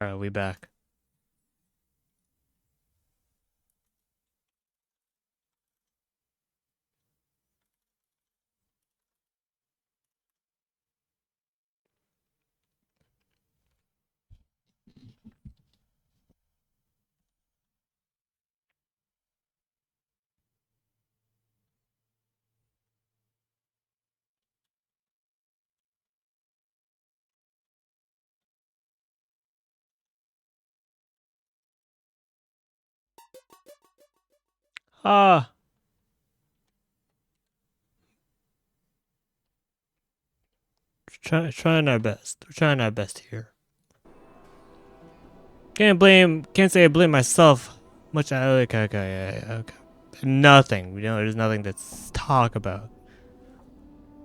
Alright, we back. Ah, trying our best. We're trying our best here. Can't say I blame myself much. Okay. Nothing. There's nothing to talk about.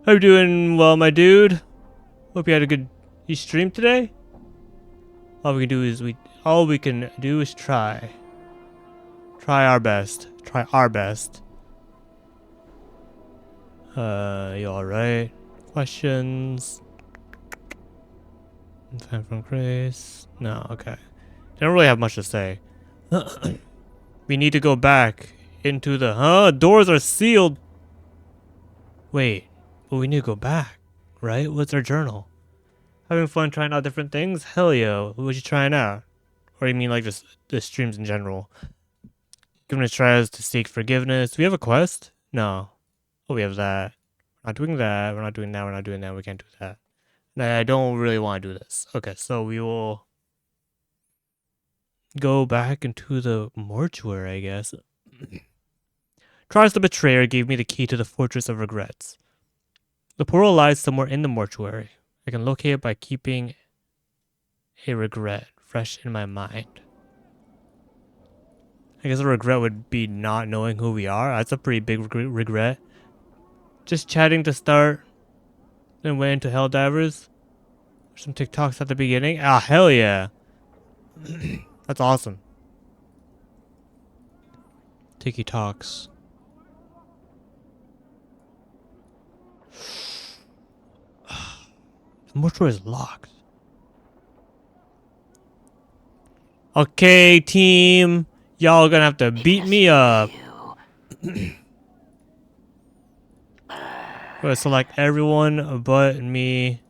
Hope you're doing well, my dude. Hope you had a good you stream today. All we can do is try. Try our best. Try our best. You alright? Questions? Time from Grace? No, okay. They don't really have much to say. We need to go back into the... Doors are sealed! Wait, but we need to go back, right? What's our journal? Having fun trying out different things? Hell yeah. What was you trying out? Or you mean like just the streams in general? Giving it tries to seek forgiveness. Do we have a quest? No. Oh, we have that. We're not doing that. We're not doing that. We're not doing that. We can't do that. I don't really want to do this. Okay, so we will go back into the mortuary, I guess. Charles the Betrayer gave me the key to the Fortress of Regrets. The portal lies somewhere in the mortuary. I can locate it by keeping a regret fresh in my mind. I guess a regret would be not knowing who we are. That's a pretty big regret. Just chatting to start, then went into Helldivers. Some TikToks at the beginning. Ah, hell yeah. That's awesome. Tiki Talks. The mortuary is locked. Okay, team. Y'all gonna have to beat me up. Gonna select everyone but me.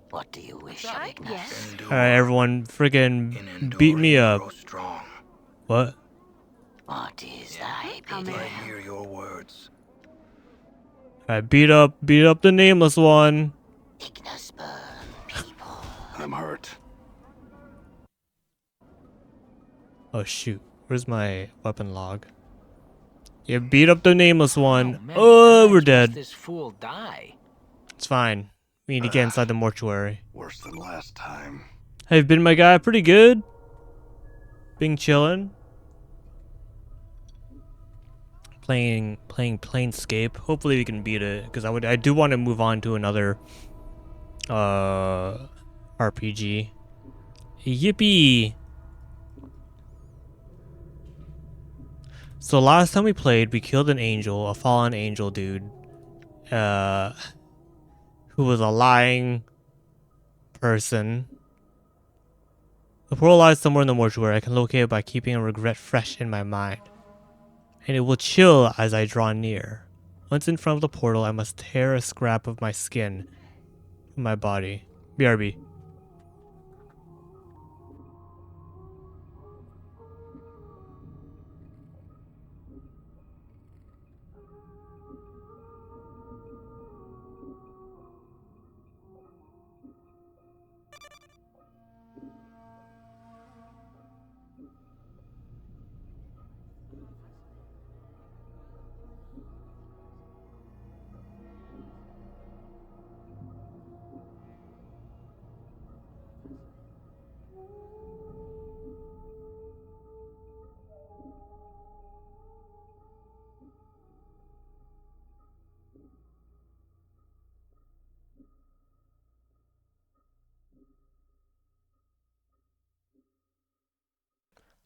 What do you wish, Ignis? Alright, everyone freaking beat me up. What? What is thy bidding? I hear your words. Alright, beat up the nameless one. Ignis burn people. I'm hurt. Oh shoot. Where's my weapon log? Yeah, beat up the nameless one. Oh, we're dead. This fool die. It's fine. We need to get inside the mortuary. Worse than last time. Have you been my guy? Pretty good. Been chilling. Playing Planescape. Hopefully we can beat it, because I do want to move on to another RPG. Yippee! So last time we played, we killed an angel, a fallen angel dude, who was a lying person. The portal lies somewhere in the mortuary. I can locate it by keeping a regret fresh in my mind, and it will chill as I draw near. Once in front of the portal, I must tear a scrap of my skin from my body. BRB.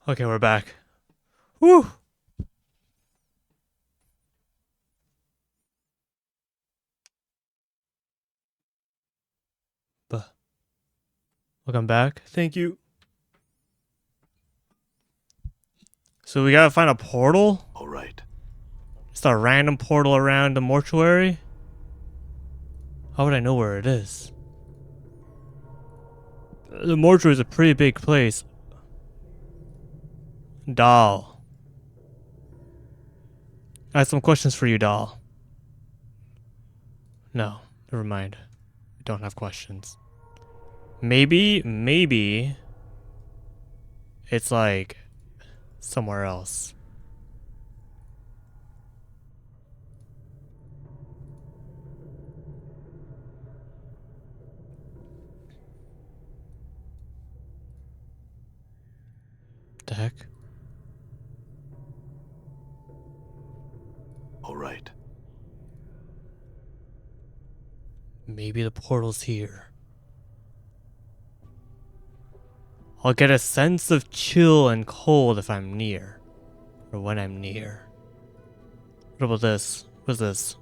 Okay, we're back. Woo! Welcome back. Thank you. So we gotta find a portal? All right. Just a random portal around the mortuary? How would I know where it is? The mortuary is a pretty big place. Doll. I have some questions for you, doll. No, never mind. I don't have questions. Maybe it's like somewhere else. The heck? All right. Maybe the portal's here. I'll get a sense of chill and cold if I'm near. Or when I'm near. What about this? What's this?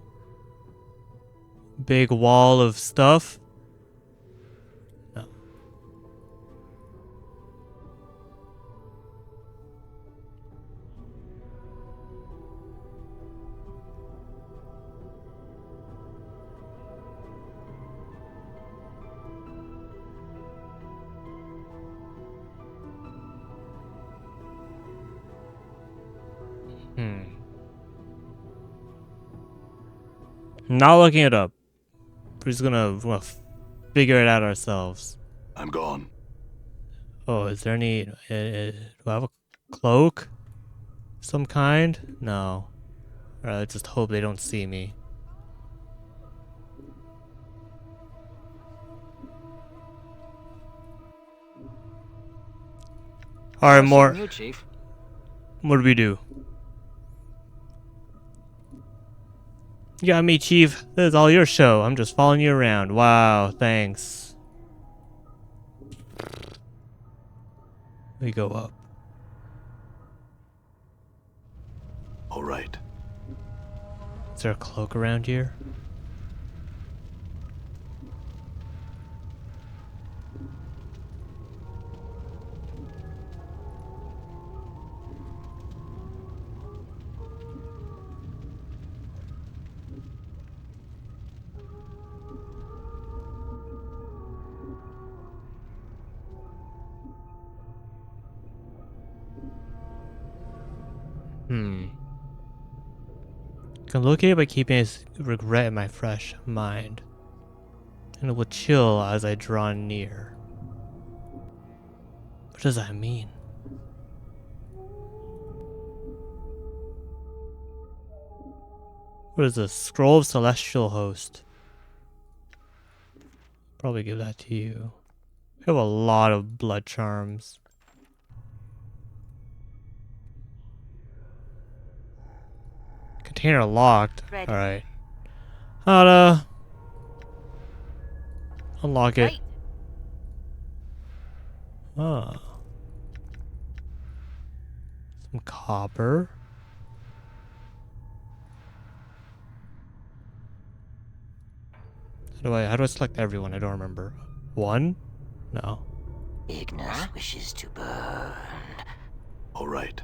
Big wall of stuff? No. Not looking it up. We're just gonna figure it out ourselves. I'm gone. Oh, is there any... do I have a cloak? Some kind? No. Alright, let's just hope they don't see me. Alright, more. New Chief. What do we do? You got me, Chief. This is all your show. I'm just following you around. Wow, thanks. We go up. All right. Is there a cloak around here? Can locate it by keeping his regret in my fresh mind. And it will chill as I draw near. What does that mean? What is this? Scroll of Celestial Host. Probably give that to you. We have a lot of blood charms. Container locked. Alright. How to unlock it. Ah. Some copper. How do I select everyone? I don't remember. One? No. Ignis wishes to burn. All right.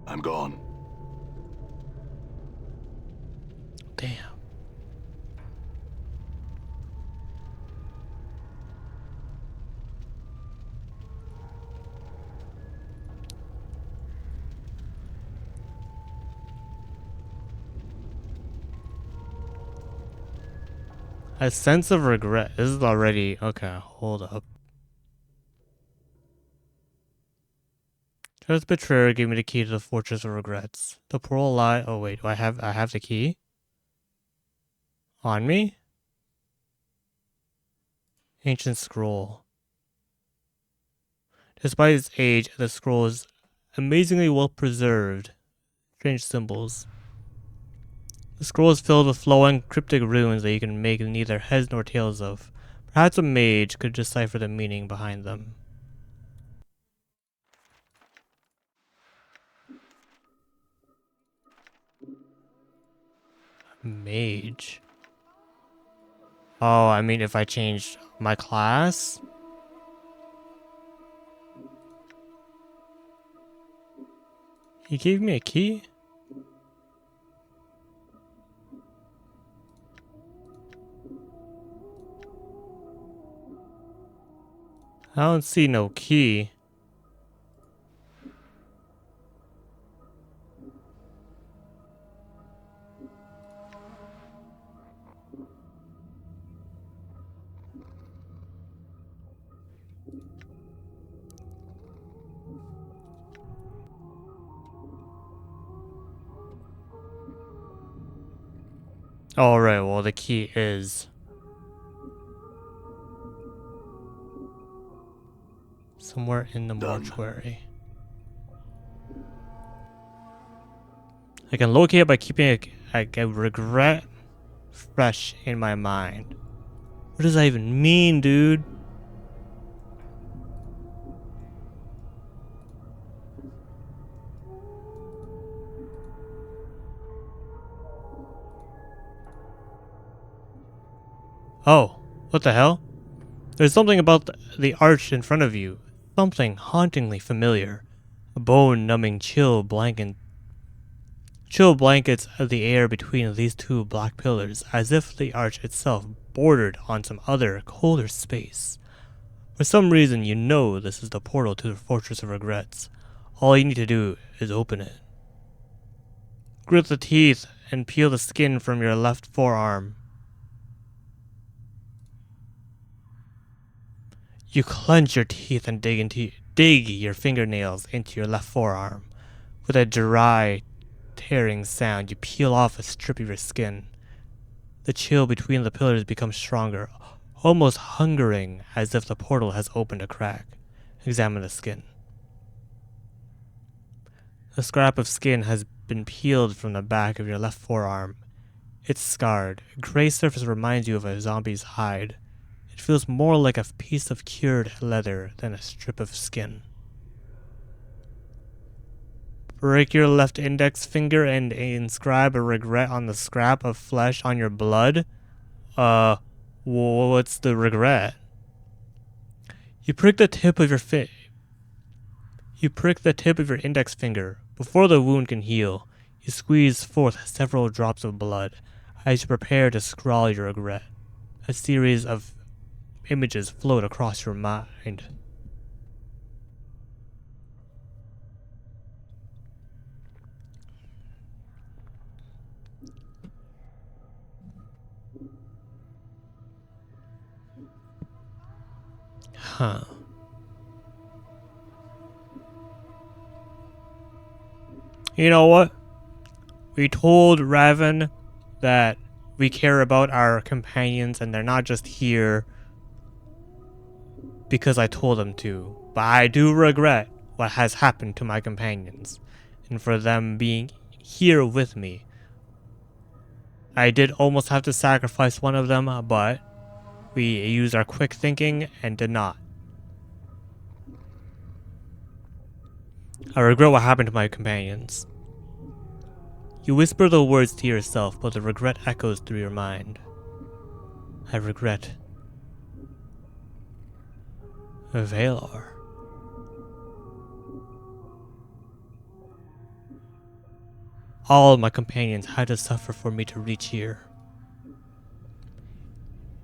I'm gone. Damn. A sense of regret. This is already... Okay, hold up. Just betrayer gave me the key to the Fortress of Regrets. The portal lie... Oh wait, do I have the key? On me? Ancient scroll. Despite its age, the scroll is amazingly well preserved. Strange symbols. The scroll is filled with flowing cryptic runes that you can make neither heads nor tails of. Perhaps a mage could decipher the meaning behind them. Mage. Oh, I mean if I changed my class? He gave me a key? I don't see no key. Alright, well the key is somewhere in the Done. mortuary. I can locate it by keeping a regret fresh in my mind. What does that even mean, dude? Oh, what the hell? There's something about the arch in front of you. Something hauntingly familiar. A bone-numbing chill blankets the air between these two black pillars, as if the arch itself bordered on some other, colder space. For some reason, you know this is the portal to the Fortress of Regrets. All you need to do is open it. Grit the teeth and peel the skin from your left forearm. You clench your teeth and dig your fingernails into your left forearm. With a dry, tearing sound, you peel off a strip of your skin. The chill between the pillars becomes stronger, almost hungering, as if the portal has opened a crack. Examine the skin. The scrap of skin has been peeled from the back of your left forearm. It's scarred. A gray surface reminds you of a zombie's hide. It feels more like a piece of cured leather than a strip of skin. Break your left index finger and inscribe a regret on the scrap of flesh on your blood? What's the regret? You prick the tip of your index finger. Before the wound can heal, you squeeze forth several drops of blood as you prepare to scrawl your regret. A series of images float across your mind. Huh. You know what? We told Raven that we care about our companions and they're not just here because I told them to. But I do regret what has happened to my companions and for them being here with me. I did almost have to sacrifice one of them, but we used our quick thinking and did not. I regret what happened to my companions. You whisper the words to yourself, but the regret echoes through your mind. I regret Valor. All my companions had to suffer for me to reach here.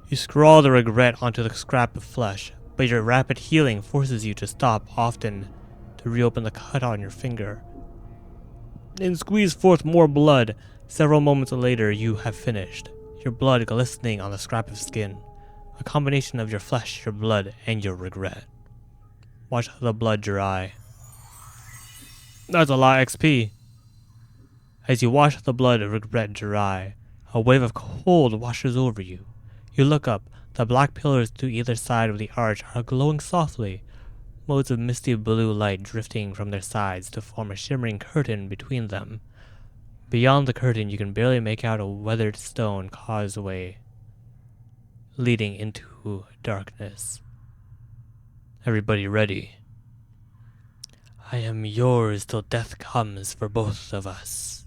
You scrawl the regret onto the scrap of flesh, but your rapid healing forces you to stop often to reopen the cut on your finger. Then squeeze forth more blood. Several moments later, you have finished, your blood glistening on the scrap of skin. A combination of your flesh, your blood, and your regret. Watch the blood dry. That's a lot of XP. As you watch the blood of regret dry, a wave of cold washes over you. You look up. The black pillars to either side of the arch are glowing softly, motes of misty blue light drifting from their sides to form a shimmering curtain between them. Beyond the curtain, you can barely make out a weathered stone causeway leading into darkness. Everybody ready? I am yours till death comes for both of us.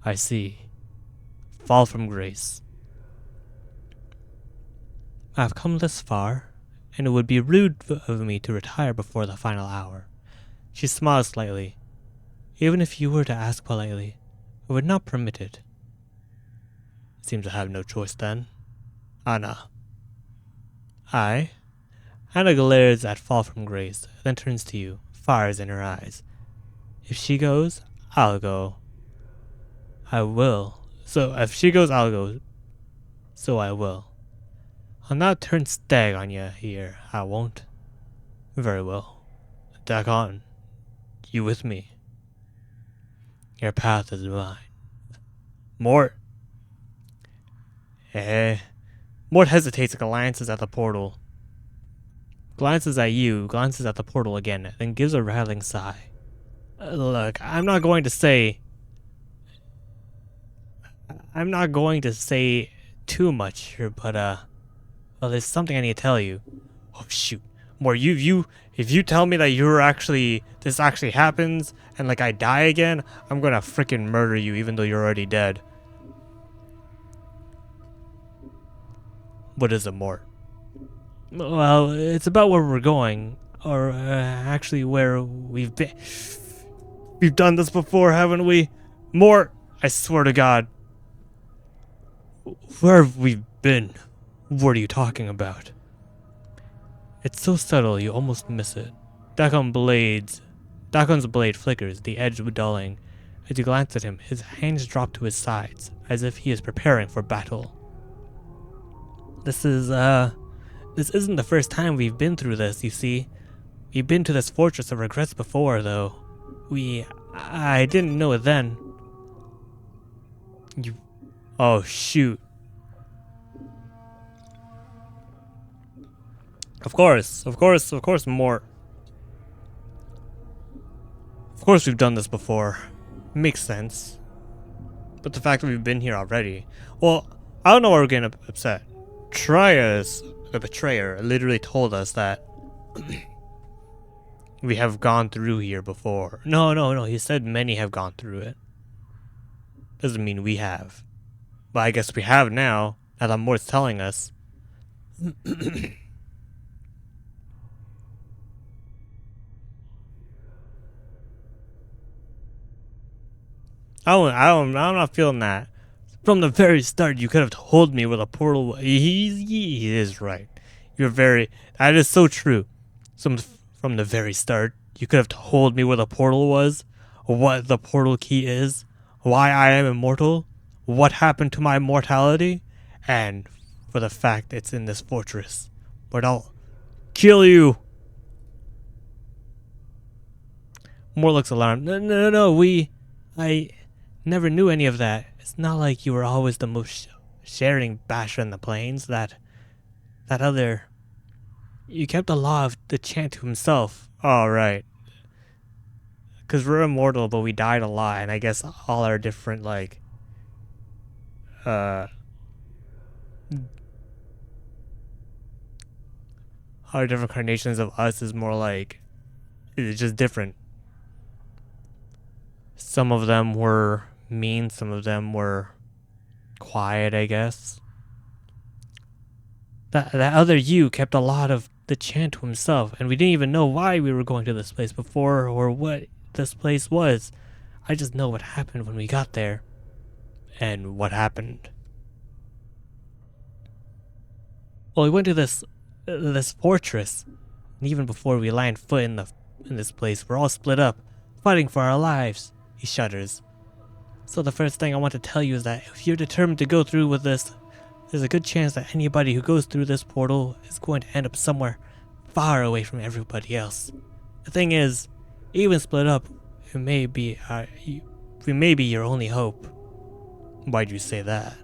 I see. Fall from grace. I have come this far, and it would be rude of me to retire before the final hour. She smiles slightly. Even if you were to ask politely, I would not permit it. Seem to have no choice then. Anna. I? Anna glares at Fall from Grace, then turns to you, fires in her eyes. If she goes, I'll go. I will. So if she goes, I'll go. So I will. I'll not turn stag on you here, I won't. Very well. Dakon, you with me? Your path is mine. Mort. Mort hesitates and glances at the portal. Glances at you, glances at the portal again, then gives a rattling sigh. Look, I'm not going to say too much here, but well, there's something I need to tell you. Oh shoot. Mort, if you tell me that this actually happens and like I die again, I'm gonna freaking murder you even though you're already dead. What is it, Mort? Well, it's about where we're going, or actually where we've been. We've done this before, haven't we? Mort, I swear to God. Where have we been? What are you talking about? It's so subtle you almost miss it. Dakon's blade flickers, the edge dulling. As you glance at him, his hands drop to his sides, as if he is preparing for battle. This isn't the first time we've been through this, you see. We've been to this Fortress of Regrets before, though. I didn't know it then. Oh, shoot. Of course, Mort. Of course we've done this before. Makes sense. But the fact that we've been here already... Well, I don't know why we're getting upset. Trias, the betrayer, literally told us that we have gone through here before. No, he said many have gone through it. Doesn't mean we have. But I guess we have now, now that Mort's telling us. I'm not feeling that. From the very start, you could have told me where the portal was. He is right. That is so true. From the very start, you could have told me where the portal was, what the portal key is, why I am immortal, what happened to my mortality, and for the fact it's in this fortress. But I'll kill you. Mort looks alarmed. No, I never knew any of that. It's not like you were always the most sharing basher in the plains. That other... You kept the law of the chant to himself. Oh, right. Because we're immortal, but we died a lot, and I guess all our different, like... our different carnations of us is more like... It's just different. Some of them were mean, some of them were quiet, I guess. That other you kept a lot of the chant to himself, and we didn't even know why we were going to this place before or what this place was. I just know what happened when we got there. And what happened. Well, we went to this fortress, and even before we landed foot in this place, we're all split up, fighting for our lives. He shudders. So the first thing I want to tell you is that if you're determined to go through with this, there's a good chance that anybody who goes through this portal is going to end up somewhere far away from everybody else. The thing is, even split up, we may be your only hope. Why'd you say that?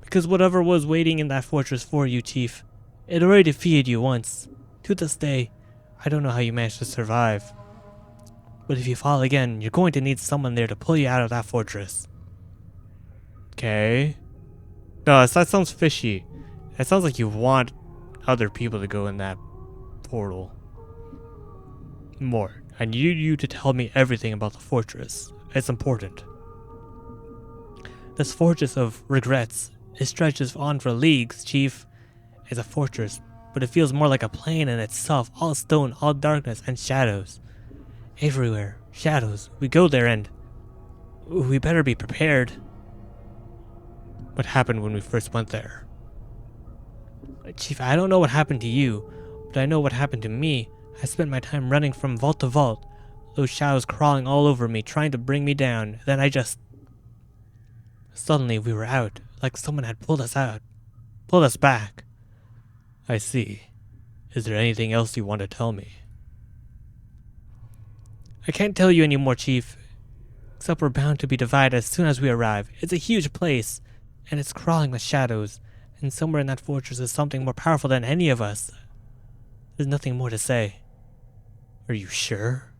Because whatever was waiting in that fortress for you, Chief, it already defeated you once. To this day, I don't know how you managed to survive. But if you fall again, you're going to need someone there to pull you out of that fortress. Okay. No, that sounds fishy. It sounds like you want other people to go in that portal. More. I need you to tell me everything about the fortress. It's important. This Fortress of Regrets, it stretches on for leagues, Chief. It's a fortress, but it feels more like a plane in itself, all stone, all darkness and shadows. Everywhere. Shadows. We go there and... we better be prepared. What happened when we first went there? Chief, I don't know what happened to you, but I know what happened to me. I spent my time running from vault to vault. Those shadows crawling all over me, trying to bring me down. Then I just... Suddenly we were out, like someone had pulled us out. Pulled us back. I see. Is there anything else you want to tell me? I can't tell you anymore, Chief. Except we're bound to be divided as soon as we arrive. It's a huge place, and it's crawling with shadows. And somewhere in that fortress is something more powerful than any of us. There's nothing more to say. Are you sure?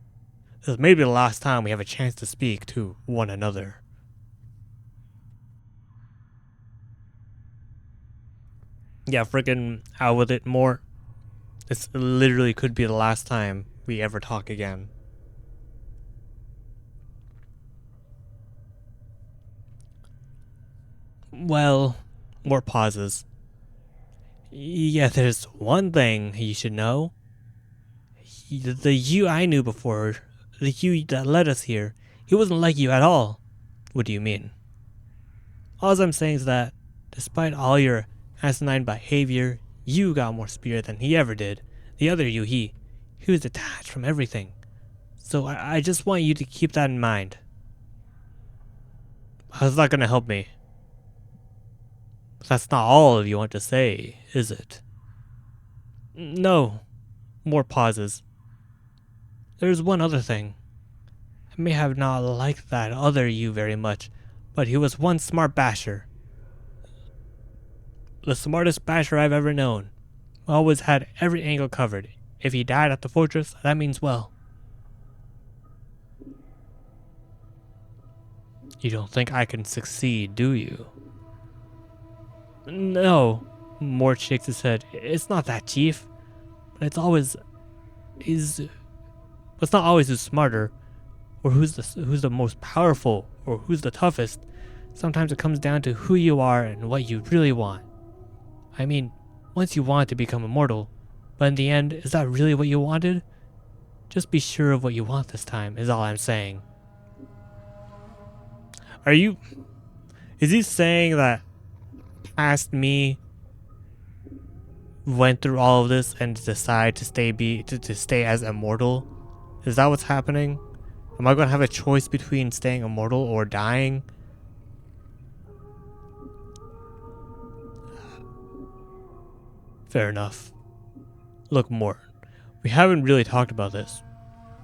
This may be the last time we have a chance to speak to one another. Yeah, freaking out with it more. This literally could be the last time we ever talk again. Well, more pauses. Yeah, there's one thing you should know. The you I knew before, the you that led us here, he wasn't like you at all. What do you mean? All I'm saying is that, despite all your asinine behavior, you got more spirit than he ever did. The other you, he was detached from everything. So I just want you to keep that in mind. How's that gonna help me? That's not all you want to say, is it? No. More pauses. There's one other thing. I may have not liked that other you very much, but he was one smart basher. The smartest basher I've ever known. Always had every angle covered. If he died at the fortress, that means well. You don't think I can succeed, do you? No. Mort shakes his head. It's not that, Chief. But it's not always who's smarter, or who's the most powerful, or who's the toughest. Sometimes it comes down to who you are and what you really want. I mean, once you want to become immortal, but in the end, is that really what you wanted? Just be sure of what you want this time, is all I'm saying. Is he saying that past me went through all of this and decided to stay as immortal? Is that what's happening? Am I going to have a choice between staying immortal or dying? Fair enough. Look, Mort, we haven't really talked about this,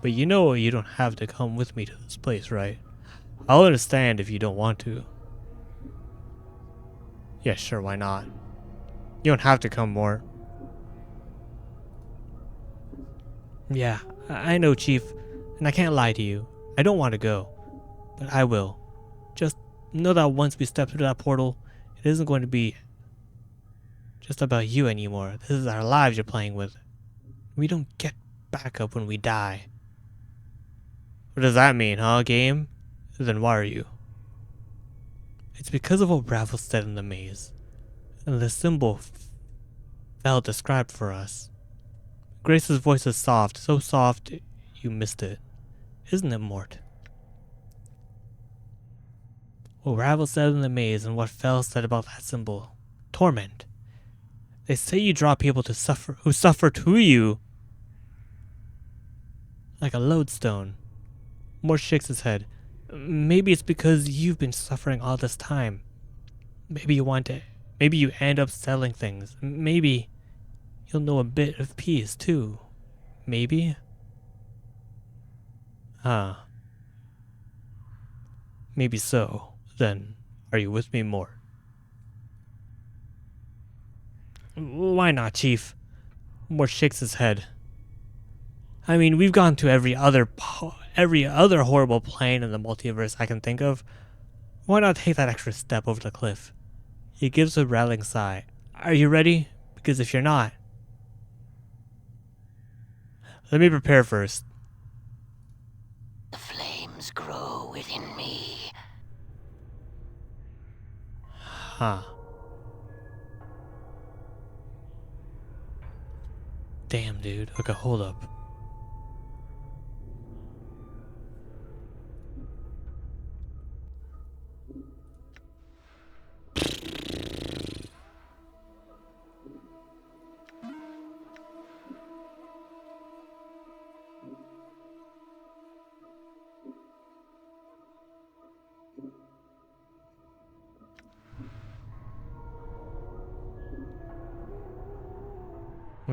but you know you don't have to come with me to this place, right? I'll understand if you don't want to. Yeah, sure, why not? You don't have to come, Mort. Yeah, I know, Chief, and I can't lie to you. I don't want to go, but I will. Just know that once we step through that portal, it isn't going to be just about you anymore. This is our lives you're playing with. We don't get back up when we die. What does that mean, huh, game? Then why are you? It's because of what Ravel said in the maze, and the symbol fell described for us. Grace's voice is soft, so soft you missed it. Isn't it, Mort? What Ravel said in the maze and what Fell said about that symbol. Torment. They say you draw people to suffer who suffer to you. Like a lodestone. Mort shakes his head. Maybe it's because you've been suffering all this time. Maybe you end up selling things. Maybe you'll know a bit of peace too. Maybe? Maybe so. Then, are you with me, Mort? Why not, Chief? Mort shakes his head. I mean, we've gone to every other horrible plane in the multiverse I can think of. Why not take that extra step over the cliff? He gives a rattling sigh. Are you ready? Because if you're not... Let me prepare first. The flames grow within me. Huh. Damn, dude. Okay, hold up.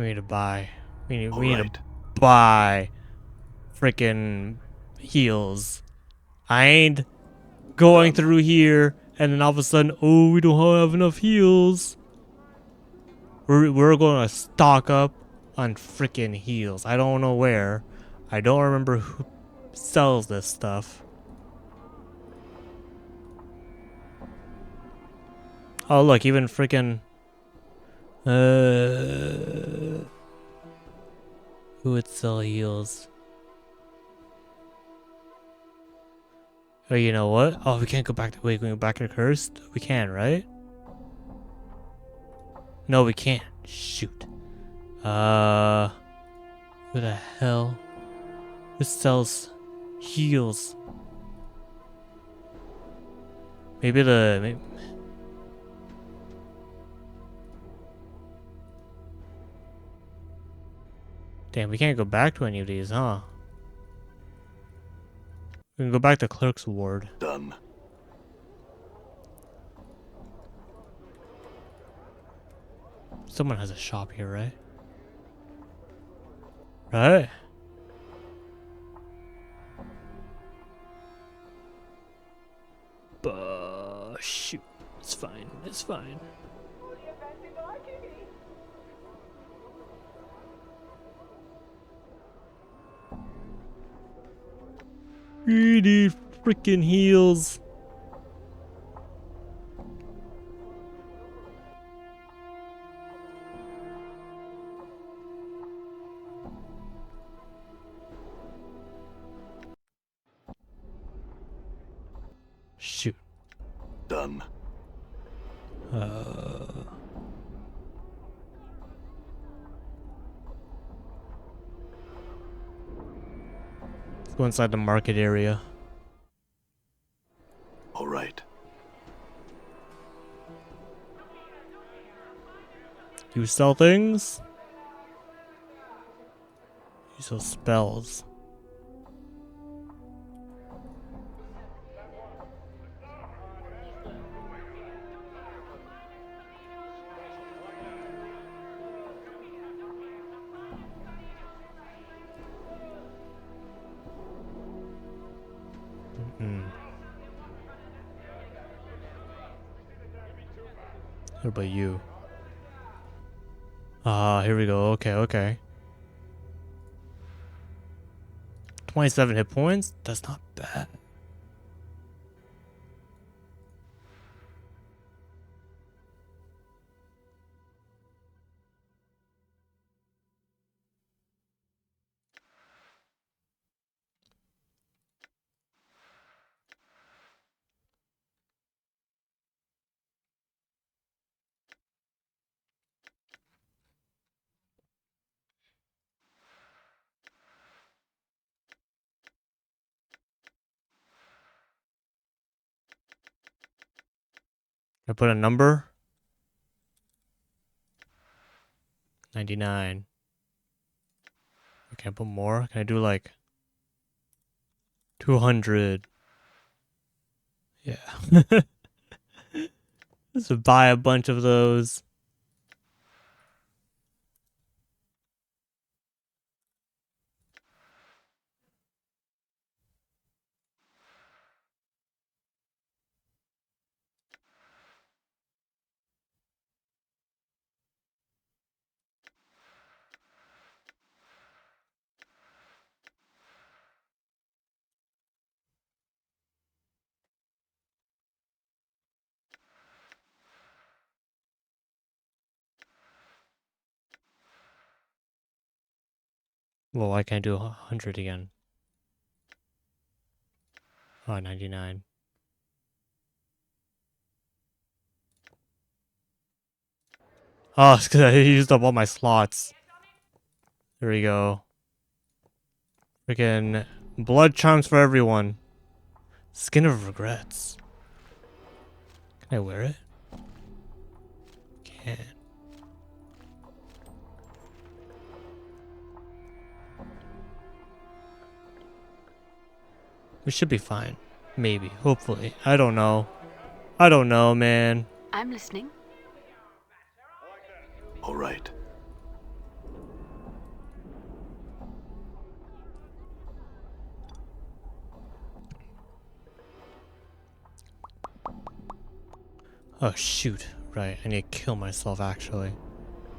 We need to buy. We need Alright. to buy freaking heals. I ain't going through here and then all of a sudden, oh, we don't have enough heals. We're going to stock up on freaking heals. I don't know where. I don't remember who sells this stuff. Oh, look, even freaking who would sell heals? Oh, you know what? Oh, we can't go back to wait, can we go back to Cursed? We can, right? No, we can't. Shoot. Who the hell? Who sells heals? Maybe damn, we can't go back to any of these, huh? We can go back to Clerk's Ward. Done. Someone has a shop here, right? Right? Shoot. It's fine. It's fine. We need freaking heals. Shoot. Done. Let's go inside the market area. Alright. You sell things? You sell spells. What about you? Ah, here we go. Okay, okay. 27 hit points? That's not bad. I put a number? 99. Can I put more? Can I do like 200? Yeah. Just buy a bunch of those. Well, why can't I do 100 again? Oh, 99. Oh, it's because I used up all my slots. There we go. Freaking blood charms for everyone. Skin of regrets. Can I wear it? Can. We should be fine. Maybe. Hopefully. I don't know. I don't know, man. I'm listening. Alright. Oh shoot. Right, I need to kill myself actually.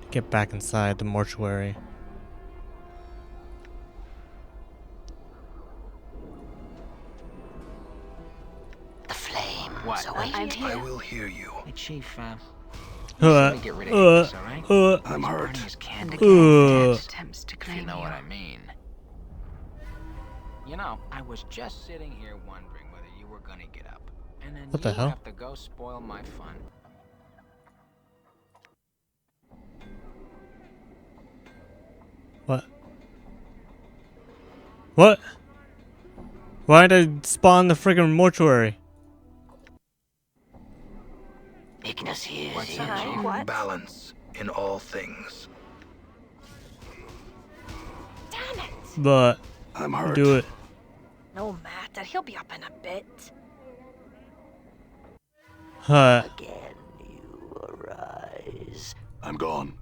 Get back inside the mortuary. The flames What? await I'm you. here. I will hear you. Hey, Chief, you Uh, said we get rid of this, alright? I'm He's hurt. burning his And candle, again, Ugh. Dad attempts to if claim you know you. what I mean. You know, I was just sitting here wondering whether you were gonna get up. And then What the you hell? have to go spoil my fun. What? What? Why did I spawn the friggin' mortuary? Ignis hears What's you. up, Chief? What? Balance in all things. Damn it! But I'm hurt. do it. No matter, he'll be up in a bit. Huh. Again you arise. I'm gone.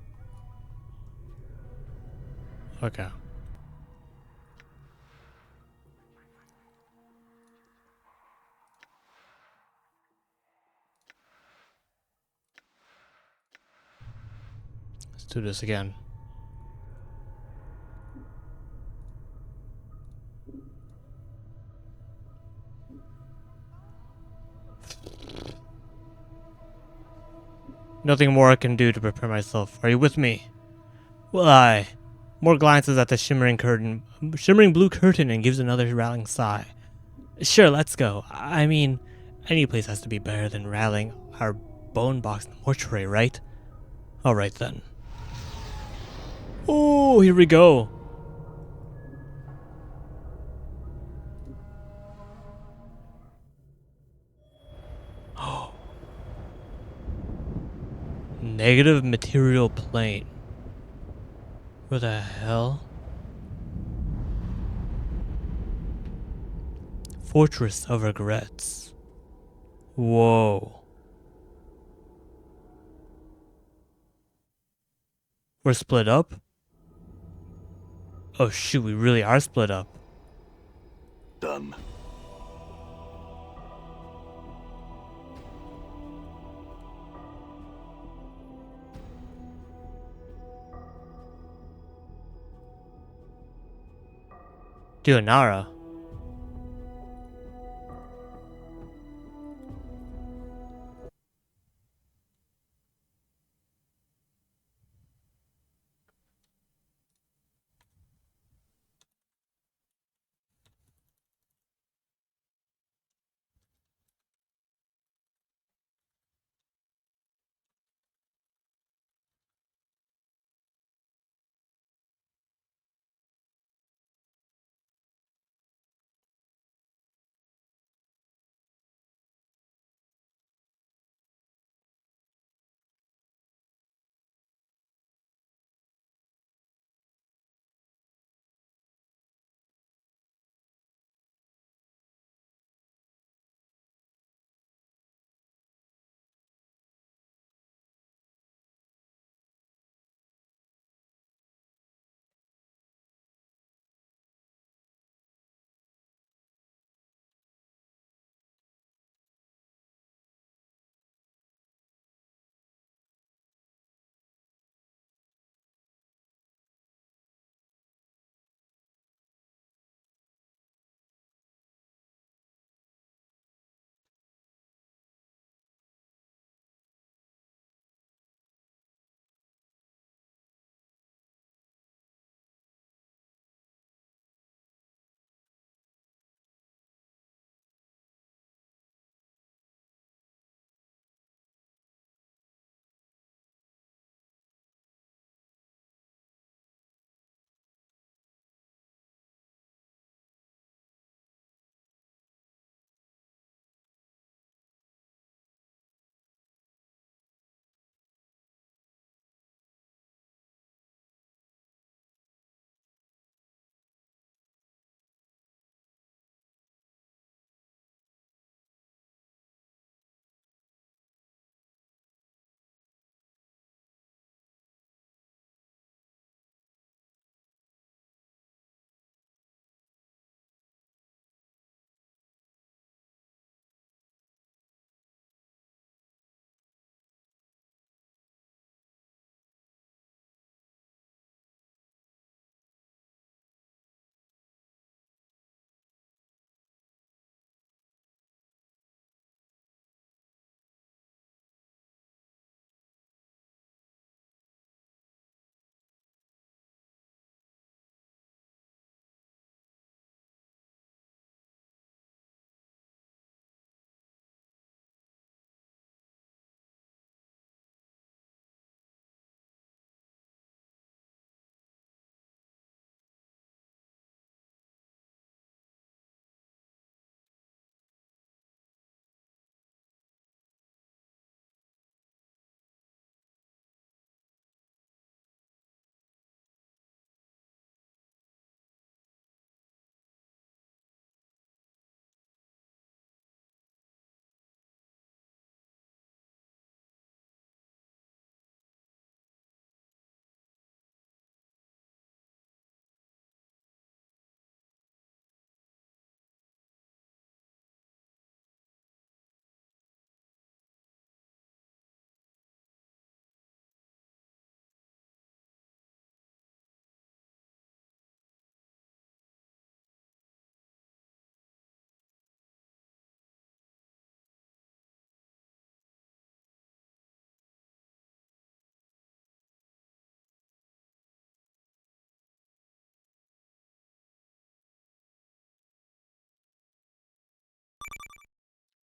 Okay. Let's do this again. Nothing more I can do to prepare myself. Are you with me? Will I? More glances at the shimmering blue curtain, and gives another rallying sigh. Sure, let's go. I mean, any place has to be better than rallying our bone box in the mortuary, right? Alright then. Oh, here we go. Negative material plane. Where the hell? Fortress of Regrets. Whoa. We're split up? Oh shoot, we really are split up. Done. Dude, Nara.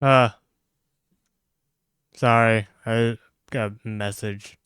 Uh, sorry. I got a message.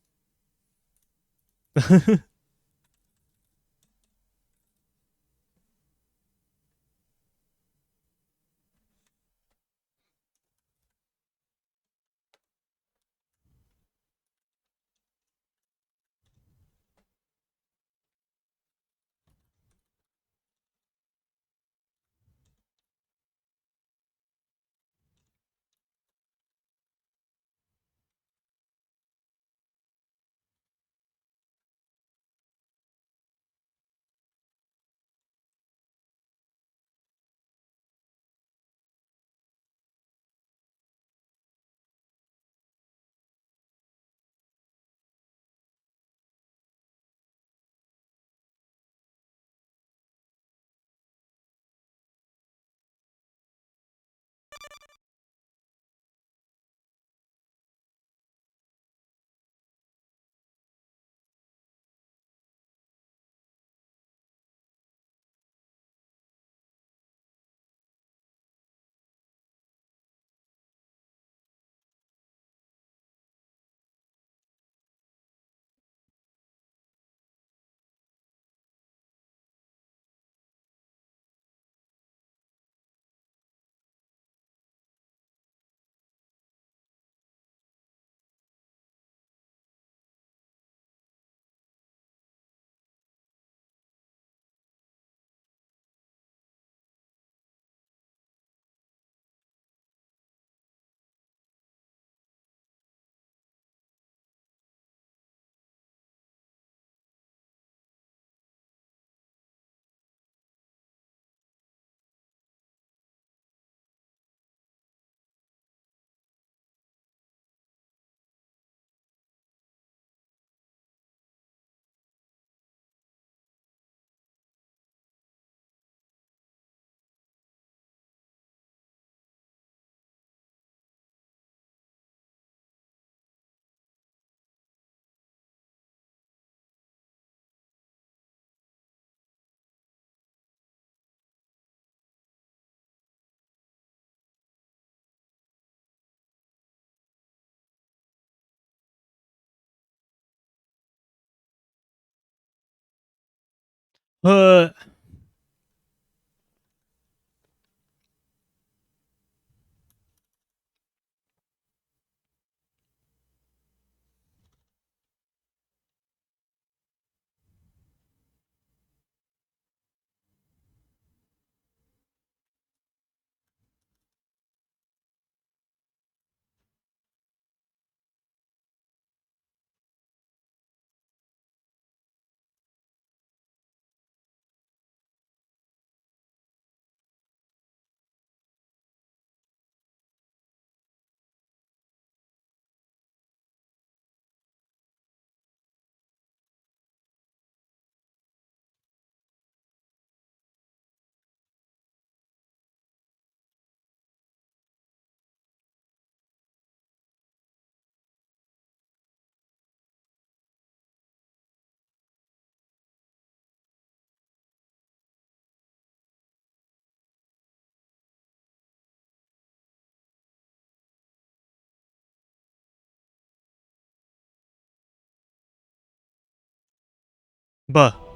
uh,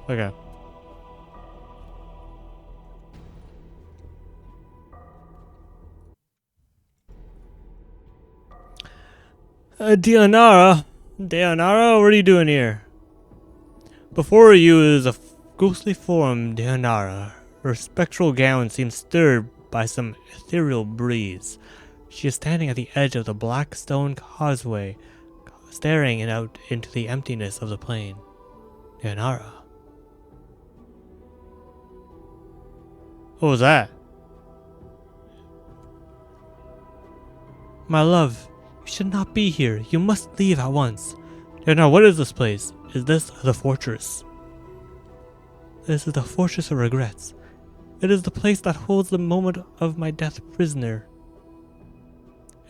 okay. Deonara? Deonara, what are you doing here? Before you is a ghostly form, Deonara. Her spectral gown seems stirred by some ethereal breeze. She is standing at the edge of the black stone causeway, staring out into the emptiness of the plain. Deonara. What was that? My love, you should not be here. You must leave at once. Deonara, what is this place? Is this the fortress? This is the fortress of regrets. It is the place that holds the moment of my death prisoner.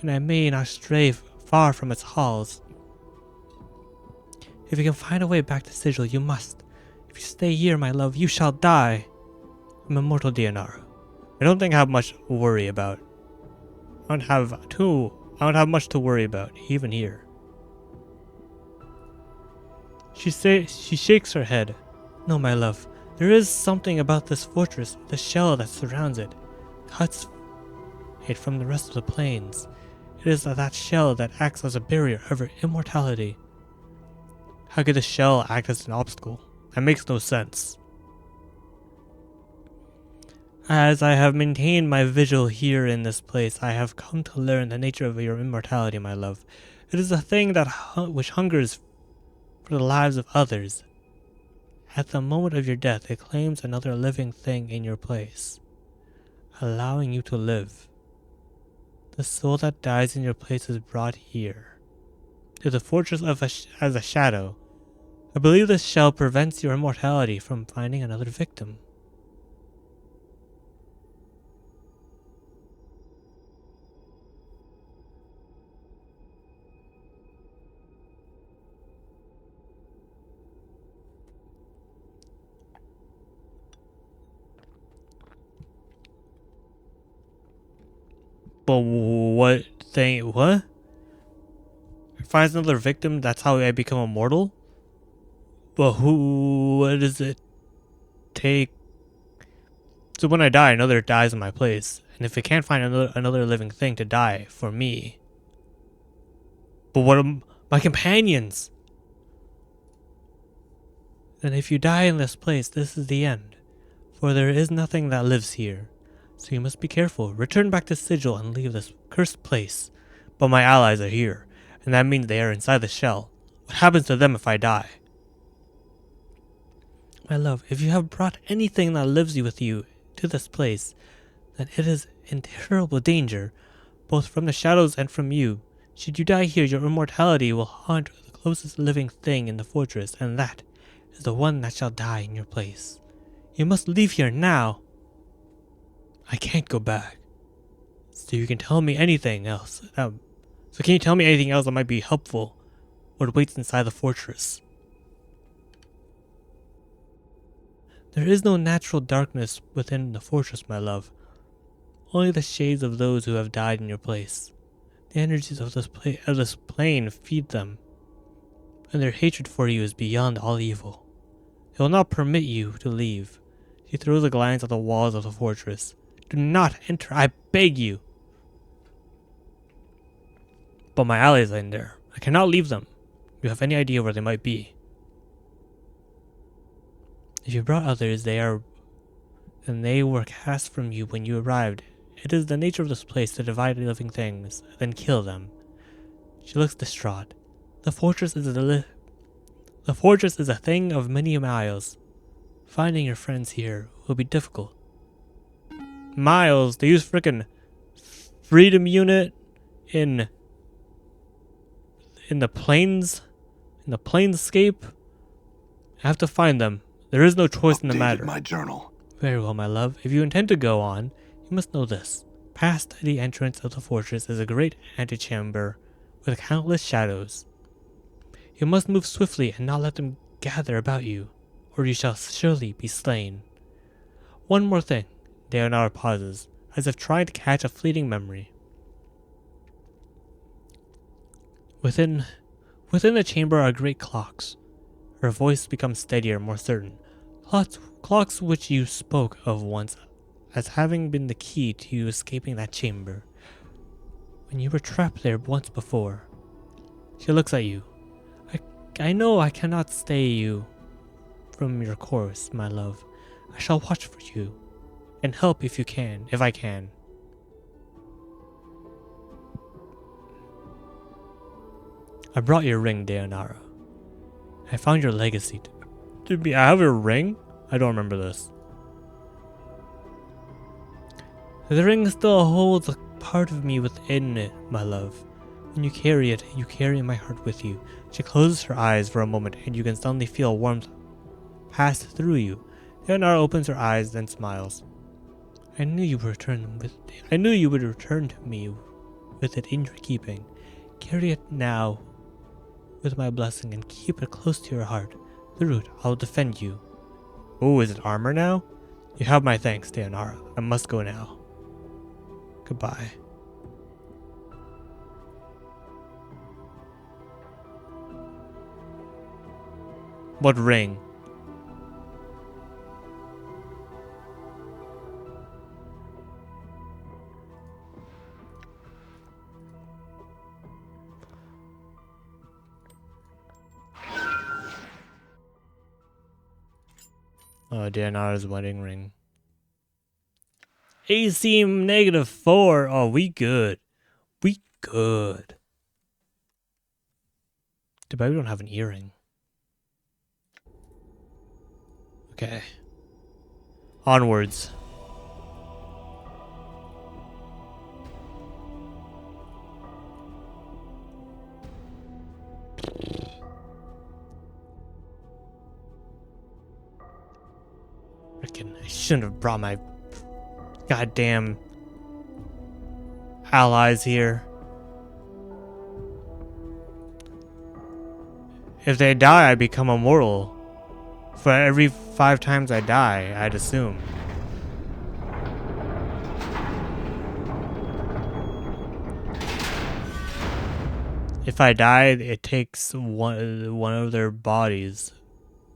And I may not stray far from its halls. If you can find a way back to Sigil, you must. If you stay here, my love, you shall die. I'm immortal, Deonara. I don't think I have much to worry about. don't have much to worry about, even here. She shakes her head. No, my love. There is something about this fortress, the shell that surrounds it, cuts it from the rest of the plains. It is that shell that acts as a barrier over immortality. How could the shell act as an obstacle? That makes no sense. As I have maintained my vigil here in this place, I have come to learn the nature of your immortality, my love. It is a thing that which hungers for the lives of others. At the moment of your death, it claims another living thing in your place, allowing you to live. The soul that dies in your place is brought here, to the fortress as a shadow. I believe this shell prevents your immortality from finding another victim. But what thing? What? Finds another victim, that's how I become immortal? But what does it take? So when I die, another dies in my place. And if it can't find another living thing to die for me. But what are my companions? Then if you die in this place, this is the end. For there is nothing that lives here. So you must be careful. Return back to Sigil and leave this cursed place. But my allies are here, and that means they are inside the shell. What happens to them if I die? My love, if you have brought anything that lives with you to this place, then it is in terrible danger, both from the shadows and from you. Should you die here, your immortality will haunt the closest living thing in the fortress, and that is the one that shall die in your place. You must leave here now. I can't go back. So you can tell me anything else. So can you tell me anything else that might be helpful? What waits inside the fortress? There is no natural darkness within the fortress, my love. Only the shades of those who have died in your place. The energies of this plane feed them, and their hatred for you is beyond all evil. They will not permit you to leave. She throws a glance at the walls of the fortress. Do not enter, I beg you. But my allies are in there. I cannot leave them. You have any idea where they might be? If you brought others, and they were cast from you when you arrived. It is the nature of this place to divide living things, then kill them. She looks distraught. The fortress is a thing of many miles. Finding your friends here will be difficult. Miles? They use frickin' freedom unit in the plains, in the planescape. I have to find them. There is no choice in the matter. My journal. Very well, my love. If you intend to go on, you must know this. Past the entrance of the fortress is a great antechamber with countless shadows. You must move swiftly and not let them gather about you, or you shall surely be slain. One more thing. Deonara pauses, as if trying to catch a fleeting memory. Within the chamber are great clocks. Her voice becomes steadier, more certain. Clocks which you spoke of once as having been the key to you escaping that chamber, when you were trapped there once before. She looks at you. I know I cannot stay you from your course, my love. I shall watch for you, and help if I can. I brought your ring, Deonara. I found your legacy. I have a ring? I don't remember this. The ring still holds a part of me within it, my love. When you carry it, you carry my heart with you. She closes her eyes for a moment, and you can suddenly feel warmth pass through you. Deonara opens her eyes, then smiles. I knew you would return to me with it in your keeping. Carry it now with my blessing and keep it close to your heart. Through it, I will defend you. Oh, is it armor now? You have my thanks, Deonara. I must go now. Goodbye. What ring? Oh, Dianara's wedding ring. AC -4. Oh, we good. We good. Too bad we don't have an earring. Okay. Onwards. Frickin', I shouldn't have brought my goddamn allies here. If they die, I become immortal. For every 5 times I die, I'd assume. If I die, it takes one of their bodies,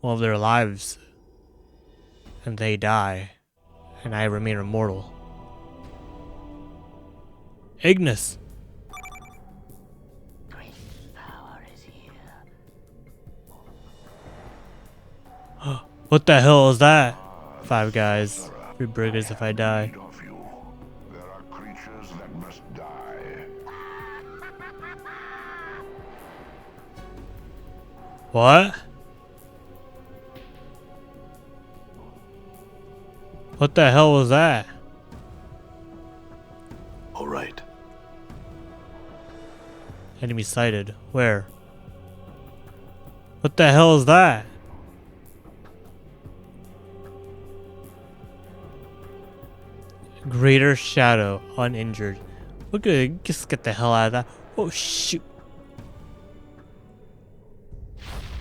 one of their lives, and they die, and I remain immortal. Ignis! Great power is here. What the hell is that? 5 guys. 3 burgers if I die. Of you. There are creatures that must die. What? What the hell was that? All right. Enemy sighted. Where? What the hell is that? Greater Shadow, uninjured. Look at, just get the hell out of that. Oh shoot.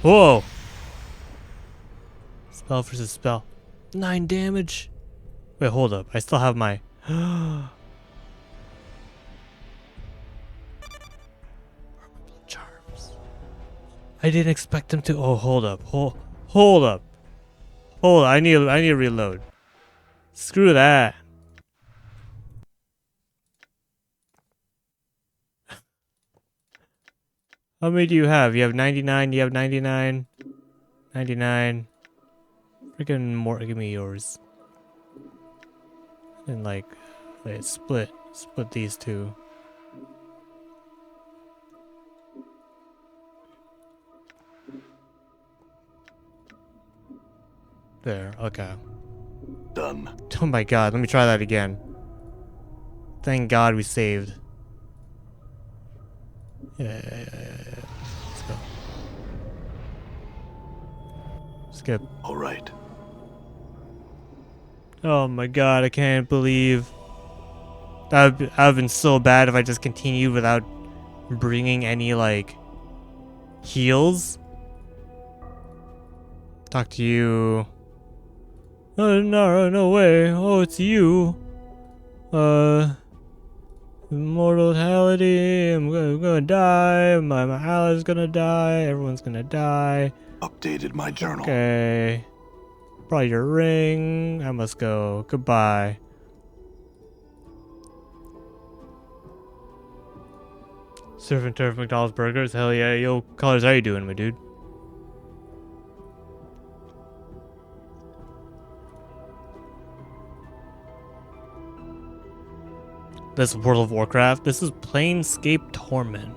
Whoa. Spell versus spell. 9 damage. Wait, hold up. I still have my charms. I didn't expect them to. Oh, hold up. Hold up. Hold up. I need to reload. Screw that. How many do you have? You have 99, you have 99. 99. Freaking more, give me yours. And like, wait, split these two. There, okay. Done. Oh my god, let me try that again. Thank god we saved. Yeah. Let's go. Skip. All right. Oh my god, I can't believe. That would have been so bad if I just continued without bringing any, like, heals. Talk to you. Oh, no way. Oh, it's you. Immortality. I'm gonna die. My ally's gonna die. Everyone's gonna die. Updated my journal. Okay. Brought your ring. I must go. Goodbye. Surf and turf McDonald's burgers. Hell yeah. Yo, Colors, how you doing, my dude? This World of Warcraft. This is Planescape Torment.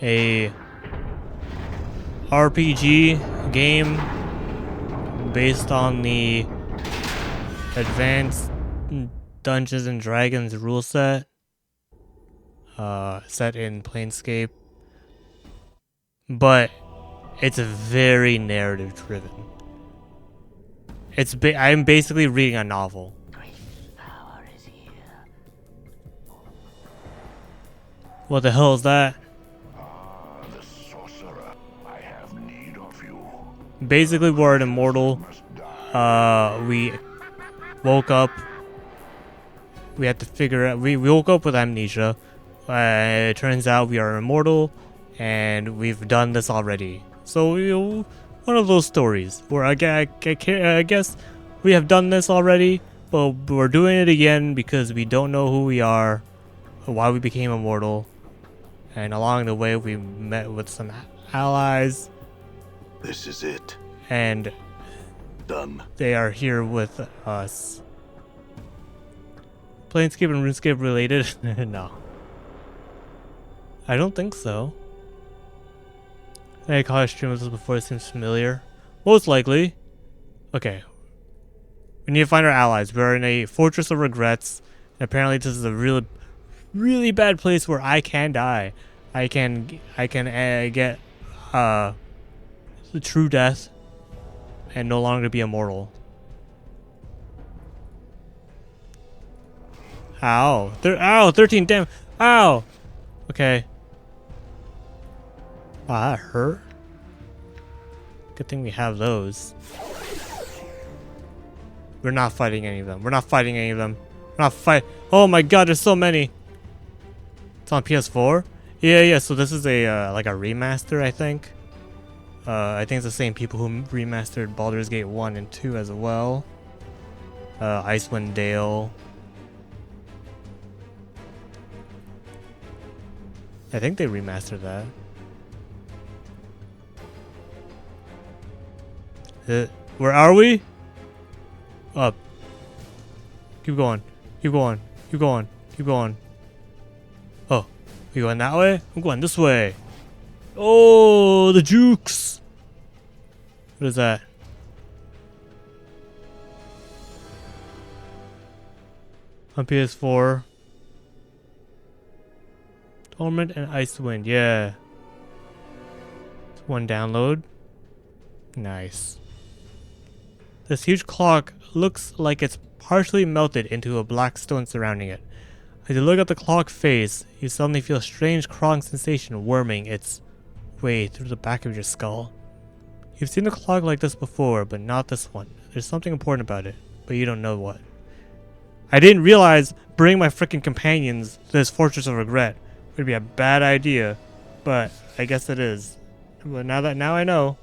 A RPG game based on the Advanced Dungeons and Dragons rule set. Set in Planescape. But it's very narrative driven. I'm basically reading a novel. Great power is here. What the hell is that? The sorcerer. I have need of you. Basically, we're an immortal. Must die. We woke up. We had to figure out. We woke up with amnesia. It turns out we are immortal, and we've done this already. So one of those stories where I guess we have done this already, but we're doing it again because we don't know who we are or why we became immortal. And along the way, we met with some allies, This is it. and Done. they are here with us. Planescape and RuneScape related? No. I don't think so. I caught a stream of this before, it seems familiar. Most likely. Okay. We need to find our allies. We're in a Fortress of Regrets. And apparently this is a really, really bad place where I can die. I can get the true death and no longer be immortal. Ow. Ow, 13 damn. Ow. Okay. Wow, that hurt. Good thing we have those. We're not fighting any of them. We're not fighting any of them. We're not fight. Oh my god, there's so many. It's on PS4? Yeah, so this is a like a remaster, I think. I think it's the same people who remastered Baldur's Gate 1 and 2 as well. Icewind Dale. I think they remastered that. Where are we? Up. Keep going. Keep going. Keep going. Keep going. Oh. We going that way? I'm going this way. Oh, the jukes. What is that? On PS4. Torment and Icewind. Yeah. It's one download. Nice. This huge clock looks like it's partially melted into a black stone surrounding it. As you look at the clock face, you suddenly feel a strange crawling sensation worming its way through the back of your skull. You've seen a clock like this before, but not this one. There's something important about it, but you don't know what. I didn't realize bringing my freaking companions to this Fortress of Regret would be a bad idea, but I guess it is. But now I know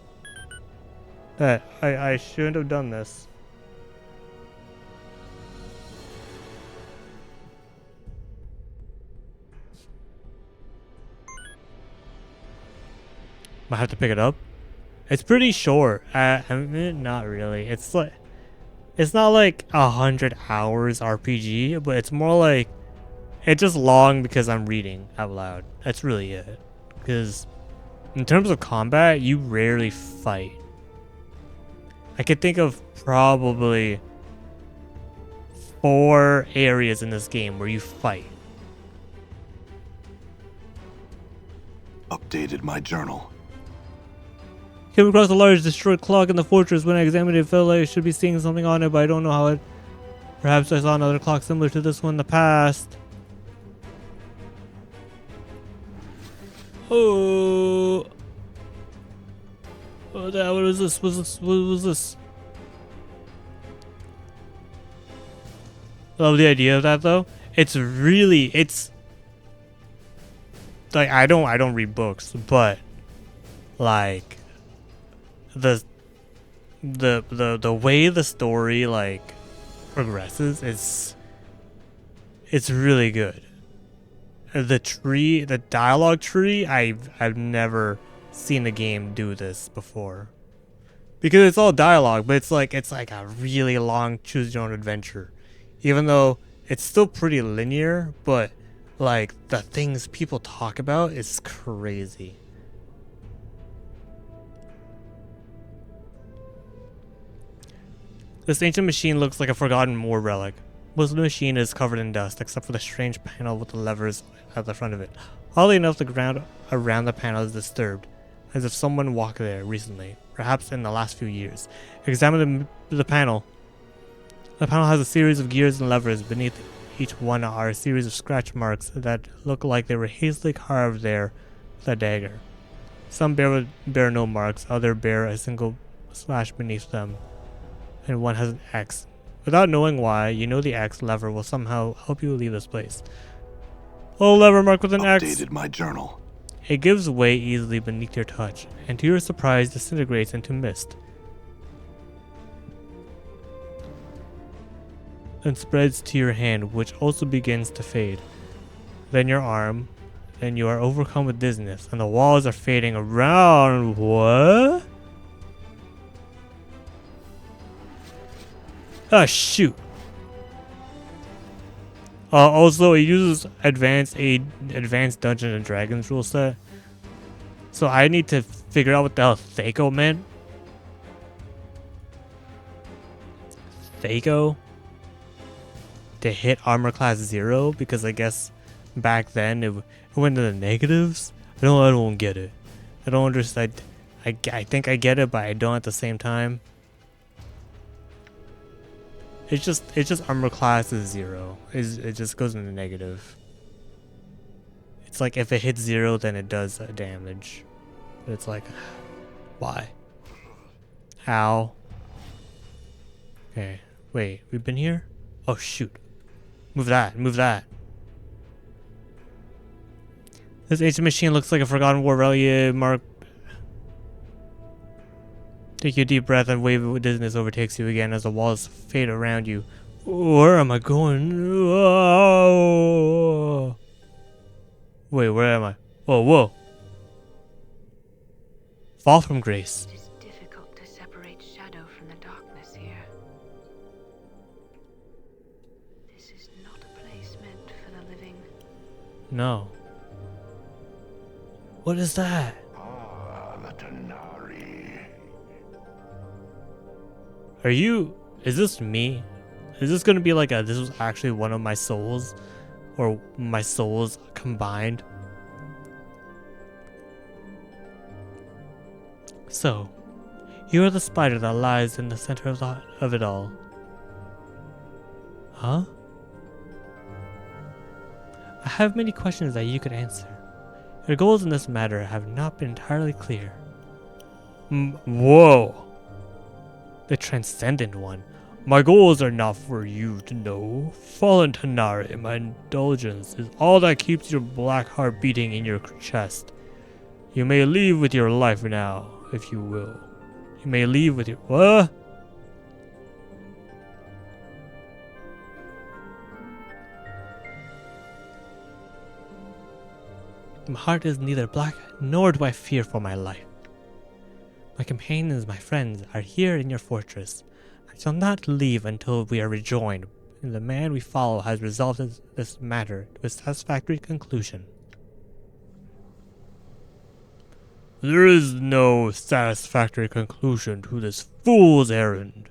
that I shouldn't have done this. Might have to pick it up. It's pretty short. I mean, not really. It's not like 100 hours RPG, but it's more like it's just long because I'm reading out loud. That's really it. Because in terms of combat, you rarely fight. I could think of probably 4 areas in this game where you fight. Updated my journal. Came across a large destroyed clock in the fortress. When I examined it, it felt like I should be seeing something on it, but I don't know how it... Perhaps I saw another clock similar to this one in the past. Oh... What was this? What was this? Love the idea of that though. It's like I don't read books, but like the way the story like progresses it's really good. The dialogue tree, I've never seen a game do this before, because it's all dialogue, but it's like a really long choose your own adventure, even though it's still pretty linear, but like the things people talk about is crazy. This ancient machine looks like a forgotten war relic. Most of the machine is covered in dust, except for the strange panel with the levers at the front of it. Oddly enough, the ground around the panel is disturbed, as if someone walked there recently, perhaps in the last few years. Examine the panel. The panel has a series of gears and levers. Beneath each one are a series of scratch marks that look like they were hastily carved there with a dagger. Some bear no marks, others bear a single slash beneath them, and one has an X. Without knowing why, you know the X lever will somehow help you leave this place. Oh, lever marked with an X. Updated my journal. It gives way easily beneath your touch, and to your surprise disintegrates into mist. And spreads to your hand, which also begins to fade. Then your arm, then you are overcome with dizziness, and the walls are fading around. What? Ah, shoot. Also, it uses advanced Dungeons and Dragons rule set. So I need to figure out what the hell Thaco meant. Thaco? To hit armor class 0? Because I guess back then it went to the negatives? I don't get it. I don't understand. I think I get it, but I don't at the same time. It's just armor class is 0. It just goes into negative. It's like if it hits 0, then it does damage. But it's like, why? How? Okay, wait, we've been here? Oh shoot. Move that, move that. This ancient machine looks like a forgotten war relic mark. Take a deep breath and wave of dizziness overtakes you again as the walls fade around you. Where am I going? Oh. Wait, where am I? Oh, whoa. Fall from grace. It is difficult to separate shadow from the darkness here. This is not a place meant for the living. No. What is that? Ah, the Tanari. Is this me? Is this gonna be like this was actually one of my souls? Or my souls combined? So, you are the spider that lies in the center of it all. Huh? I have many questions that you could answer. Your goals in this matter have not been entirely clear. Whoa! The transcendent one. My goals are not for you to know. Fallen Tanari, my indulgence is all that keeps your black heart beating in your chest. You may leave with your life now, if you will. You may leave with your... What? My heart is neither black, nor do I fear for my life. My companions, my friends, are here in your fortress. I shall not leave until we are rejoined, and the man we follow has resolved this matter to a satisfactory conclusion. There is no satisfactory conclusion to this fool's errand.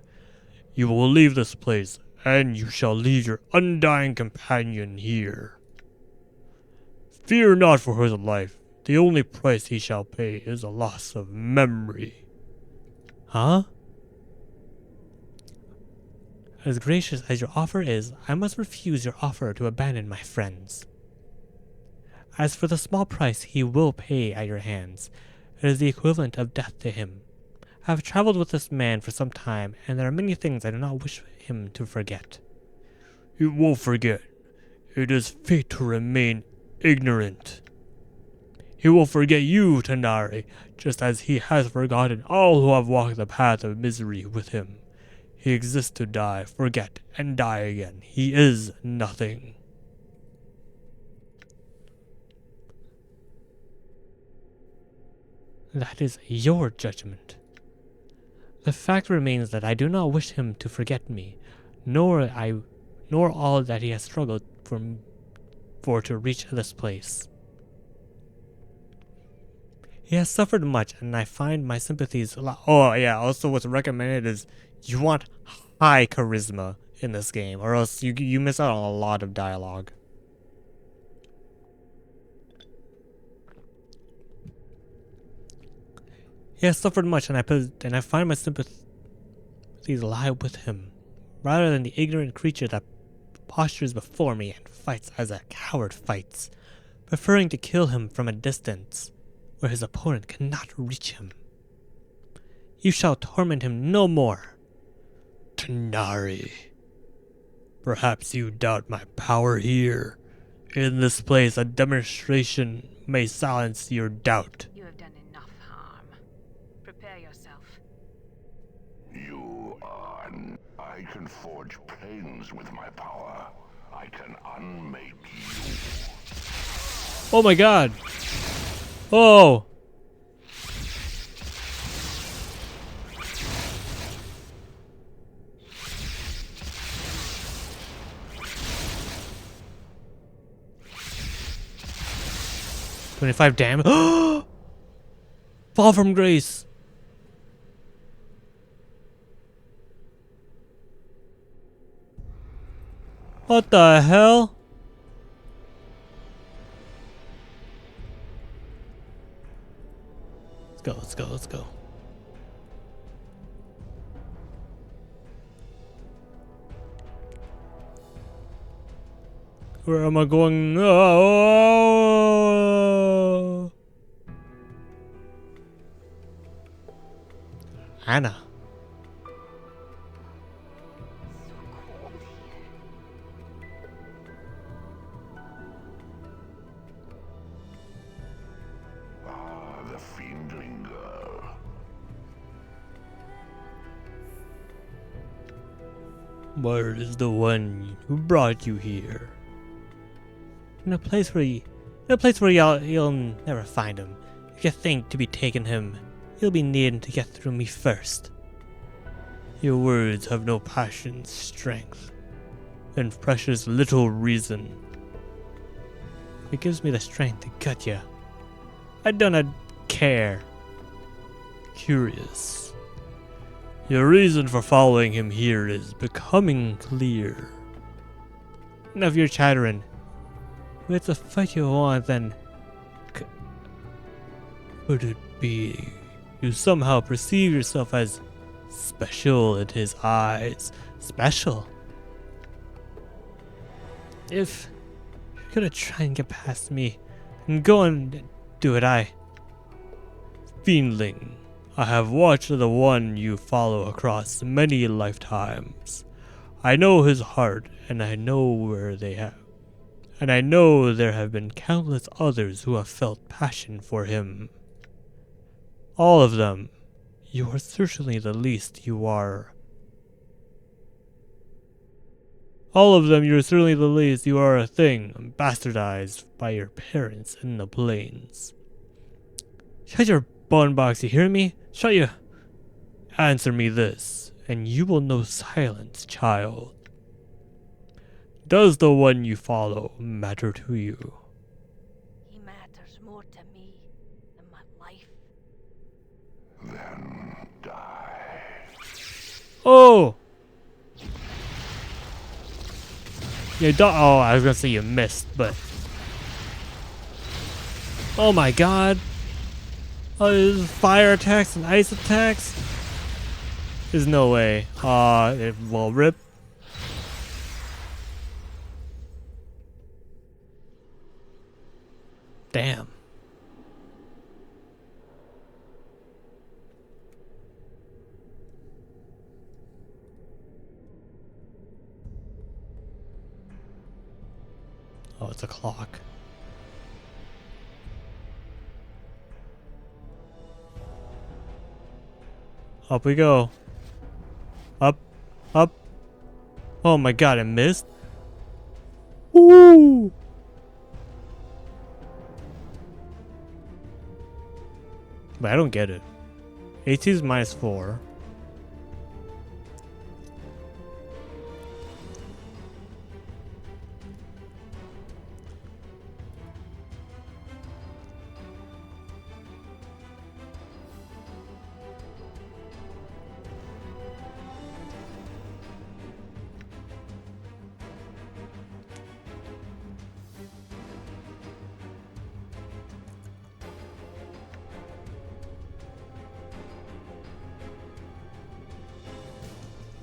You will leave this place, and you shall leave your undying companion here. Fear not for his life. The only price he shall pay is a loss of memory. Huh? As gracious as your offer is, I must refuse your offer to abandon my friends. As for the small price he will pay at your hands, it is the equivalent of death to him. I have traveled with this man for some time, and there are many things I do not wish him to forget. He won't forget. It is fate to remain ignorant. He will forget you, Tanari, just as he has forgotten all who have walked the path of misery with him. He exists to die, forget, and die again. He is nothing. That is your judgment. The fact remains that I do not wish him to forget me, nor all that he has struggled for to reach this place. He has suffered much, and I find my sympathies a lot. Oh yeah, also what's recommended is you want high charisma in this game, or else you miss out on a lot of dialogue. He has suffered much, and I find my sympathies lie with him, rather than the ignorant creature that postures before me and fights as a coward fights, preferring to kill him from a distance, where his opponent cannot reach him. You shall torment him no more. Tanari, perhaps you doubt my power here. In this place, a demonstration may silence your doubt. You have done enough harm. Prepare yourself. You are. I can forge planes with my power. I can unmake you. Oh my god! Oh! $25 damage. Fall from grace. What the hell? Let's go, let's go, let's go. Where am I going? Oh! Anna. So cold here. Ah, the fiendling girl. Where is the one who brought you here? In a place where you'll never find him. If you think to be taking him, you'll be needing to get through me first. Your words have no passion, strength, and precious little reason. It gives me the strength to cut you. I do not care. Curious. Your reason for following him here is becoming clear. Enough your chattering. If it's a fight you want, then could it be you somehow perceive yourself as special in his eyes? Special? If you're gonna try and get past me, then go and do it. Fiendling, I have watched the one you follow across many lifetimes. I know his heart, and I know where they have. And I know there have been countless others who have felt passion for him. All of them. You are certainly the least. All of them, you are certainly the least. You are a thing bastardized by your parents in the plains. Shut your bone box, you hear me? Shut you. Answer me this, and you will know silence, child. Does the one you follow matter to you? He matters more to me than my life. Then die. Oh! Yeah, oh, I was gonna say you missed, but... Oh my god! Oh, there's fire attacks and ice attacks? There's no way. It will rip. Damn. Oh, it's a clock. Up we go. Up. Up. Oh my god, I missed. Woo! But I don't get it. 18 is -4.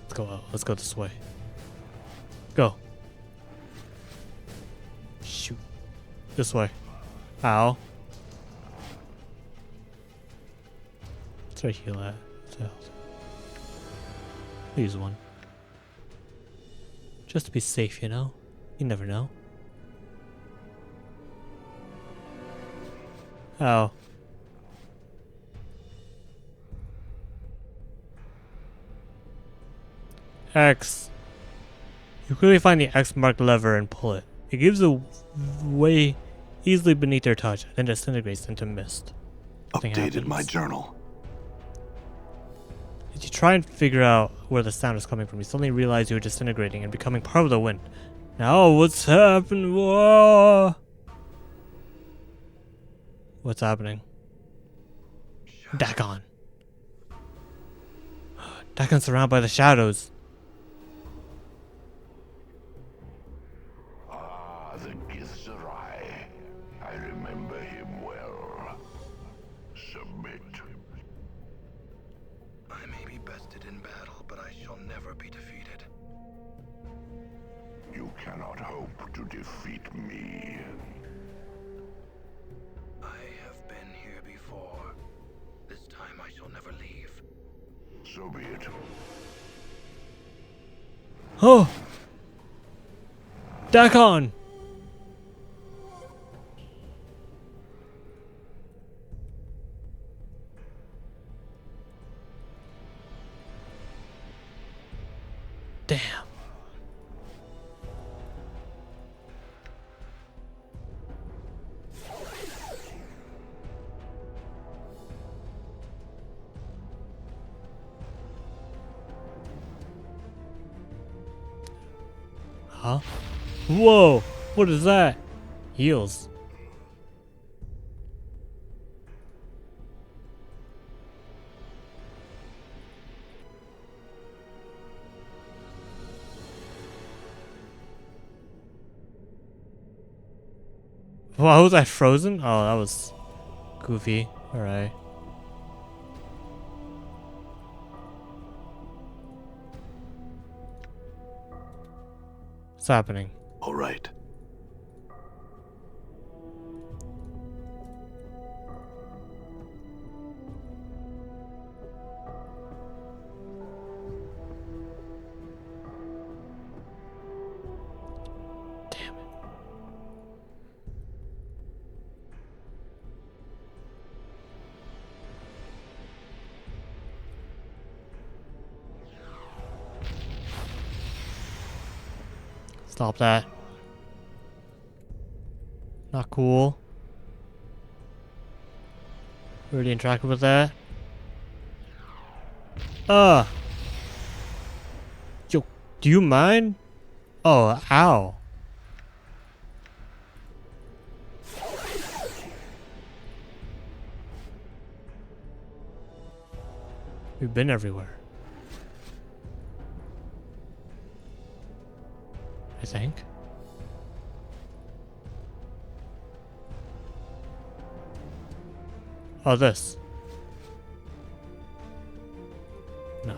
Let's go out. Let's go this way. Go. Shoot. This way. Ow. Let's right heal at. Use one. Just to be safe, you know? You never know. Oh. X. You quickly find the X marked lever and pull it. It gives way easily beneath your touch, then disintegrates into mist. Nothing Updated my happens. journal. As you try and figure out where the sound is coming from, you suddenly realize you are disintegrating and becoming part of the wind. Now what's happened? Whoa! What's happening? Dagon. Dagon's surrounded by the shadows. Ah, the Githzerai. I remember him well. Submit. I may be bested in battle, but I shall never be defeated. You cannot hope to defeat me. I have been here before. This time I shall never leave. So be it. Oh! Dagon! Damn. Huh? Whoa! What is that? Heals. Wow, was I frozen? Oh, that was goofy. Alright. What's happening? All right. Damn it. Stop that. Not cool. Already interacted with that. Yo, do you mind? Oh, ow. We've been everywhere. I think. Oh, this. No.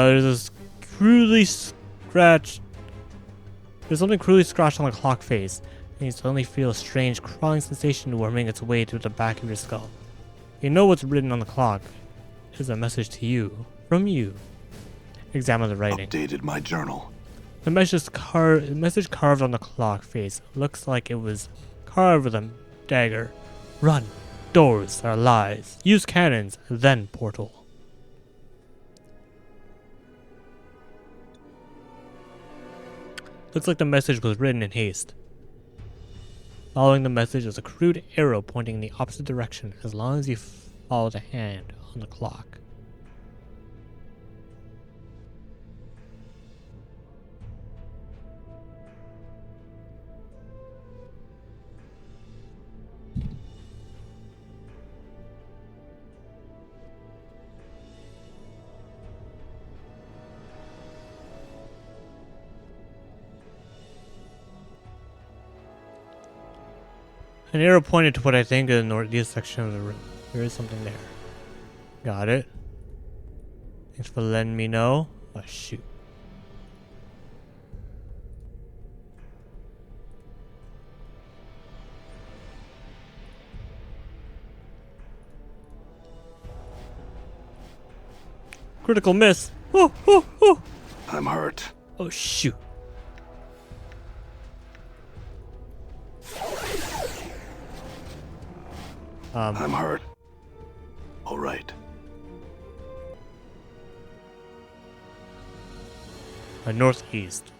There's this crudely scratched. There's something crudely scratched on the clock face, and you suddenly feel a strange crawling sensation worming its way through the back of your skull. You know what's written on the clock is a message to you, from you. Examine the writing. Updated my journal. The message carved on the clock face looks like it was carved with a dagger. Run. Doors are lies. Use cannons, then portal. Looks like the message was written in haste. Following the message is a crude arrow pointing in the opposite direction as long as you follow the hand on the clock. An arrow pointed to what I think is the northeast section of the room. There is something there. Got it. Thanks for letting me know. Oh, shoot. Critical miss. Oh, oh, oh. I'm hurt. Oh, shoot. I'm hurt. All right. Northeast.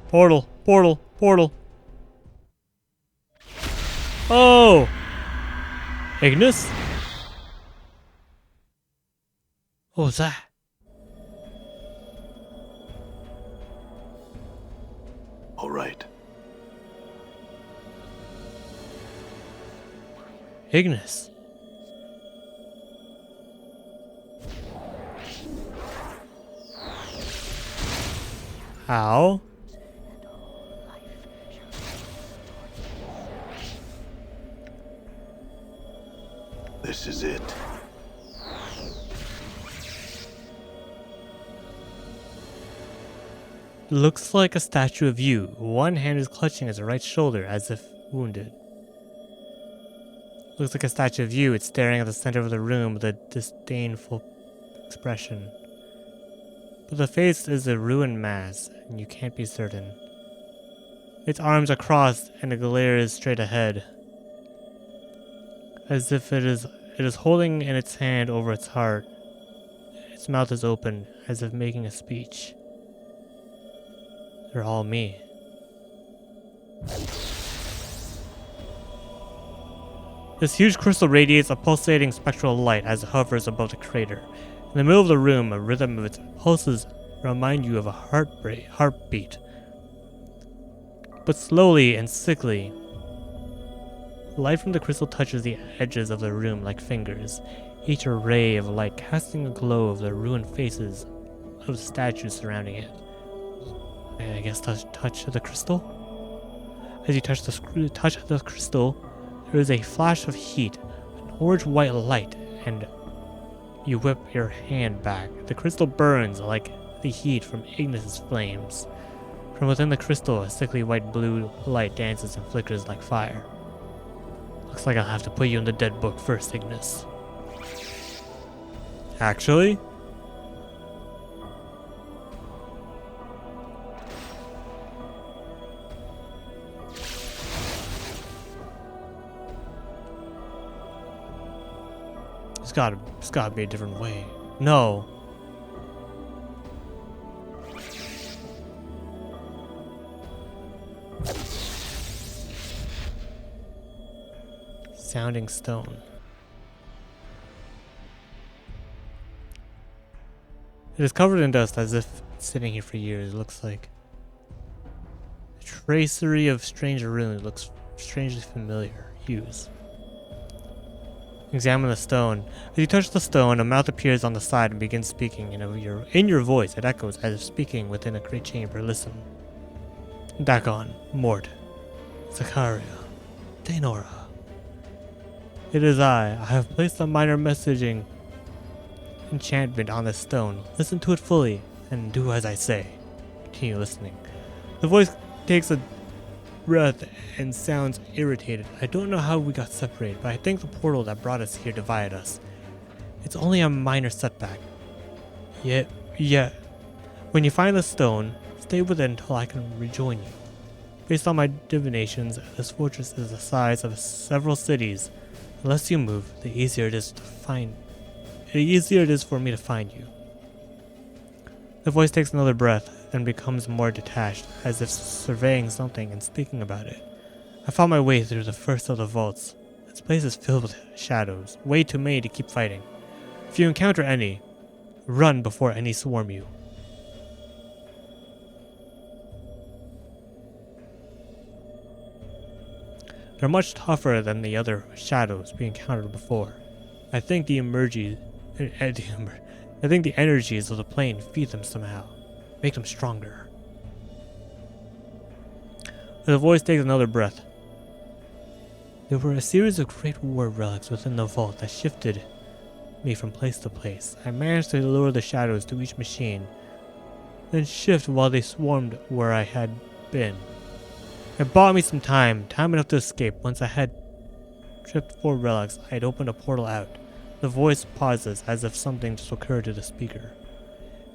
Portal, portal, portal. Oh! Ignis? What was that? All right. Ignis. How? This is it. Looks like a statue of you. One hand is clutching his right shoulder as if wounded. Looks like a statue of you. It's staring at the center of the room with a disdainful expression. But the face is a ruined mass, and you can't be certain. Its arms are crossed, and it glares straight ahead, as if it is holding in its hand over its heart. Its mouth is open, as if making a speech. They're all me. This huge crystal radiates a pulsating spectral light as it hovers above the crater. In the middle of the room, a rhythm of its pulses remind you of a heartbeat. But slowly and sickly. The light from the crystal touches the edges of the room like fingers, each a ray of light casting a glow of the ruined faces of the statues surrounding it. I guess touch the crystal? As you touch the crystal, there is a flash of heat, an orange-white light, and you whip your hand back. The crystal burns like the heat from Ignis's flames. From within the crystal, a sickly white-blue light dances and flickers like fire. Looks like I'll have to put you in the dead book first, Ignis. Actually? It's gotta be a different way. No. Sounding stone. It is covered in dust as if it's sitting here for years, it looks like. A tracery of strange runes looks strangely familiar. Hues. Examine the stone. As you touch the stone, a mouth appears on the side and begins speaking in your voice. It echoes as if speaking within a great chamber. Listen. Dagon, Mort, Zakaria, Daenora. It is I. I have placed a minor messaging enchantment on this stone. Listen to it fully and do as I say. Continue listening. The voice takes a breath and sounds irritated. I don't know how we got separated, but I think the portal that brought us here divided us. It's only a minor setback. Yet, when you find the stone, stay with it until I can rejoin you. Based on my divinations, this fortress is the size of several cities. The less you move, the easier it is for me to find you. The voice takes another breath and becomes more detached, as if surveying something and speaking about it. I found my way through the first of the vaults. This place is filled with shadows, way too many to keep fighting. If you encounter any, run before any swarm you. They're much tougher than the other shadows we encountered before. I think the I think the energies of the plane feed them somehow, make them stronger. The voice takes another breath. There were a series of Great War relics within the vault that shifted me from place to place. I managed to lure the shadows to each machine, then shift while they swarmed where I had been. It bought me some time enough to escape. Once I had tripped 4 relics, I had opened a portal out. The voice pauses as if something just occurred to the speaker.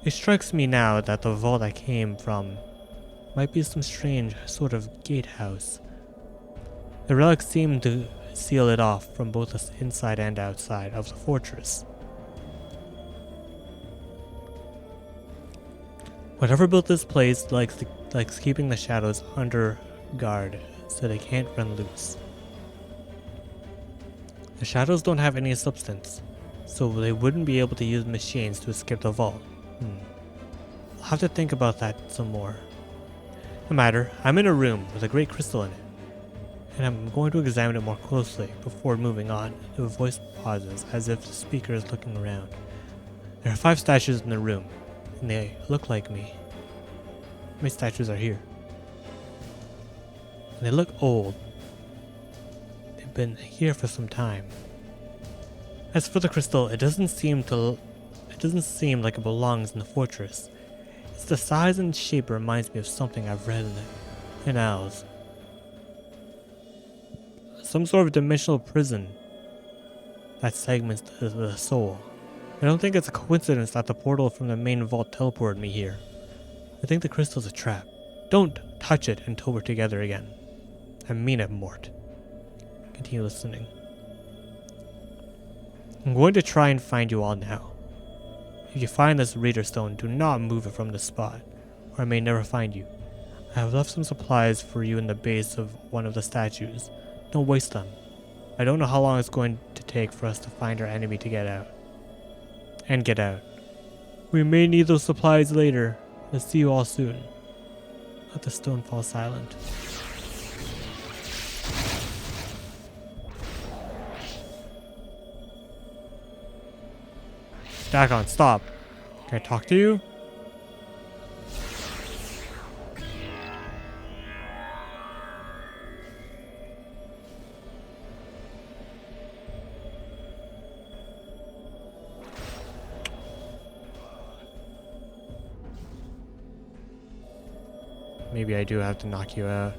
It strikes me now that the vault I came from might be some strange sort of gatehouse. The relics seem to seal it off from both the inside and outside of the fortress. Whatever built this place likes keeping the shadows under guard so they can't run loose. The shadows don't have any substance, so they wouldn't be able to use machines to escape the vault. I'll have to think about that some more. No matter, I'm in a room with a great crystal in it, and I'm going to examine it more closely before moving on. The voice pauses as if the speaker is looking around. There are 5 statues in the room, and they look like me. How many statues are here? And they look old. They've been here for some time. As for the crystal, it doesn't seem like it belongs in the fortress. It's the size and shape reminds me of something I've read in Owls. Some sort of dimensional prison that segments the soul. I don't think it's a coincidence that the portal from the main vault teleported me here. I think the crystal's a trap. Don't touch it until we're together again. I mean it, Mort. Continue listening. I'm going to try and find you all now. If you find this reader stone, do not move it from the spot, or I may never find you. I have left some supplies for you in the base of one of the statues. Don't waste them. I don't know how long it's going to take for us to find our enemy to get out. We may need those supplies later. Let's see you all soon. Let the stone fall silent. Dakon, stop. Can I talk to you? Maybe I do have to knock you out.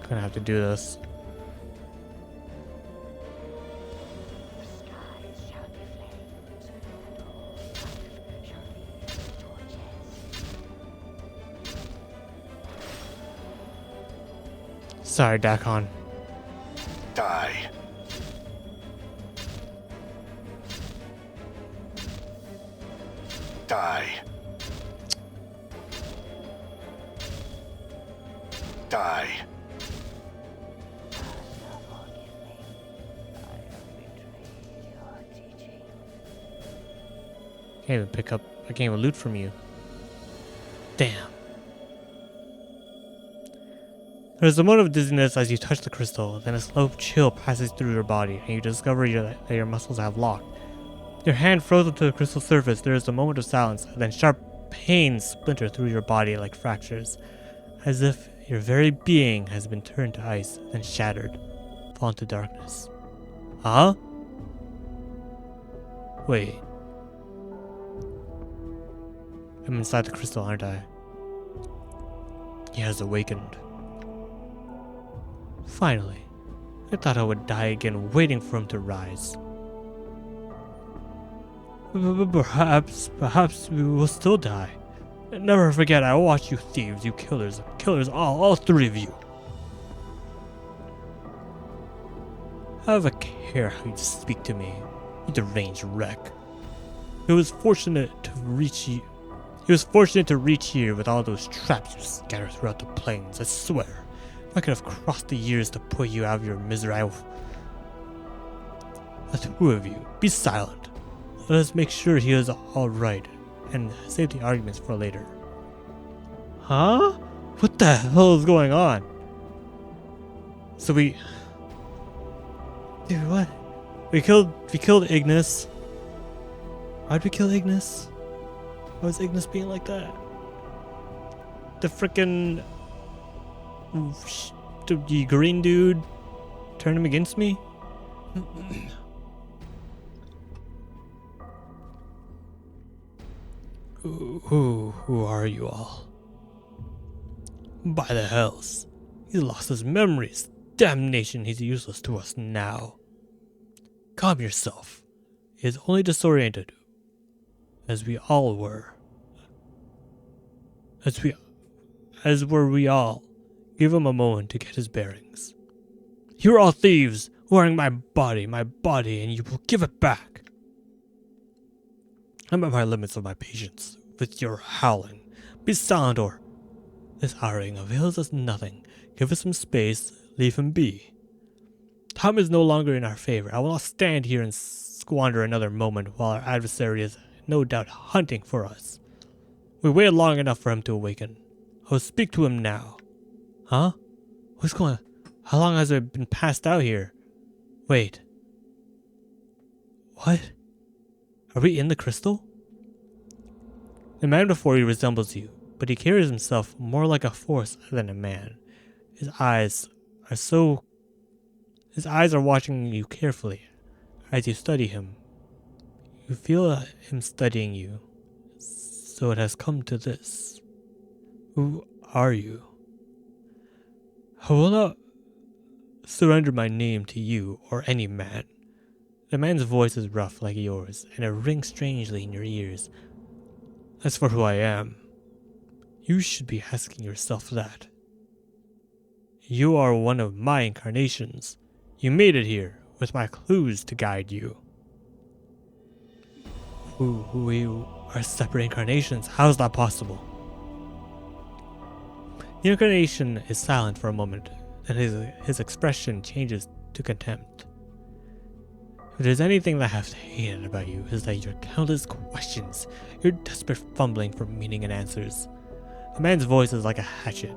Gonna have to do this. The skies shall be flames, and all life shall be torches. Sorry, Dakon. Die. Die. Die. I can't even loot from you. Damn. There's a moment of dizziness as you touch the crystal, then a slow chill passes through your body, and you discover that your muscles have locked. Your hand frozen to the crystal surface, there is a moment of silence, then sharp pains splinter through your body like fractures, as if your very being has been turned to ice, then shattered, fall into darkness. Huh? Wait. I'm inside the crystal, aren't I? He has awakened. Finally. I thought I would die again waiting for him to rise. Perhaps we will still die. Never forget, I watch you thieves, you killers, all 3 of you. Have a care how you speak to me, you deranged wreck. It was fortunate to reach here with all those traps you scattered throughout the plains, I swear. If I could have crossed the years to put you out of your misery, The 2 of you, be silent. Let us make sure he is alright, and save the arguments for later. Huh? What the hell is going on? So we... Dude, what? We killed Ignis. Why'd we kill Ignis? Why was Ignis being like that? The frickin' the green dude turned him against me? Who are you all? By the hells, he's lost his memories. Damnation, he's useless to us now. Calm yourself. He is only disoriented, as we all were. As were we all. Give him a moment to get his bearings. You're all thieves, wearing my body, and you will give it back. I'm at my limits of my patience with your howling. Be silent, or this howling avails us nothing. Give us some space, leave him be. Time is no longer in our favor. I will not stand here and squander another moment while our adversary is no doubt hunting for us. We waited long enough for him to awaken. I will speak to him now. Huh? What's going on? How long has it been passed out here? Wait. What? Are we in the crystal? The man before you resembles you, but he carries himself more like a force than a man. His eyes are watching you carefully as you study him. You feel him studying you. So it has come to this. Who are you? I will not surrender my name to you or any man. The man's voice is rough like yours, and it rings strangely in your ears. As for who I am, you should be asking yourself that. You are one of my incarnations. You made it here, with my clues to guide you. We are separate incarnations. How is that possible? The incarnation is silent for a moment, and his expression changes to contempt. If there's anything that I have hated about you, is that your countless questions, your desperate fumbling for meaning and answers. The man's voice is like a hatchet.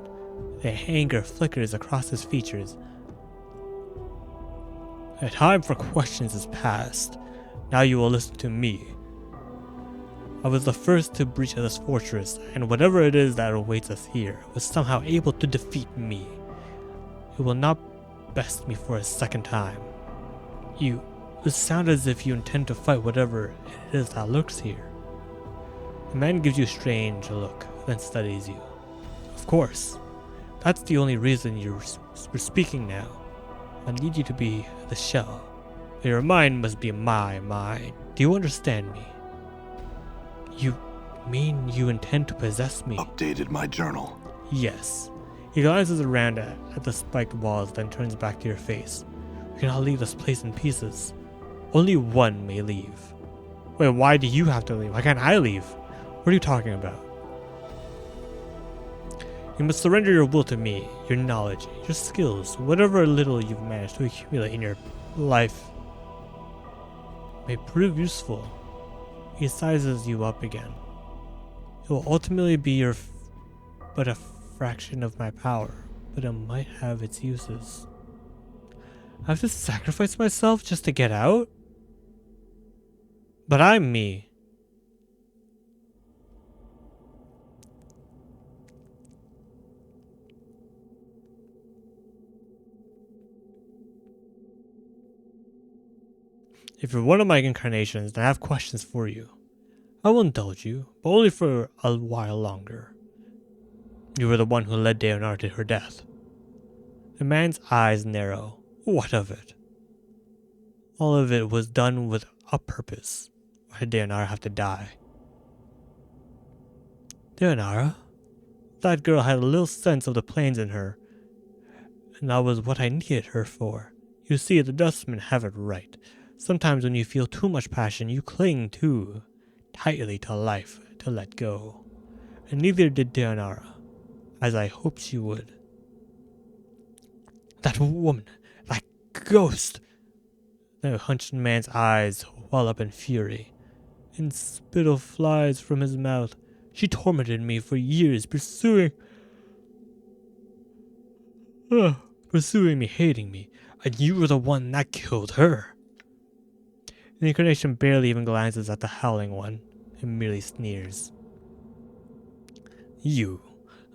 The anger flickers across his features. The time for questions is past. Now you will listen to me. I was the first to breach this fortress, and whatever it is that awaits us here was somehow able to defeat me. You will not best me for a second time. You sound as if you intend to fight whatever it is that lurks here. The man gives you a strange look, then studies you. Of course, that's the only reason we're speaking now. I need you to be the shell. Your mind must be my mind. Do you understand me? You mean you intend to possess me? Updated my journal. Yes. He glances around at the spiked walls, then turns back to your face. We cannot leave this place in pieces. Only one may leave. Wait, why do you have to leave? Why can't I leave? What are you talking about? You must surrender your will to me, your knowledge, your skills, whatever little you've managed to accumulate in your life may prove useful. He sizes you up again. It will ultimately be but a fraction of my power, but it might have its uses. I have to sacrifice myself just to get out? But I'm me. If you're one of my incarnations, then I have questions for you. I will indulge you, but only for a while longer. You were the one who led Daenerys to her death. The man's eyes narrow. What of it? All of it was done with a purpose. Why did Daenerys have to die? Daenerys? That girl had a little sense of the plains in her, and that was what I needed her for. You see, the dustmen have it right. Sometimes when you feel too much passion, you cling too tightly to life to let go. And neither did Daenerys, as I hoped she would. That woman, that ghost! The hunched man's eyes well up in fury, and spittle flies from his mouth. She tormented me for years, pursuing Pursuing me, hating me, and you were the one that killed her. The incarnation barely even glances at the Howling One and merely sneers. You,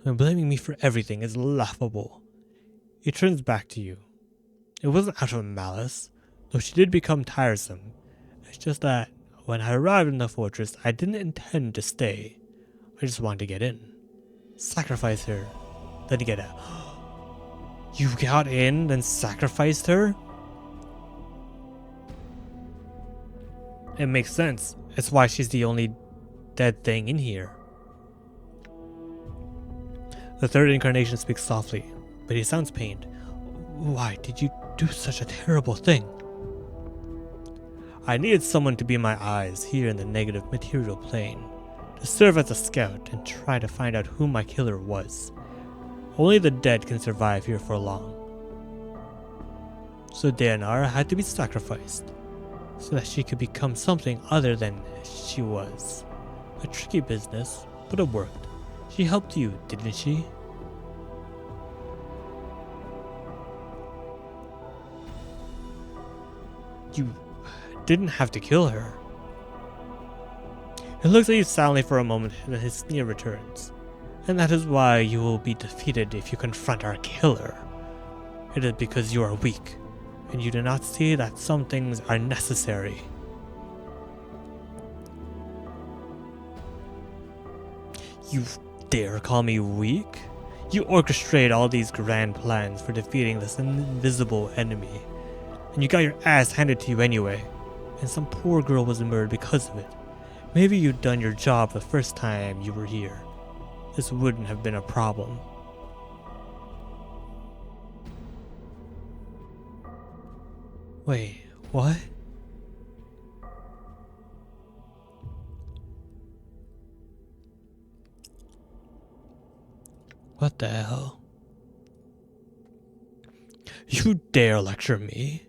blaming me for everything is laughable. He turns back to you. It wasn't out of malice, though she did become tiresome. It's just that when I arrived in the fortress, I didn't intend to stay. I just wanted to get in. Sacrifice her, then get out. You got in, then sacrificed her? It makes sense. It's why she's the only dead thing in here. The third incarnation speaks softly, but he sounds pained. Why did you do such a terrible thing? I needed someone to be my eyes here in the negative material plane, to serve as a scout and try to find out who my killer was. Only the dead can survive here for long. So Daenerys had to be sacrificed, so that she could become something other than she was. A tricky business, but it worked. She helped you, didn't she? You didn't have to kill her. He looks at you silently for a moment, and then his sneer returns. And that is why you will be defeated if you confront our killer. It is because you are weak, and you do not see that some things are necessary. You dare call me weak? You orchestrate all these grand plans for defeating this invisible enemy, and you got your ass handed to you anyway, and some poor girl was murdered because of it. Maybe you'd done your job the first time you were here. This wouldn't have been a problem. Wait, what? What the hell? You dare lecture me?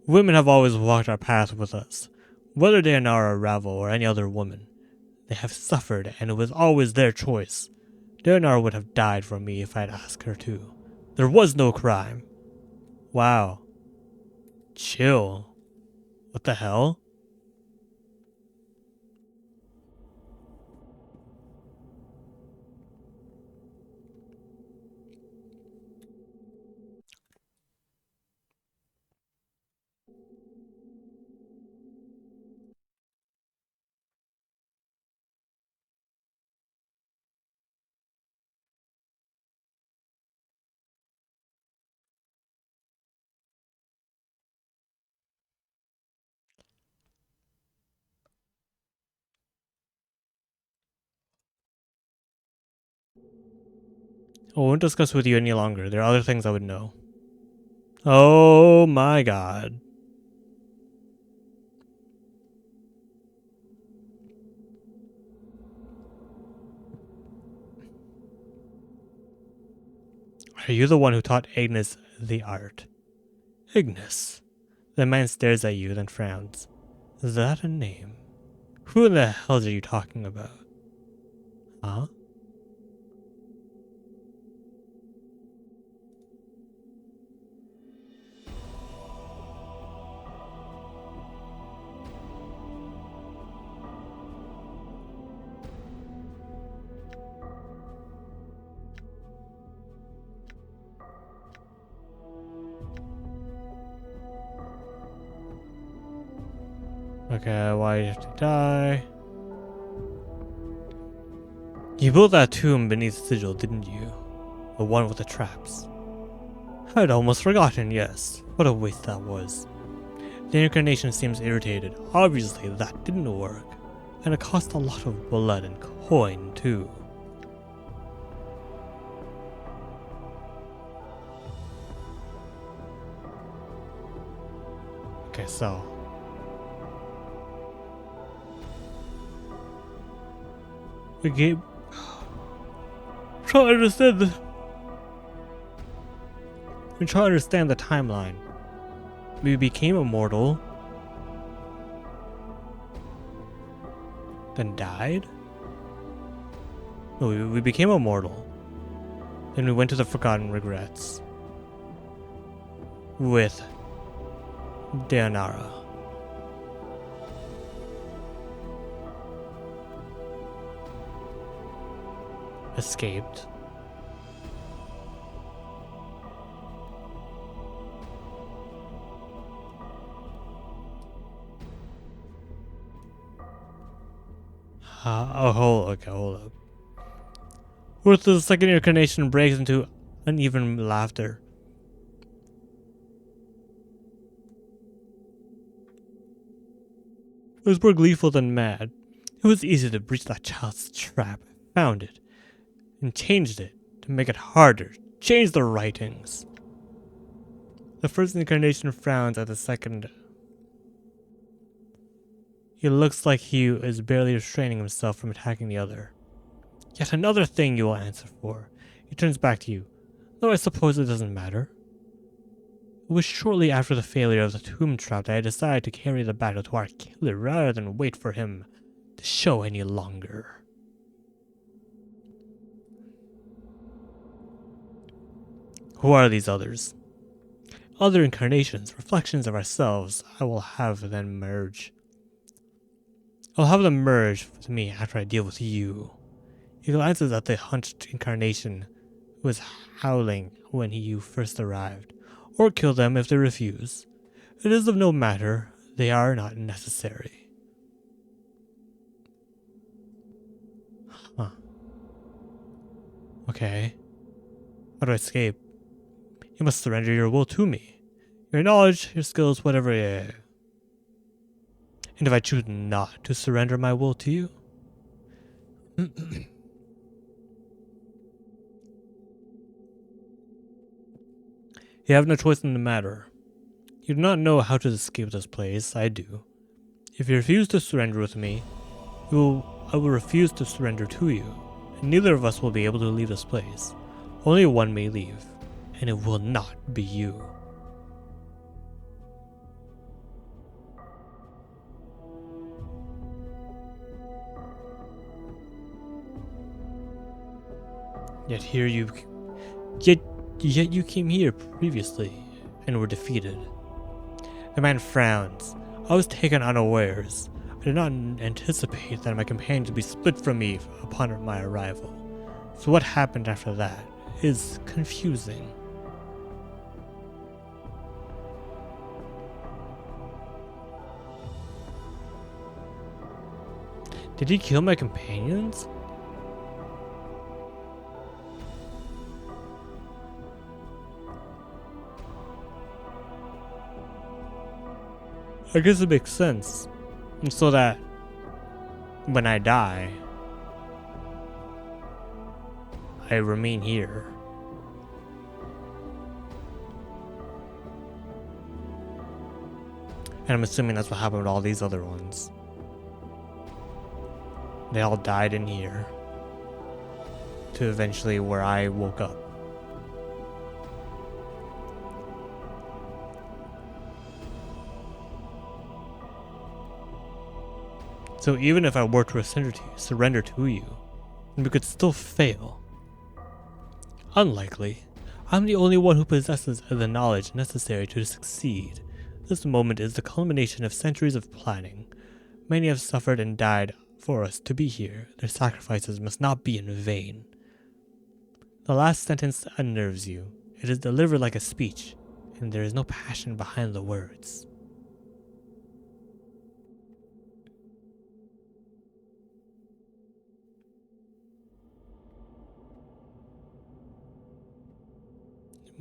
Women have always walked our path with us, whether they are Nara Ravel or any other woman. They have suffered, and it was always their choice. Daenerys would have died for me if I'd asked her to. There was no crime. Wow. Chill. What the hell? I won't discuss with you any longer. There are other things I would know. Oh my god. Are you the one who taught Ignis the art? Ignis. The man stares at you, then frowns. Is that a name? Who in the hell are you talking about? Huh? Okay, why did you have to die? You built that tomb beneath the sigil, didn't you? The one with the traps. I'd almost forgotten, yes. What a waste that was. The incarnation seems irritated. Obviously, that didn't work. And it cost a lot of blood and coin, too. Okay, so... the game... I'm trying to understand I'm trying to understand the timeline. We became immortal, then died? No, we became immortal, Then we went to the Forgotten Regrets with Dayanara. Escaped. Hold up. With the second incarnation breaks into uneven laughter. It was more gleeful than mad. It was easy to breach that child's trap. I found it and changed it to make it harder. Change the writings. The first incarnation frowns at the second. He looks like he is barely restraining himself from attacking the other. Yet another thing you will answer for. He turns back to you, though I suppose it doesn't matter. It was shortly after the failure of the tomb trap that I decided to carry the battle to our killer rather than wait for him to show any longer. Who are these others? Other incarnations, reflections of ourselves. I will have them merge. I'll have them merge with me after I deal with you. He glances at the hunched incarnation who was howling when you first arrived, or kill them if they refuse. It is of no matter, they are not necessary. Huh. Okay. How do I escape? You must surrender your will to me. Your knowledge, your skills, whatever. And if I choose not to surrender my will to you? You have no choice in the matter. You do not know how to escape this place. I do. If you refuse to surrender with me, I will refuse to surrender to you, and neither of us will be able to leave this place. Only one may leave, and it will not be you. Yet you came here previously and were defeated. The man frowns. I was taken unawares. I did not anticipate that my companions would be split from me upon my arrival. So what happened after that is confusing. Did he kill my companions? I guess it makes sense. And so that when I die, I remain here. And I'm assuming that's what happened with all these other ones. They all died in here. To eventually where I woke up. So even if I were to surrender to you, we could still fail. Unlikely. I'm the only one who possesses the knowledge necessary to succeed. This moment is the culmination of centuries of planning. Many have suffered and died for us to be here. Their sacrifices must not be in vain. The last sentence unnerves you. It is delivered like a speech, and there is no passion behind the words.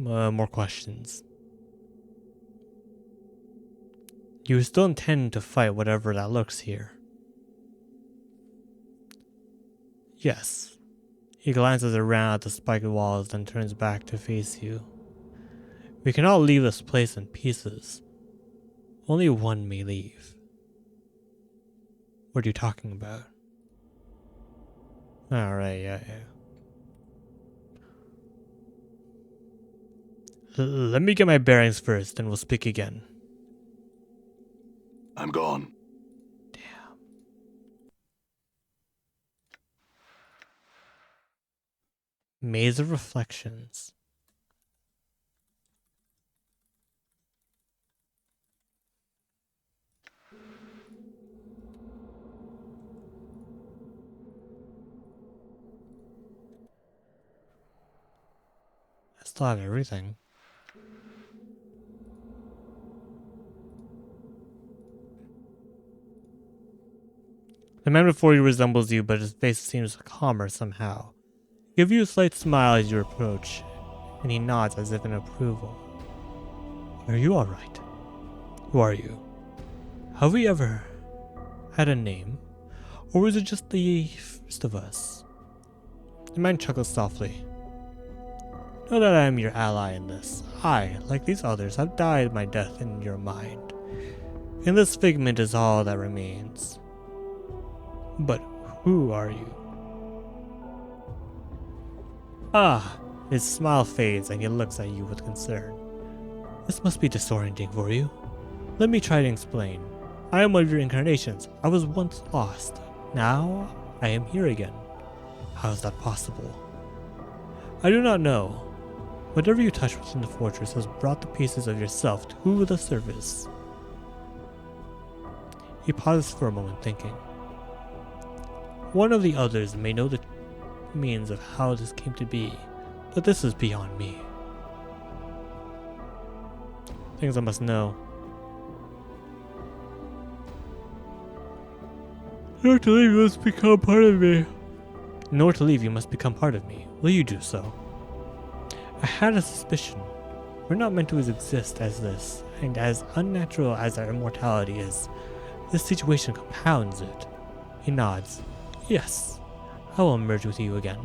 More questions. You still intend to fight whatever that lurks here? Yes. He glances around at the spiked walls, then turns back to face you. We cannot leave this place in pieces. Only one may leave. What are you talking about? Alright, yeah. Let me get my bearings first, then we'll speak again. I'm gone. Maze of Reflections. I still have everything. The man before you resembles you, but his face seems calmer somehow. He gives you a slight smile as you approach, and he nods as if in approval. Are you alright? Who are you? Have we ever had a name? Or was it just the first of us? The man chuckles softly. Know that I am your ally in this. I, like these others, have died my death in your mind. And this figment is all that remains. But who are you? Ah, his smile fades and he looks at you with concern. This must be disorienting for you. Let me try to explain. I am one of your incarnations. I was once lost. Now I am here again. How is that possible? I do not know. Whatever you touch within the fortress has brought the pieces of yourself to the surface. He pauses for a moment, thinking. One of the others may know the means of how this came to be, but this is beyond me. Things I must know. Nor to leave you must become part of me. Nor to leave you must become part of me. Will you do so? I had a suspicion. We're not meant to exist as this, and as unnatural as our immortality is, this situation compounds it. He nods. Yes, I will merge with you again.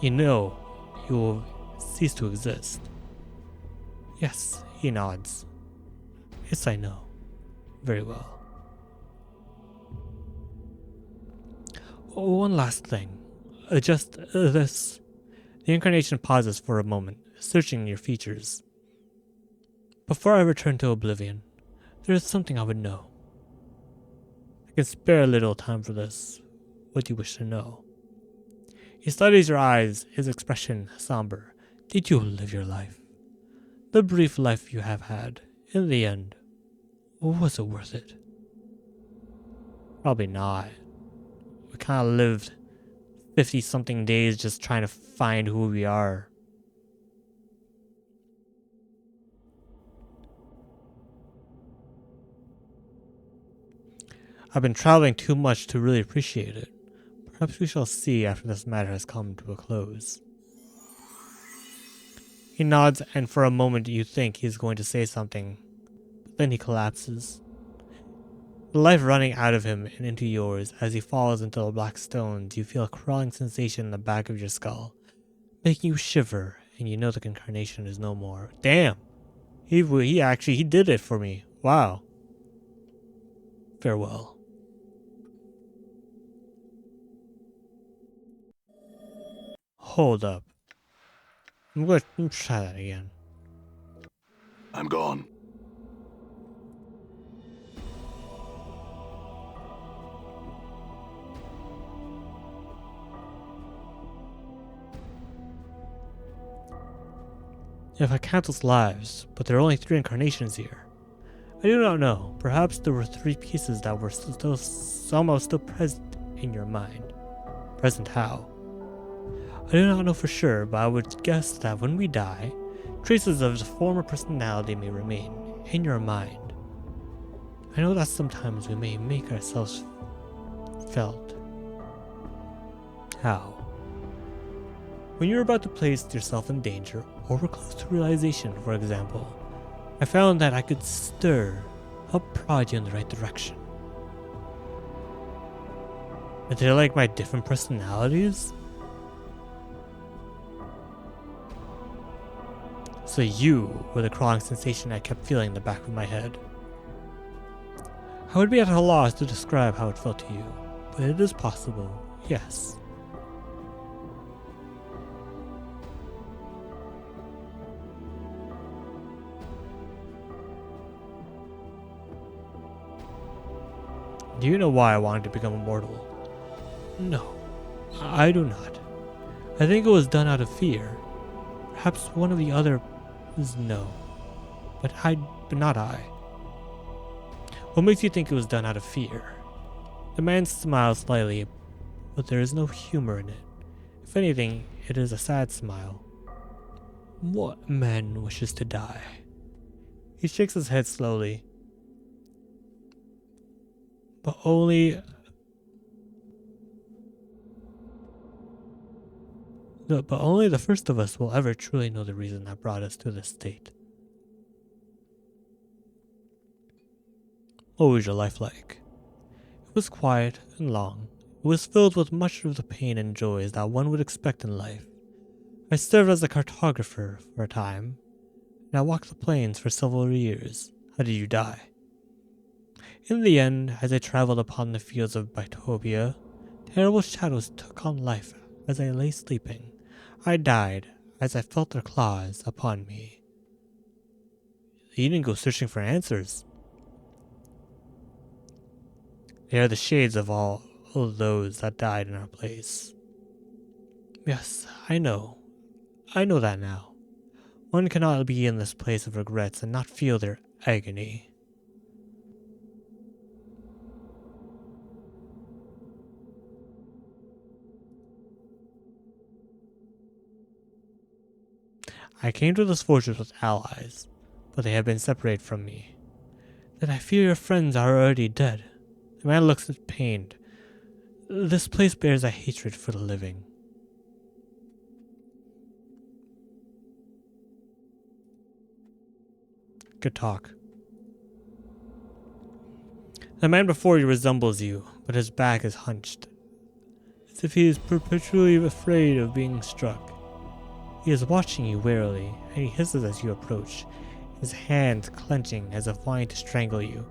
You know, you will cease to exist. Yes, he nods. Yes, I know. Very well. Oh, one last thing. Just this. The incarnation pauses for a moment, searching your features. Before I return to Oblivion, there is something I would know. I can spare a little time for this. What do you wish to know? He studies your eyes, his expression somber. Did you live your life? The brief life you have had, in the end, was it worth it? Probably not. We kind of lived 50-something days just trying to find who we are. I've been traveling too much to really appreciate it. Perhaps we shall see after this matter has come to a close. He nods, and for a moment you think he's going to say something, but then he collapses. The life running out of him and into yours, as he falls into the black stones, you feel a crawling sensation in the back of your skull, making you shiver, and you know the incarnation is no more. Damn! He did it for me. Wow. Farewell. Hold up. I'm going to try that again. I'm gone. If I count those lives, but there are only 3 incarnations here. I do not know. Perhaps there were 3 pieces that were somehow still present in your mind. Present how? I do not know for sure, but I would guess that when we die, traces of the former personality may remain in your mind. I know that sometimes we may make ourselves felt. How? When you're about to place yourself in danger, or were close to realization, for example, I found that I could help prod you in the right direction. Are they like my different personalities? So you were the crawling sensation I kept feeling in the back of my head. I would be at a loss to describe how it felt to you, but it is possible, yes. Do you know why I wanted to become immortal? No, I do not. I think it was done out of fear. Perhaps one of the others no. But not I. What makes you think it was done out of fear? The man smiles slightly, but there is no humor in it. If anything, it is a sad smile. What man wishes to die? He shakes his head slowly. But only the first of us will ever truly know the reason that brought us to this state. What was your life like? It was quiet and long. It was filled with much of the pain and joys that one would expect in life. I served as a cartographer for a time, and I walked the plains for several years. How did you die? In the end, as I traveled upon the fields of Bytopia, terrible shadows took on life as I lay sleeping. I died as I felt their claws upon me. You didn't go searching for answers. They are the shades of all those that died in our place. Yes, I know. I know that now. One cannot be in this place of regrets and not feel their agony. I came to this fortress with allies, but they have been separated from me. Then I fear your friends are already dead. The man looks pained. This place bears a hatred for the living. Good talk. The man before you resembles you, but his back is hunched, as if he is perpetually afraid of being struck. He is watching you warily, and he hisses as you approach, his hands clenching as if wanting to strangle you.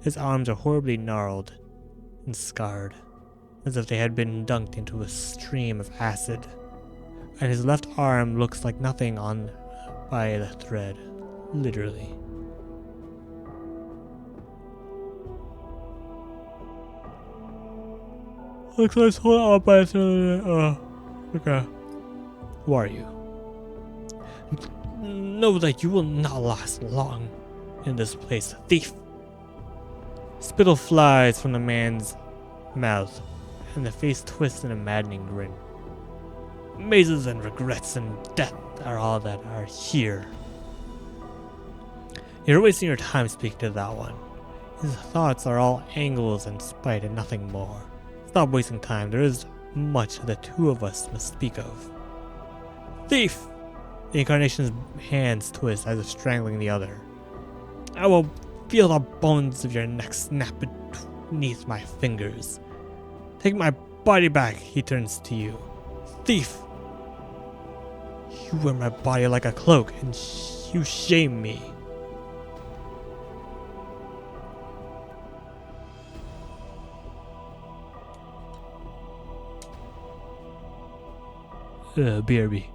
His arms are horribly gnarled and scarred, as if they had been dunked into a stream of acid, and his left arm looks like nothing on by the thread, literally. Looks like someone out by the thread. Okay. Who are you? Know that you will not last long in this place, thief. Spittle flies from the man's mouth, and the face twists in a maddening grin. Mazes and regrets and death are all that are here. You're wasting your time speaking to that one. His thoughts are all angles and spite and nothing more. Stop wasting time. There is much the two of us must speak of. Thief! The incarnation's hands twist as if strangling the other. I will feel the bones of your neck snap beneath my fingers. Take my body back, he turns to you. Thief! You wear my body like a cloak, and you shame me. BRB.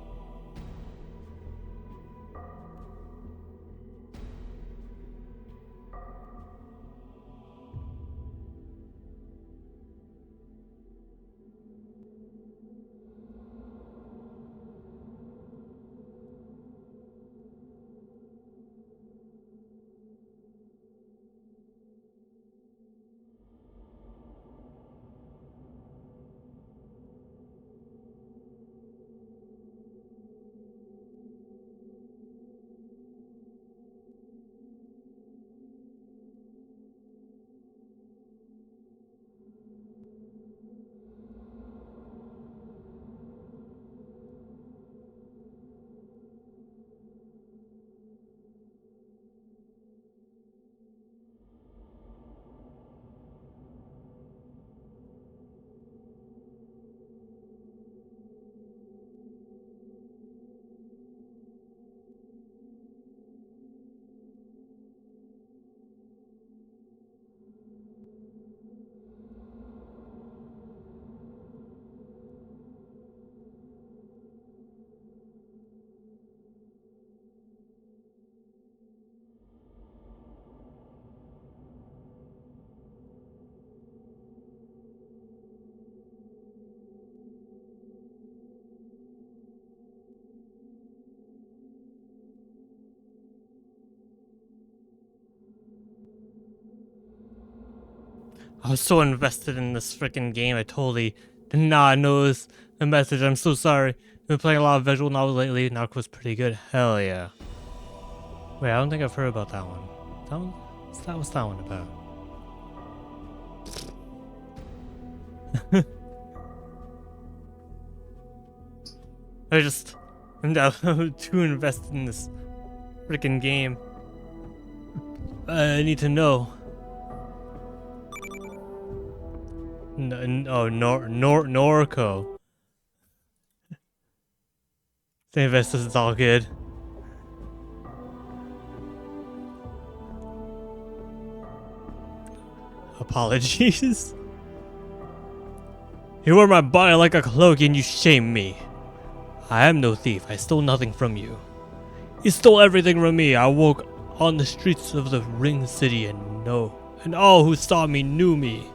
I was so invested in this freaking game, I totally did not notice the message. I'm so sorry. I've been playing a lot of visual novels lately. Narco's pretty good. Hell yeah. Wait, I don't think I've heard about that one. That one? What's that one about? I'm too invested in this freaking game. I need to know. Norco. The investors is all good. Apologies. You wore my body like a cloak and you shamed me. I am no thief. I stole nothing from you. You stole everything from me. I woke on the streets of the Ring City and all who saw me knew me.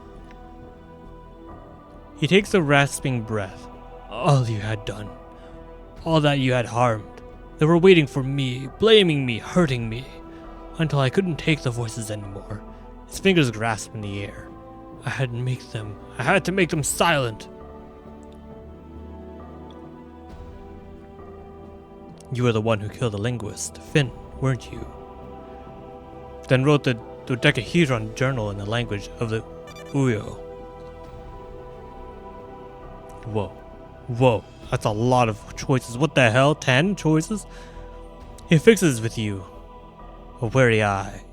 He takes a rasping breath. All you had done. All that you had harmed. They were waiting for me, blaming me, hurting me. Until I couldn't take the voices anymore. His fingers grasped in the air. I had to make them silent. You were the one who killed the linguist, Finn, weren't you? Then wrote the Dodecahedron journal in the language of the Uyo. Whoa, that's a lot of choices. What the hell? 10 choices? He fixes with you. A wary eye.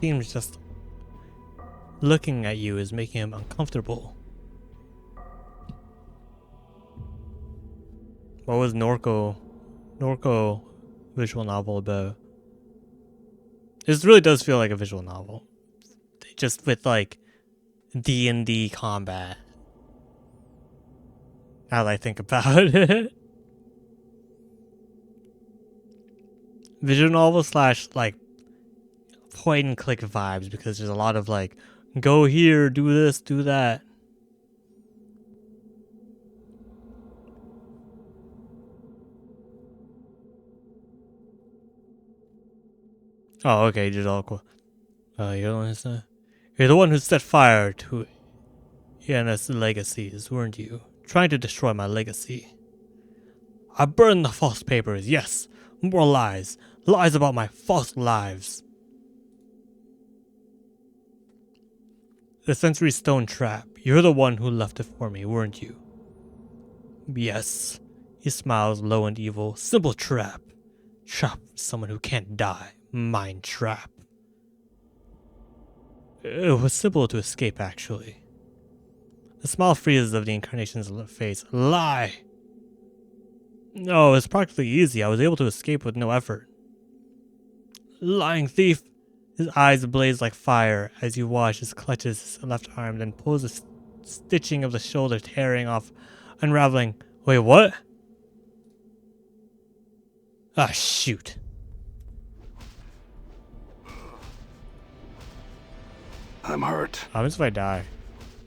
Seems just looking at you is making him uncomfortable. What was Norco visual novel about? This really does feel like a visual novel. Just with like D&D combat. Now that I think about it. Visual novel / like point and click vibes, because there's a lot of like, go here, do this, do that. Oh, okay, just all cool. You're the one who set fire to Ianna's legacies, weren't you? Trying to destroy my legacy. I burned the false papers, yes. More lies. Lies about my false lives. The sensory stone trap. You're the one who left it for me, weren't you? Yes. He smiles low and evil. Simple trap. Trap someone who can't die. Mind trap. It was simple to escape, actually. The smile freezes of the incarnation's face. Lie! No, it's practically easy. I was able to escape with no effort. Lying thief! His eyes blaze like fire as you watch his clutches his left arm, then pulls the stitching of the shoulder, tearing off, unraveling. Wait, what? Ah, shoot. I'm hurt. How happens if I die?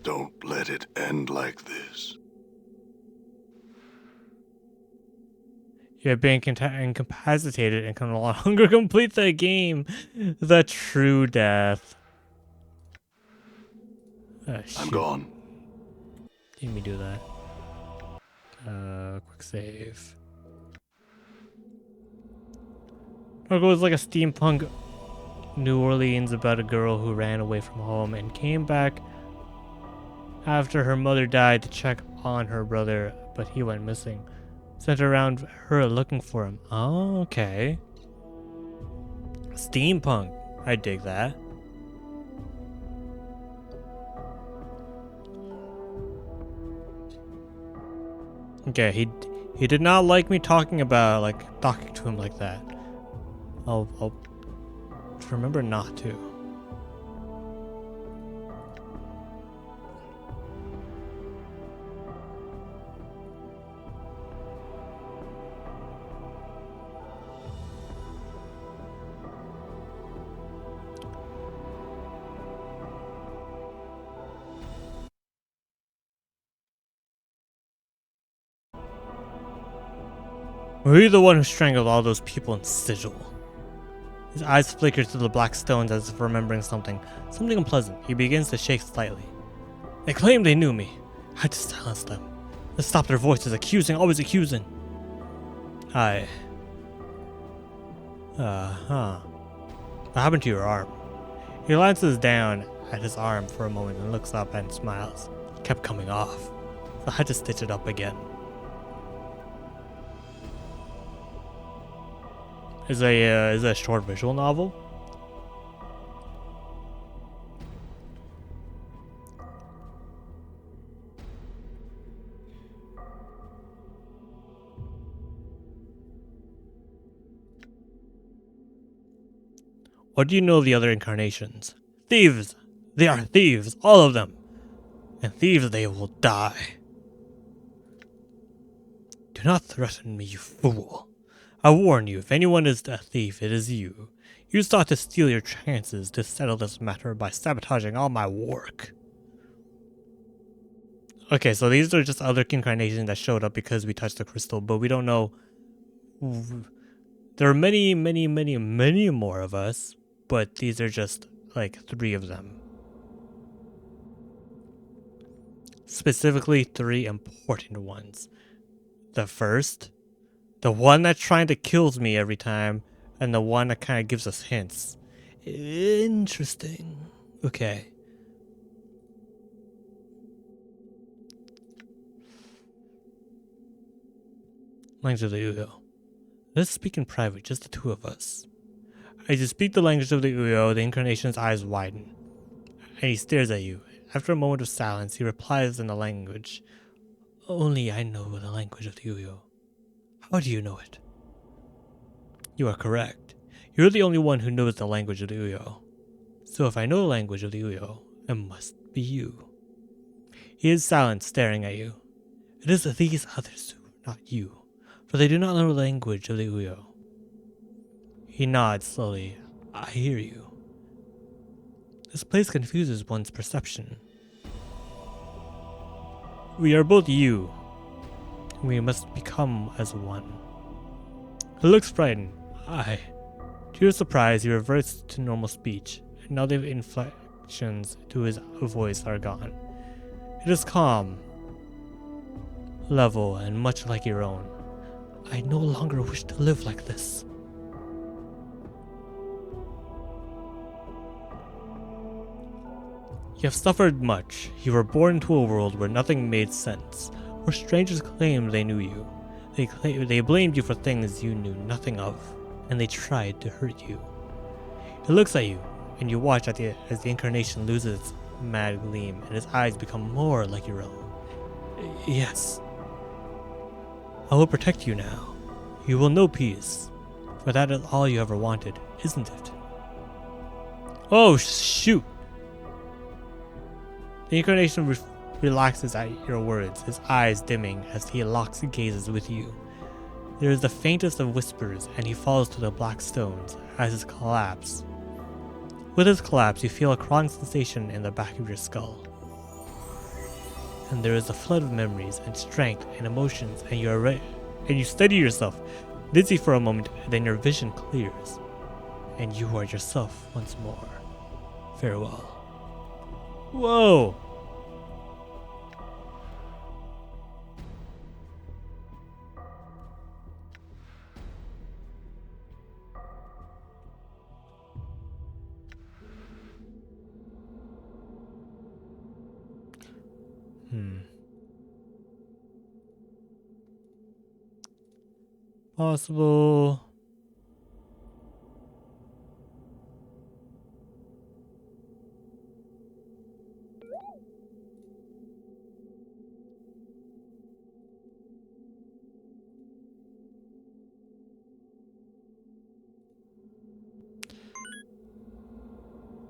Don't let it end like this. You have been incapacitated and can no longer complete the game. The true death. I'm gone. Let me do that. Quick save. Narco is like a steampunk New Orleans about a girl who ran away from home and came back after her mother died to check on her brother, but he went missing. Sent around her looking for him. Oh, okay. Steampunk. I dig that. Okay, he did not like me talking to him like that. I'll remember not to. Were you the one who strangled all those people in Sigil? His eyes flicker through the black stones as if remembering something. Something unpleasant. He begins to shake slightly. They claimed they knew me. I had to silence them. To stop their voices, accusing, always accusing. What happened to your arm? He glances down at his arm for a moment and looks up and smiles. It kept coming off, so I had to stitch it up again. Is a short visual novel? What do you know of the other incarnations? Thieves! They are thieves, all of them! And thieves they will die. Do not threaten me, you fool. I warn you, if anyone is a thief, it is you. You sought to steal your chances to settle this matter by sabotaging all my work. Okay, so these are just other incarnations that showed up because we touched the crystal, but we don't know. There are many, many, many, many more of us, but these are just like 3 of them. Specifically 3 important ones. The first, the one that trying to kills me every time, and the one that kind of gives us hints. Interesting. Okay. Language of the Uyo. Let's speak in private, just the 2 of us. As you speak the language of the Uyo, the incarnation's eyes widen, and he stares at you. After a moment of silence, he replies in the language. Only I know the language of the Uyo. How do you know it? You are correct. You're the only one who knows the language of the Uyo. So if I know the language of the Uyo, it must be you. He is silent, staring at you. It is these others, not you, for they do not know the language of the Uyo. He nods slowly. I hear you. This place confuses one's perception. We are both you. We must become as one. He looks frightened. To your surprise, he reverts to normal speech, and now the inflections to his voice are gone. It is calm, level, and much like your own. I no longer wish to live like this. You have suffered much. You were born into a world where nothing made sense, where strangers claimed they knew you. They blamed you for things you knew nothing of, and they tried to hurt you. He looks at you, and you watch as the incarnation loses its mad gleam, and his eyes become more like your own. Yes. I will protect you now. You will know peace, for that is all you ever wanted, isn't it? Oh, shoot! The incarnation relaxes at your words, his eyes dimming as he locks gazes with you. There is the faintest of whispers, and he falls to the black stones as his collapse. With his collapse, you feel a crawling sensation in the back of your skull. And there is a flood of memories and strength and emotions, and you steady yourself, dizzy for a moment, then your vision clears, and you are yourself once more. Farewell. Whoa! Possible.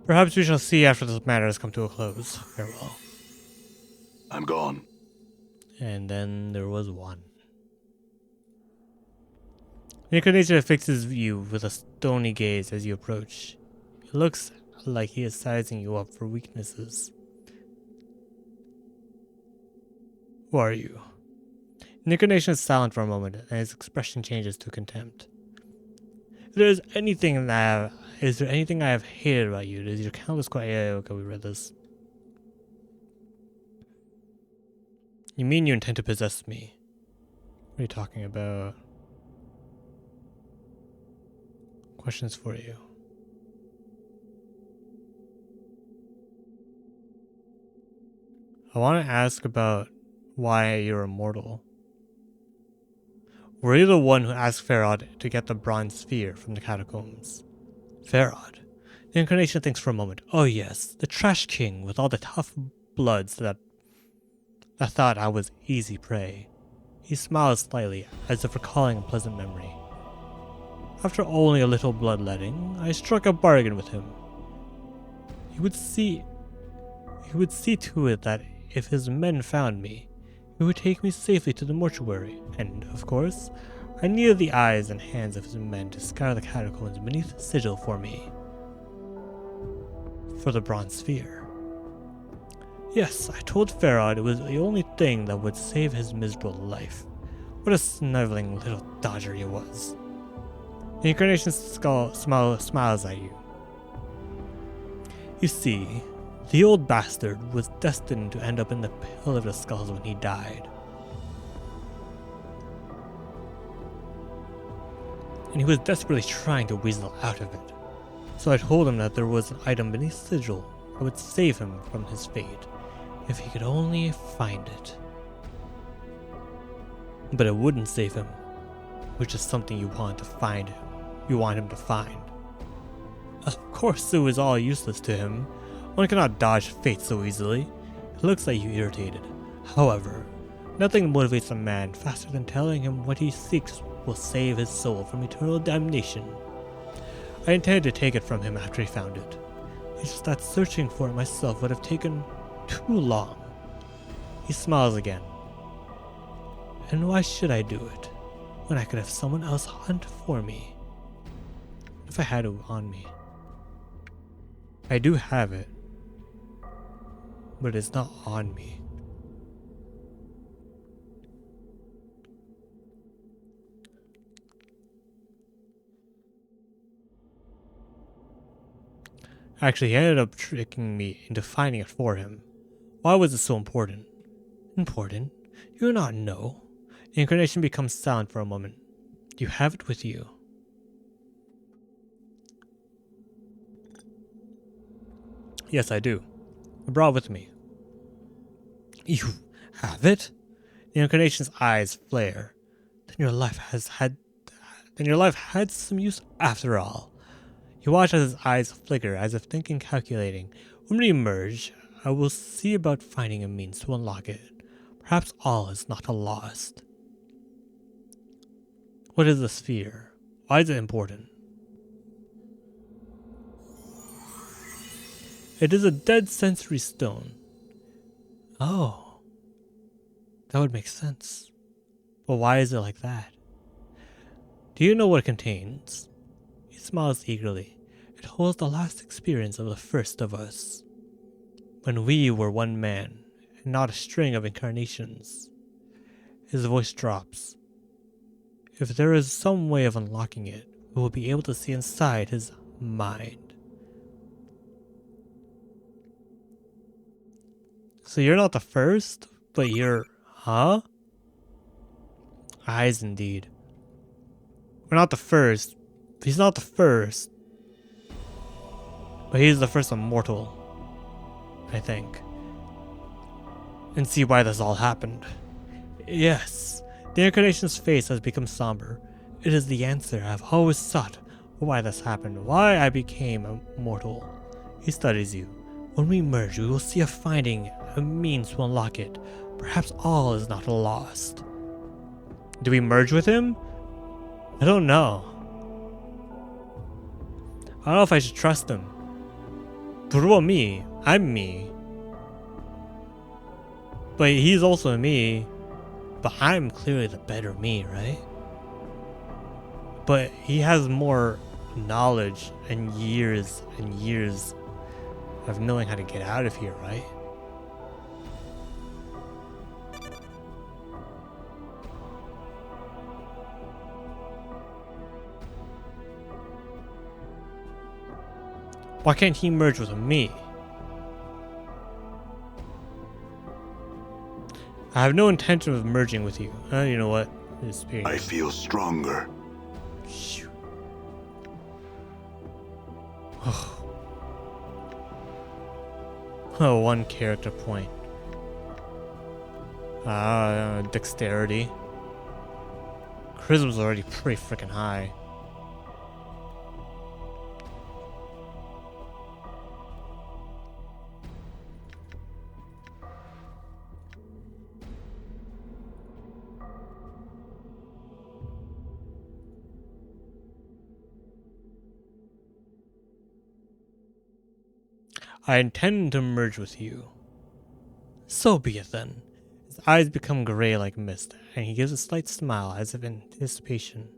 Perhaps we shall see after this matter has come to a close. Farewell. I'm gone. And then there was one. The incarnation fixes you with a stony gaze as you approach. It looks like he is sizing you up for weaknesses. Who are you? The incarnation is silent for a moment, and his expression changes to contempt. Is there anything I have hated about you? It is your countless quiet. Yeah, okay, we read this. You mean you intend to possess me? What are you talking about? Questions for you. I want to ask about why you're immortal. Were you the one who asked Farod to get the bronze sphere from the catacombs? Farod. The Incarnation thinks for a moment. Oh yes, the Trash King with all the tough bloods that thought I was easy prey. He smiles slightly, as if recalling a pleasant memory. After only a little bloodletting, I struck a bargain with him. He would see to it that if his men found me, he would take me safely to the mortuary, and, of course, I needed the eyes and hands of his men to scour the catacombs beneath the sigil for me. For the bronze sphere. Yes, I told Farod it was the only thing that would save his miserable life. What a sniveling little dodger he was. The Incarnation smiles at you. You see, the old bastard was destined to end up in the Pit of the Skulls when he died. And he was desperately trying to weasel out of it. So I told him that there was an item beneath the sigil that would save him from his fate, if he could only find it. But it wouldn't save him, which is something you want to find him. You want him to find. Of course it was all useless to him. One cannot dodge fate so easily. It looks like you irritated. However, nothing motivates a man faster than telling him what he seeks will save his soul from eternal damnation. I intended to take it from him after he found it. It's just that searching for it myself would have taken too long. He smiles again. And why should I do it, when I could have someone else hunt for me? If I had it on me. I do have it, but it's not on me. Actually, he ended up tricking me into finding it for him. Why was it so important? Important? You do not know. The Incarnation becomes silent for a moment. You have it with you. Yes, I do. I brought it with me. You have it? The Incarnation's eyes flare. Then your life had some use after all. You watch as his eyes flicker, as if thinking, calculating. When we emerge, I will see about finding a means to unlock it. Perhaps all is not lost. What is the sphere? Why is it important? It is a dead sensory stone. Oh. That would make sense. But why is it like that? Do you know what it contains? He smiles eagerly. It holds the last experience of the first of us. When we were one man, and not a string of incarnations. His voice drops. If there is some way of unlocking it, we will be able to see inside his mind. So you're not the first, but you're... Huh? Eyes indeed. We're not the first. He's not the first. But he's the first immortal. I think. And see why this all happened. Yes. The Incarnation's face has become somber. It is the answer I've always sought. Why this happened. Why I became immortal. He studies you. When we merge, we will see a finding, a means to unlock it. Perhaps all is not lost. Do we merge with him? I don't know. I don't know if I should trust him. But what about me? I'm me. But he's also me. But I'm clearly the better me, right? But he has more knowledge and years of knowing how to get out of here, right? Why can't he merge with me? I have no intention of merging with you. You know what? Disappear. I feel stronger. Shoo. Oh, one character point. Dexterity. Charisma's already pretty freaking high. I intend to merge with you. So be it then. His eyes become gray like mist, and he gives a slight smile as if in anticipation.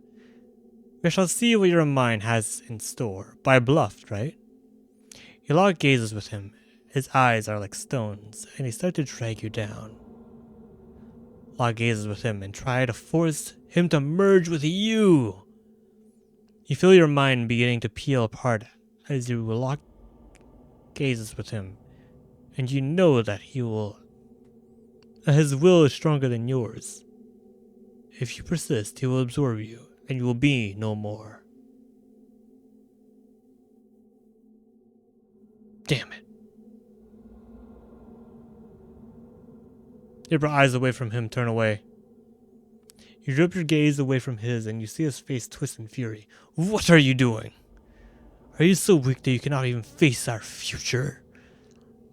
We shall see what your mind has in store. But I bluffed, right? Yalog gazes with him. His eyes are like stones, and he starts to drag you down. Yalog gazes with him and try to force him to merge with you. You feel your mind beginning to peel apart as you lock gazes with him, and you know that his will is stronger than yours. If you persist, he will absorb you, and you will be no more. Damn it. You rip your eyes away from him, turn away. You rip your gaze away from his, and you see his face twist in fury. What are you doing? Are you so weak that you cannot even face our future?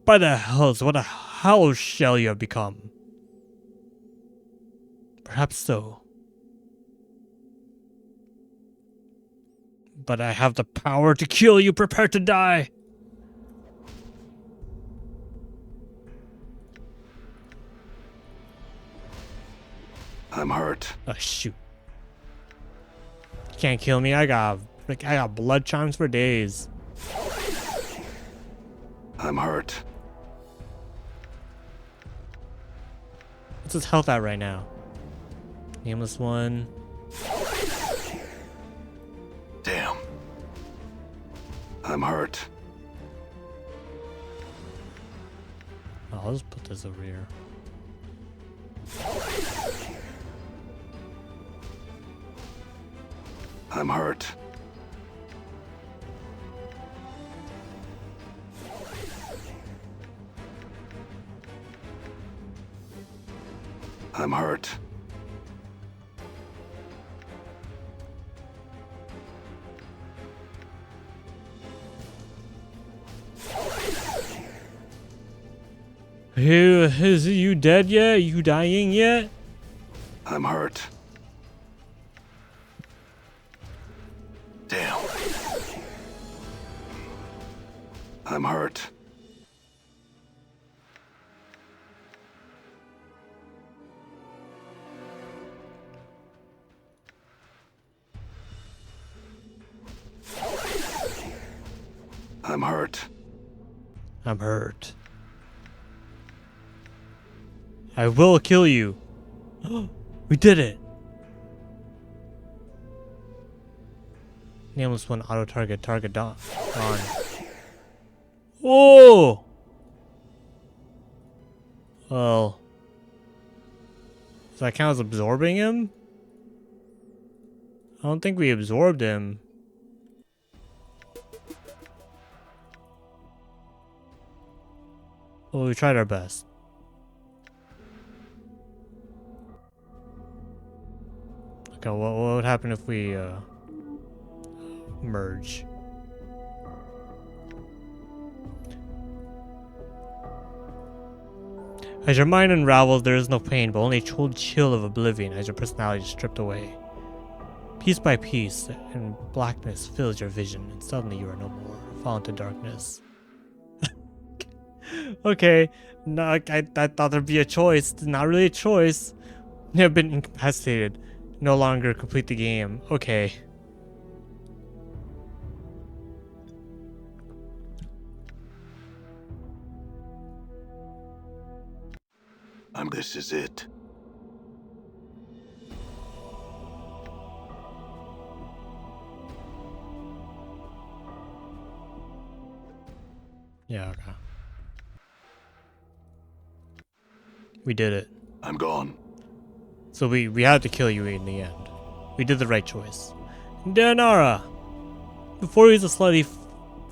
By the hells, what a hell shall you have become? Perhaps so. But I have the power to kill you. Prepare to die. I'm hurt. Oh, shoot. You can't kill me. I got blood chimes for days. I'm hurt. What's his health at right now? Nameless one. Damn. I'm hurt. Oh, I'll just put this over here. I'm hurt. I'm hurt. Is you dead yet? You dying yet? I'm hurt. Damn. I'm hurt. I'm hurt. I'm hurt. I will kill you. We did it. Nameless one auto target gone. Oh! Well. Does that count as absorbing him? I don't think we absorbed him. Well, we tried our best. Okay, what would happen if we merge? As your mind unravels, there is no pain, but only a cold chill of oblivion as your personality is stripped away. Piece by piece, and blackness fills your vision, and suddenly you are no more, fall into darkness. Okay, no, I thought there'd be a choice. It's not really a choice. You have been incapacitated. No longer complete the game. Okay. This is it. Yeah, okay. We did it. I'm gone. So we had to kill you in the end. We did the right choice. Daenara! Before he's the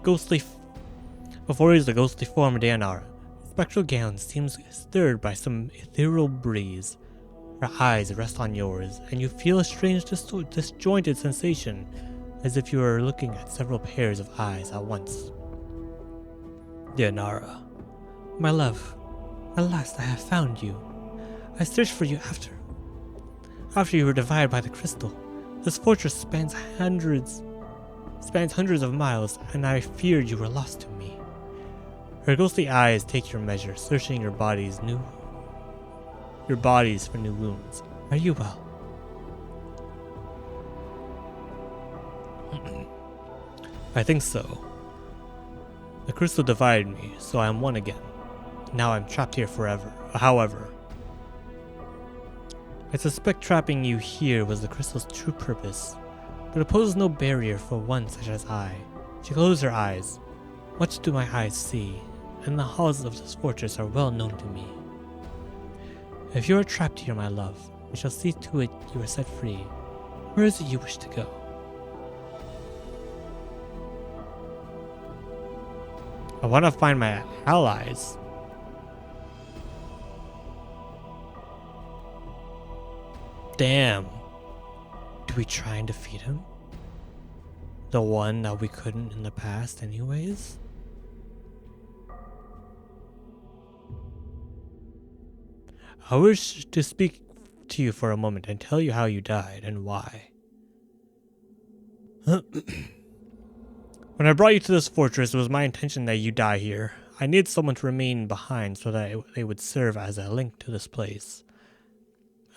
ghostly form of Daenara, spectral gown seems stirred by some ethereal breeze. Her eyes rest on yours, and you feel a strange disjointed sensation, as if you were looking at several pairs of eyes at once. Daenara, my love, at last I have found you. I searched for you after you were devoured by the crystal. This fortress spans hundreds of miles, and I feared you were lost to me. Her ghostly eyes take your measure, searching your bodies for new wounds. Are you well? I think so. The crystal divided me, so I am one again. Now I'm trapped here forever. However, I suspect trapping you here was the crystal's true purpose, but it poses no barrier for one such as I. She closed her eyes. Much do my eyes see, and the halls of this fortress are well known to me. If you are trapped here, my love, we shall see to it you are set free. Where is it you wish to go? I want to find my allies. Damn. Do we try and defeat him? The one that we couldn't in the past anyways? I wish to speak to you for a moment and tell you how you died and why. When I brought you to this fortress, it was my intention that you die here. I needed someone to remain behind so that they would serve as a link to this place.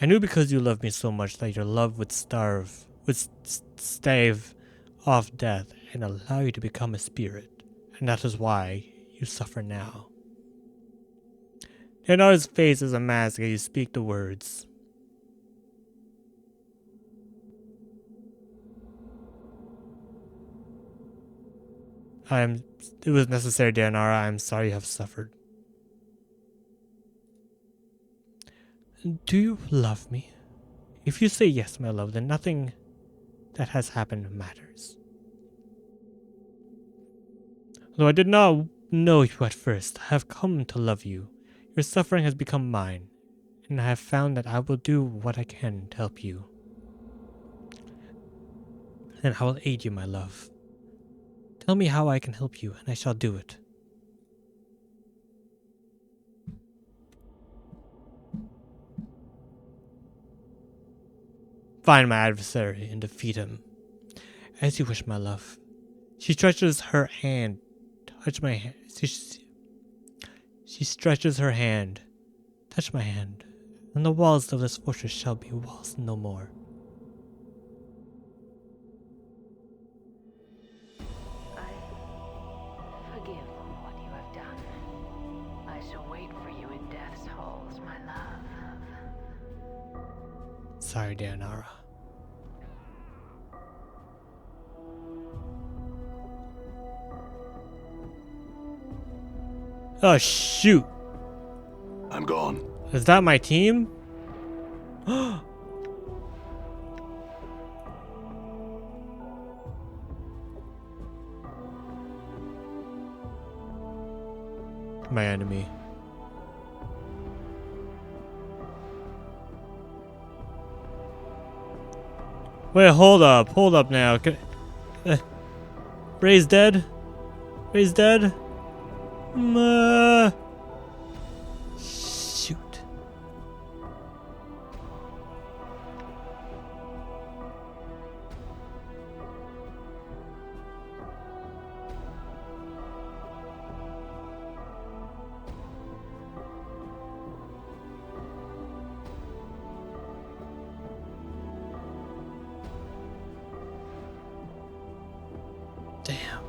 I knew because you loved me so much that your love would stave off death and allow you to become a spirit, and that is why you suffer now. Daenara's face is a mask as you speak the words. It was necessary, Daenara. I am sorry you have suffered. Do you love me? If you say yes, my love, then nothing that has happened matters. Though I did not know you at first, I have come to love you. Your suffering has become mine, and I have found that I will do what I can to help you. And I will aid you, my love. Tell me how I can help you, and I shall do it. Find my adversary and defeat him. As you wish, my love. She stretches her hand. Touch my hand. She stretches her hand. Touch my hand. And the walls of this fortress shall be walls no more. I forgive what you have done. I shall wait for you in death's halls, my love. Sorry, Daenara. Oh, shoot. I'm gone. Is that my team? My enemy. Wait, hold up now. Ray's dead? Ray's dead? Shoot. Damn.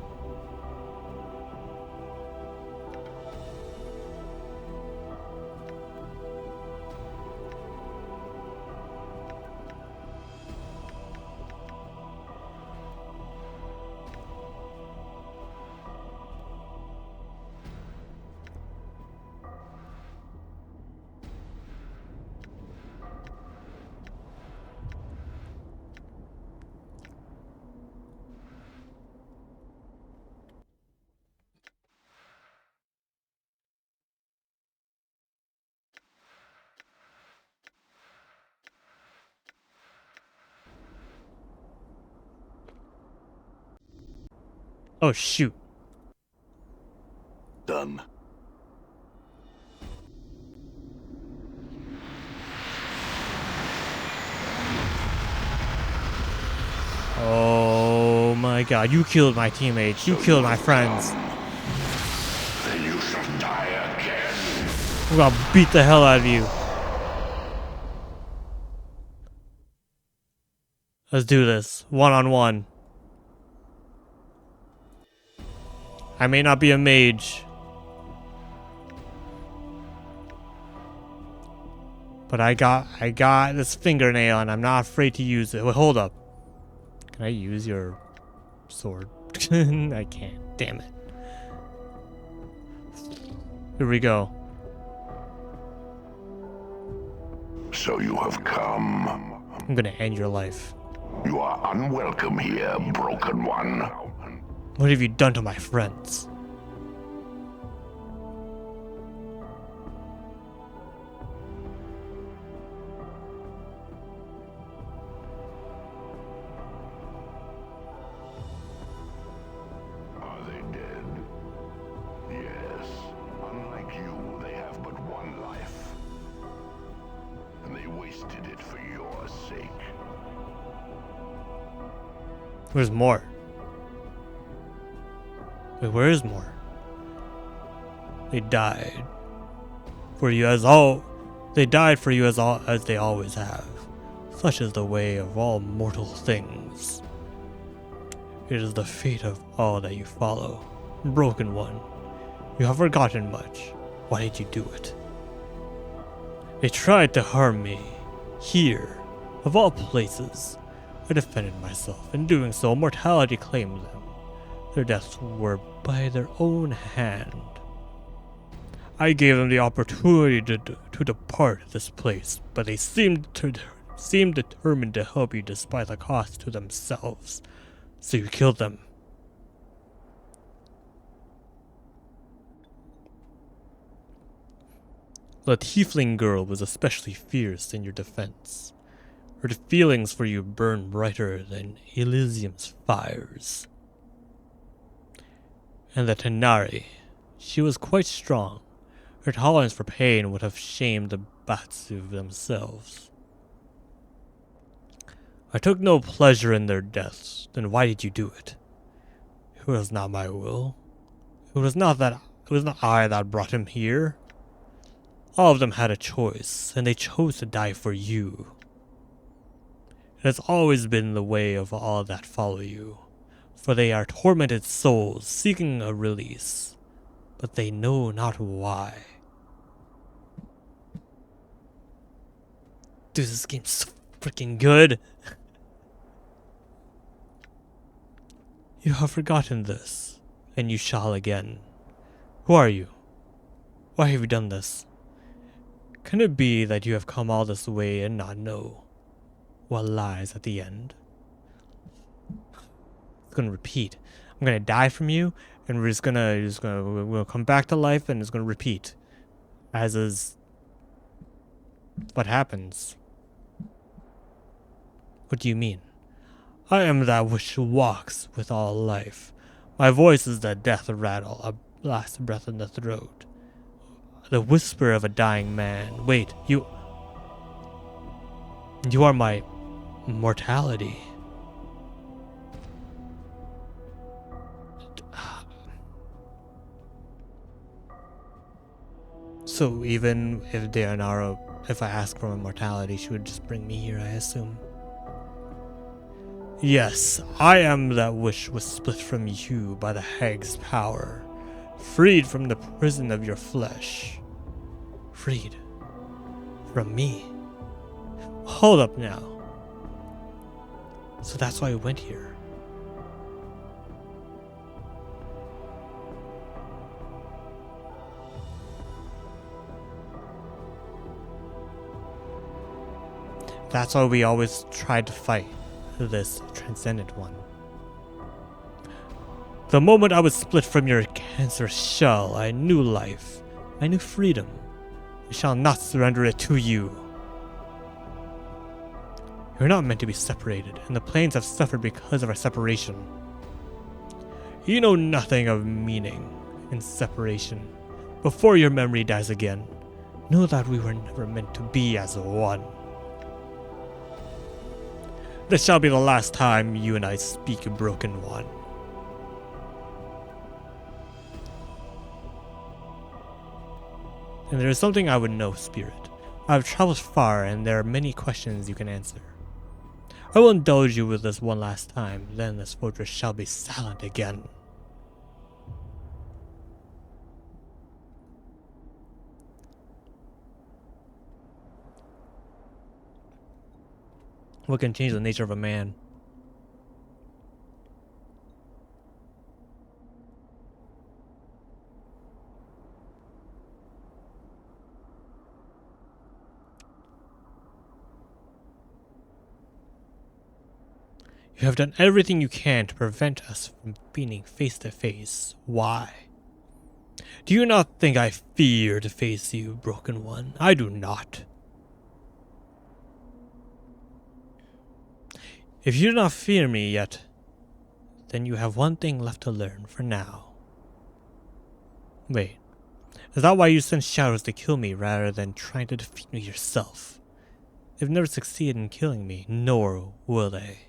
Oh, shoot. Done. Oh my god, you killed my teammates. You killed my friends. Then you shall die again. I'm gonna beat the hell out of you. Let's do this. One-on-one. I may not be a mage, but I got this fingernail and I'm not afraid to use it. Wait, hold up. Can I use your sword? I can't. Damn it. Here we go. So you have come. I'm gonna end your life. You are unwelcome here, Broken One. What have you done to my friends? Are they dead? Yes. Unlike you, they have but one life. And they wasted it for your sake. Where's more? Wait, where is more? They died for you as all. They died for you as they always have. Such is the way of all mortal things. It is the fate of all that you follow. Broken One, you have forgotten much. Why did you do it? They tried to harm me. Here, of all places, I defended myself. In doing so, mortality claimed them. Their deaths were by their own hand. I gave them the opportunity to depart this place, but they seemed determined to help you despite the cost to themselves. So you killed them. The tiefling girl was especially fierce in your defense. Her feelings for you burned brighter than Elysium's fires. And the Tenari, she was quite strong. Her tolerance for pain would have shamed the Batsu themselves. I took no pleasure in their deaths. Then why did you do it? It was not my will. It was not I that brought him here. All of them had a choice, and they chose to die for you. It has always been the way of all that follow you, for they are tormented souls seeking a release, but they know not why. Dude, this game's so freaking good. You have forgotten this, and you shall again. Who are you? Why have you done this? Can it be that you have come all this way and not know what lies at the end? It's gonna repeat. I'm gonna die from you, and we'll come back to life, and it's gonna repeat, as is what happens. What do you mean? I am that which walks with all life. My voice is the death rattle, a last breath in the throat. The whisper of a dying man. Wait, you are my mortality. So even if Deanara, if I ask for immortality, she would just bring me here, I assume. Yes, I am that which was split from you by the hag's power, freed from the prison of your flesh. Freed from me? Hold up now. So that's why I went here. That's why we always tried to fight this transcendent one. The moment I was split from your cancer shell, I knew life. I knew freedom. I shall not surrender it to you. You're not meant to be separated, and the planes have suffered because of our separation. You know nothing of meaning and separation. Before your memory dies again, know that we were never meant to be as one. This shall be the last time you and I speak, Broken One. And there is something I would know, Spirit. I have traveled far, and there are many questions you can answer. I will indulge you with this one last time, then this fortress shall be silent again. What can change the nature of a man? You have done everything you can to prevent us from being face to face. Why? Do you not think I fear to face you, Broken One? I do not. If you do not fear me yet, then you have one thing left to learn for now. Wait, is that why you sent shadows to kill me rather than trying to defeat me yourself? They've never succeeded in killing me, nor will they.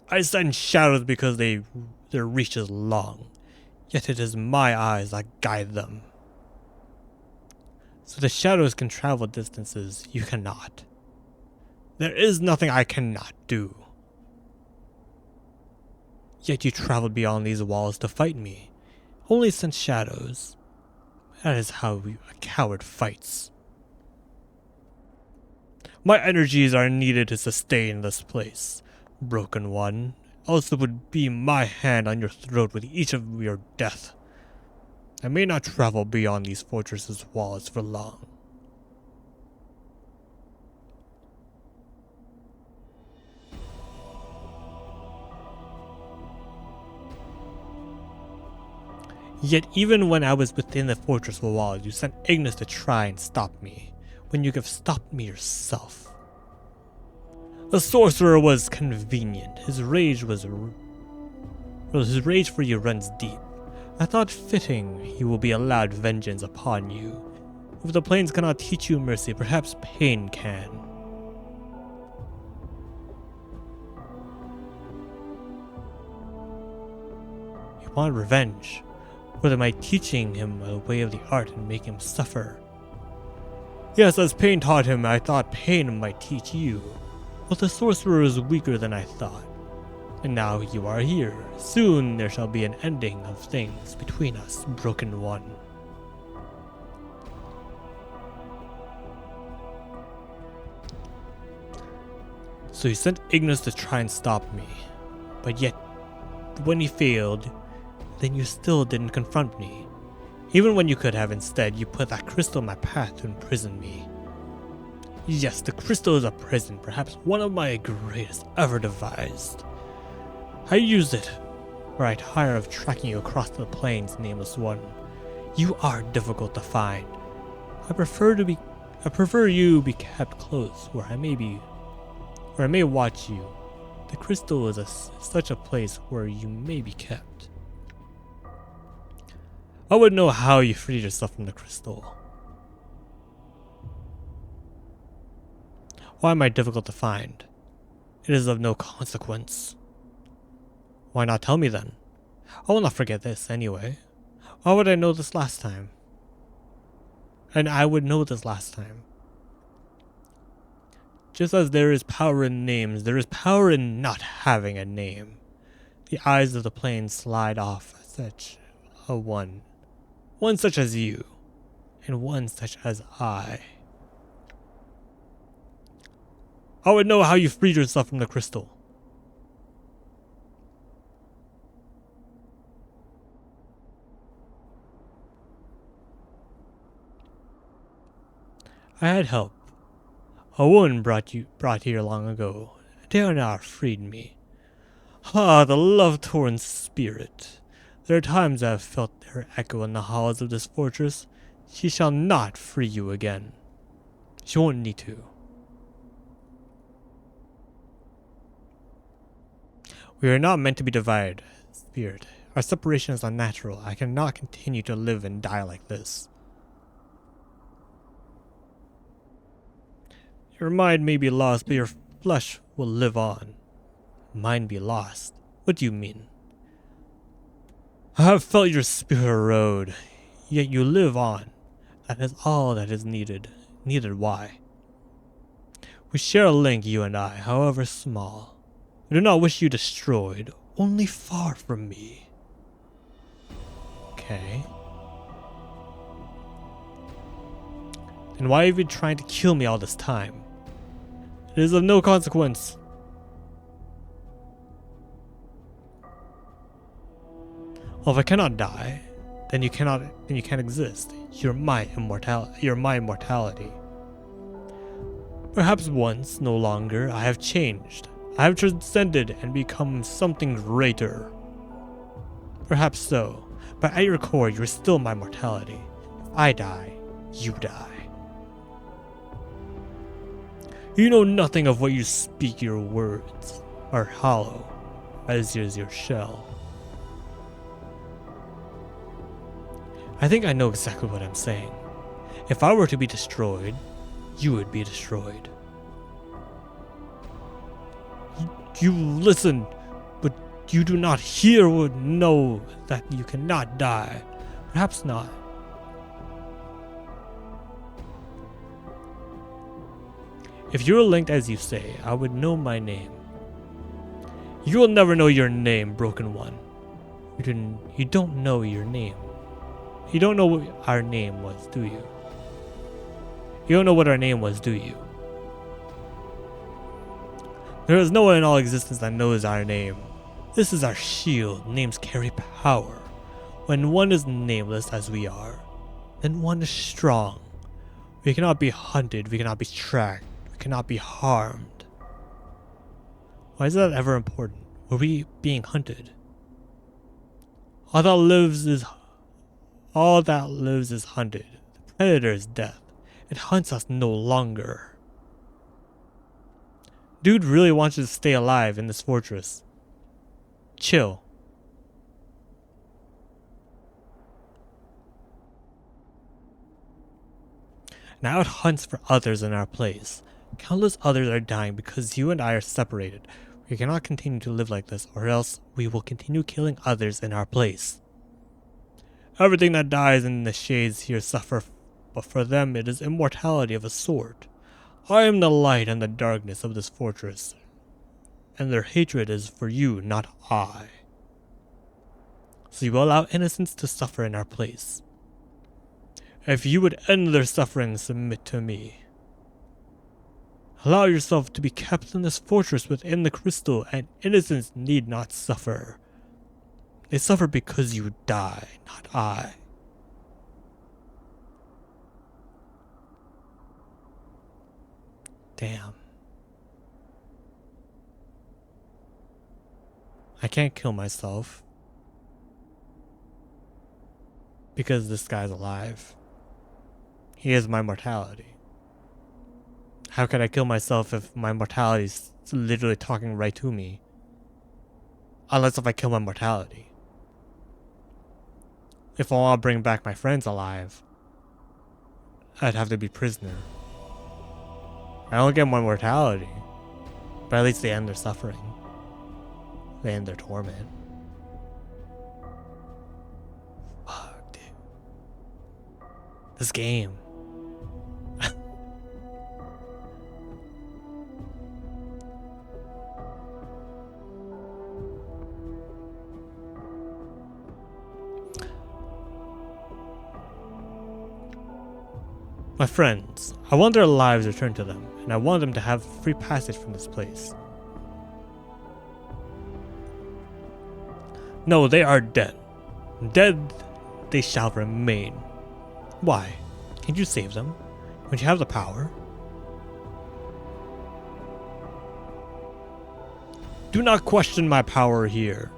I send shadows because their reach is long, yet it is my eyes that guide them. So the shadows can travel distances you cannot. There is nothing I cannot do. Yet you traveled beyond these walls to fight me, only sent shadows. That is how a coward fights. My energies are needed to sustain this place, Broken One, else it would be my hand on your throat with each of your death. I may not travel beyond these fortresses' walls for long. Yet even when I was within the fortress walls, you sent Ignis to try and stop me, when you could have stopped me yourself. The sorcerer was convenient. His rage for you runs deep. I thought fitting he will be allowed vengeance upon you. If the plains cannot teach you mercy, perhaps pain can. You want revenge, whether by teaching him a way of the art and make him suffer. Yes, as pain taught him, I thought pain might teach you. But the sorcerer is weaker than I thought. And now you are here. Soon there shall be an ending of things between us, Broken One. So you sent Ignis to try and stop me. But yet, when he failed, then you still didn't confront me. Even when you could have instead, you put that crystal in my path to imprison me. Yes, the crystal is a prison, perhaps one of my greatest ever devised. I use it, or I tire of tracking you across the plains, Nameless One. You are difficult to find. I prefer you be kept close, where I may watch you. The crystal is such a place where you may be kept. I would know how you freed yourself from the crystal. Why am I difficult to find? It is of no consequence. Why not tell me then? I will not forget this anyway. Why would I know this last time? And I would know this last time. Just as there is power in names, there is power in not having a name. The eyes of the plains slide off such a one such as you, and one such as I. I would know how you freed yourself from the crystal. I had help. A woman brought here long ago. Deonar freed me. Ah, the love-torn spirit. There are times I have felt her echo in the halls of this fortress. She shall not free you again. She won't need to. We are not meant to be divided, Spirit. Our separation is unnatural. I cannot continue to live and die like this. Your mind may be lost, but your flesh will live on. Mind be lost? What do you mean? I have felt your spirit erode, yet you live on. That is all that is needed. Needed why? We share a link, you and I, however small. I do not wish you destroyed, only far from me. Okay. Then why have you been trying to kill me all this time? It is of no consequence. Well, if I cannot die, then you can't exist. You're my immortality. Perhaps once, no longer, I have changed. I have transcended and become something greater. Perhaps so, but at your core, you're still my mortality. If I die, you die. You know nothing of what you speak. Your words are hollow, as is your shell. I think I know exactly what I'm saying. If I were to be destroyed, you would be destroyed. You listen, but you do not hear or know that you cannot die. Perhaps not. If you were linked as you say, I would know my name. You will never know your name, Broken One. You don't know your name. You don't know what our name was, do you? You don't know what our name was, do you? There is no one in all existence that knows our name. This is our shield. Names carry power. When one is nameless as we are, then one is strong. We cannot be hunted. We cannot be tracked. We cannot be harmed. Why is that ever important? Were we being hunted? All that lives is hunted. The predator is death. It hunts us no longer. Dude really wants you to stay alive in this fortress. Chill. Now it hunts for others in our place. Countless others are dying because you and I are separated. We cannot continue to live like this, or else we will continue killing others in our place. Everything that dies in the shades here suffer, but for them it is immortality of a sort. I am the light and the darkness of this fortress, and their hatred is for you, not I. So you will allow innocents to suffer in our place. If you would end their suffering, submit to me. Allow yourself to be kept in this fortress within the crystal, and innocents need not suffer. They suffer because you die, not I. Damn. I can't kill myself because this guy's alive. He is my mortality. How could I kill myself if my mortality is literally talking right to me? Unless if I kill my mortality. If I want to bring back my friends alive, I'd have to be prisoner. I don't get my mortality, but at least they end their suffering. They end their torment. Fuck, dude. This game. My friends, I want their lives returned to them, and I want them to have free passage from this place. No, they are dead. Dead they shall remain. Why? Can't you save them? When you have the power? Do not question my power here.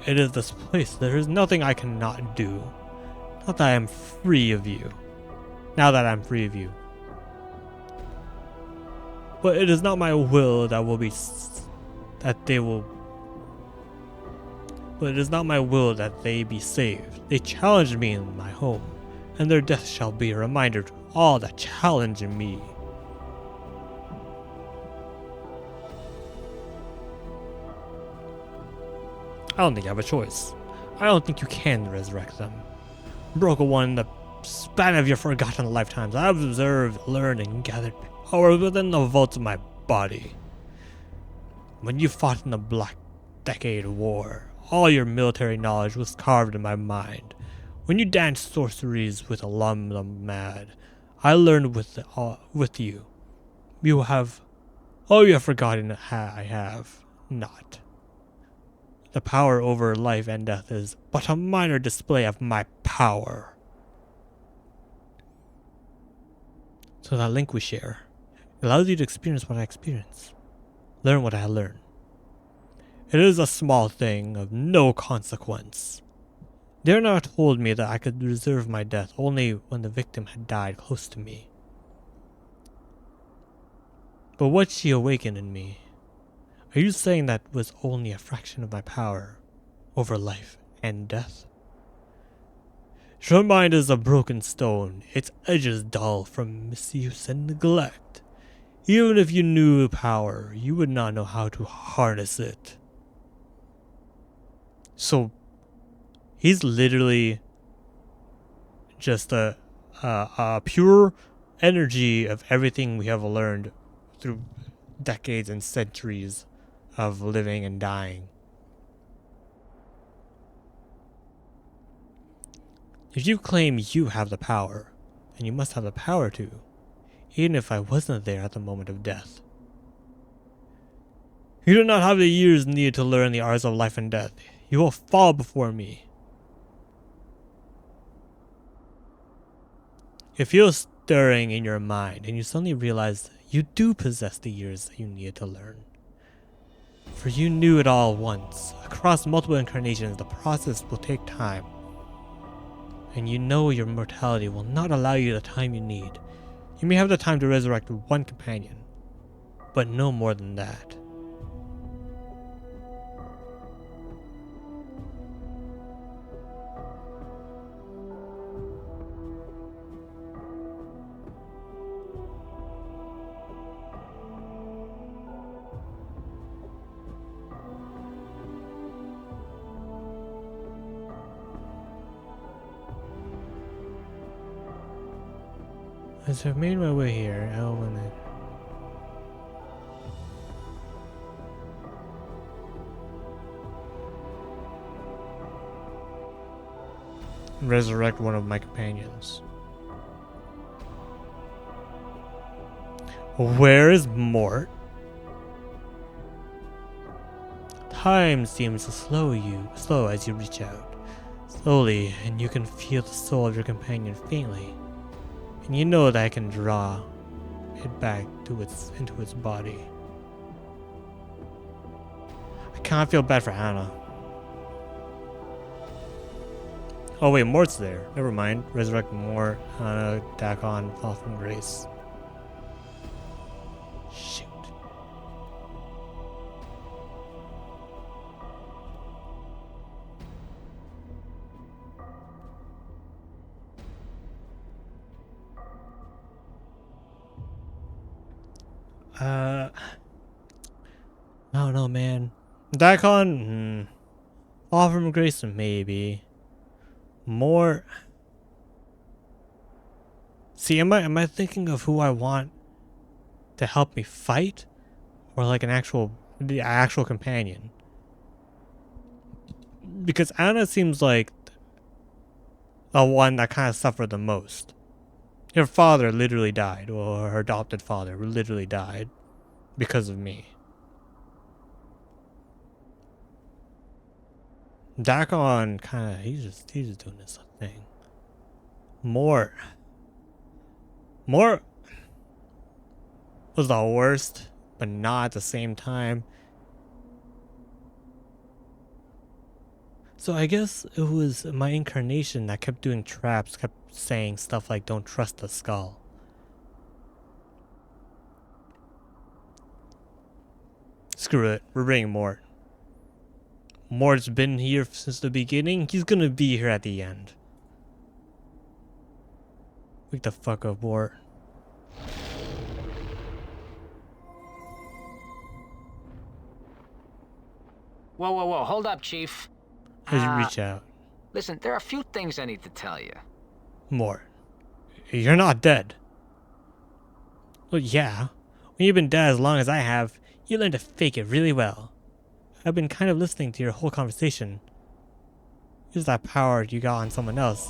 It is this place. There is nothing I cannot do. Not that I am free of you. Now that I'm free of you. But it is not my will that will be... that they will... but it is not my will that they be saved. They challenged me in my home, and their death shall be a reminder to all that challenge me. I don't think you have a choice. I don't think you can resurrect them. Broken One, in the span of your forgotten lifetimes, I have observed, learned, and gathered power within the vaults of my body. When you fought in the Black Decade War, all your military knowledge was carved in my mind. When you danced sorceries with Alum Mad, I learned with you. You have forgotten I have not. The power over life and death is but a minor display of my power. So that link we share allows you to experience what I experience, learn what I learn. It is a small thing of no consequence. Darna told me that I could reserve my death only when the victim had died close to me. But what she awakened in me, are you saying that was only a fraction of my power over life and death? Your mind is a broken stone, its edges dull from misuse and neglect. Even if you knew power, you would not know how to harness it. So, he's literally just a pure energy of everything we have learned through decades and centuries of living and dying. If you claim you have the power, then you must have the power to, even if I wasn't there at the moment of death. You do not have the years needed to learn the arts of life and death. You will fall before me. It feels stirring in your mind, and you suddenly realize you do possess the years that you needed to learn. For you knew it all once. Across multiple incarnations, the process will take time. And you know your mortality will not allow you the time you need. You may have the time to resurrect one companion, but no more than that. As I've made my way here, Elwyn. Resurrect one of my companions. Where is Mort? Time seems to slow as you reach out. Slowly, and you can feel the soul of your companion faintly. And you know that I can draw it back to into its body. I can't feel bad for Anna. Oh wait, Mort's there. Never mind. Resurrect Mort, Anna, Dakon, fall from grace. Shoot. I don't know, man. Dakon, fall from grace, maybe. More. See, am I thinking of who I want to help me fight, or like the actual companion? Because Anna seems like the one that kind of suffered the most. Her father literally died, or her adopted father literally died because of me. Dakon he's just doing his thing. Mort was the worst, but not at the same time. So I guess it was my incarnation that kept doing traps, kept saying stuff like don't trust the skull. Screw it, we're bringing Mort. Mort's been here since the beginning. He's gonna be here at the end. Wake the fuck up, Mort. Whoa, whoa, whoa. Hold up, Chief. As you reach out. Listen, there are a few things I need to tell you. Mort, you're not dead. Well, yeah. When you've been dead as long as I have, you learn to fake it really well. I've been kind of listening to your whole conversation. Use that power you got on someone else.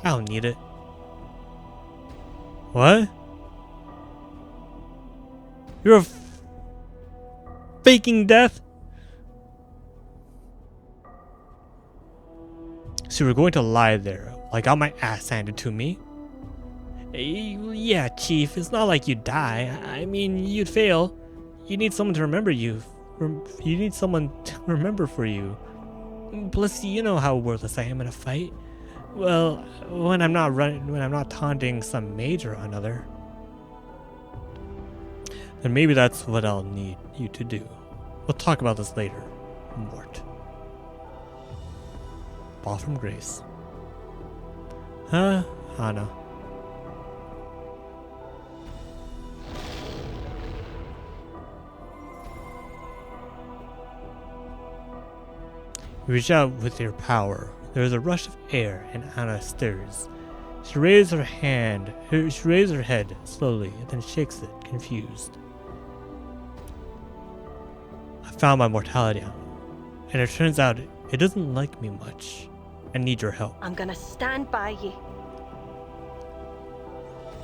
I don't need it. What? You're faking death? So we're going to lie there, while I got my ass handed to me? Yeah, Chief, it's not like you'd die. I mean, you'd fail. You need someone to remember you. You need someone to remember for you. Plus, you know how worthless I am in a fight. Well, when I'm not taunting some mage or another. Then maybe that's what I'll need you to do. We'll talk about this later, Mort. Fall from grace. Huh? Anna. You reach out with your power. There is a rush of air, and Anna stirs. She raises her hand. She raises her head slowly, and then shakes it, confused. I found my mortality out, and it turns out it doesn't like me much. I need your help. I'm gonna stand by you.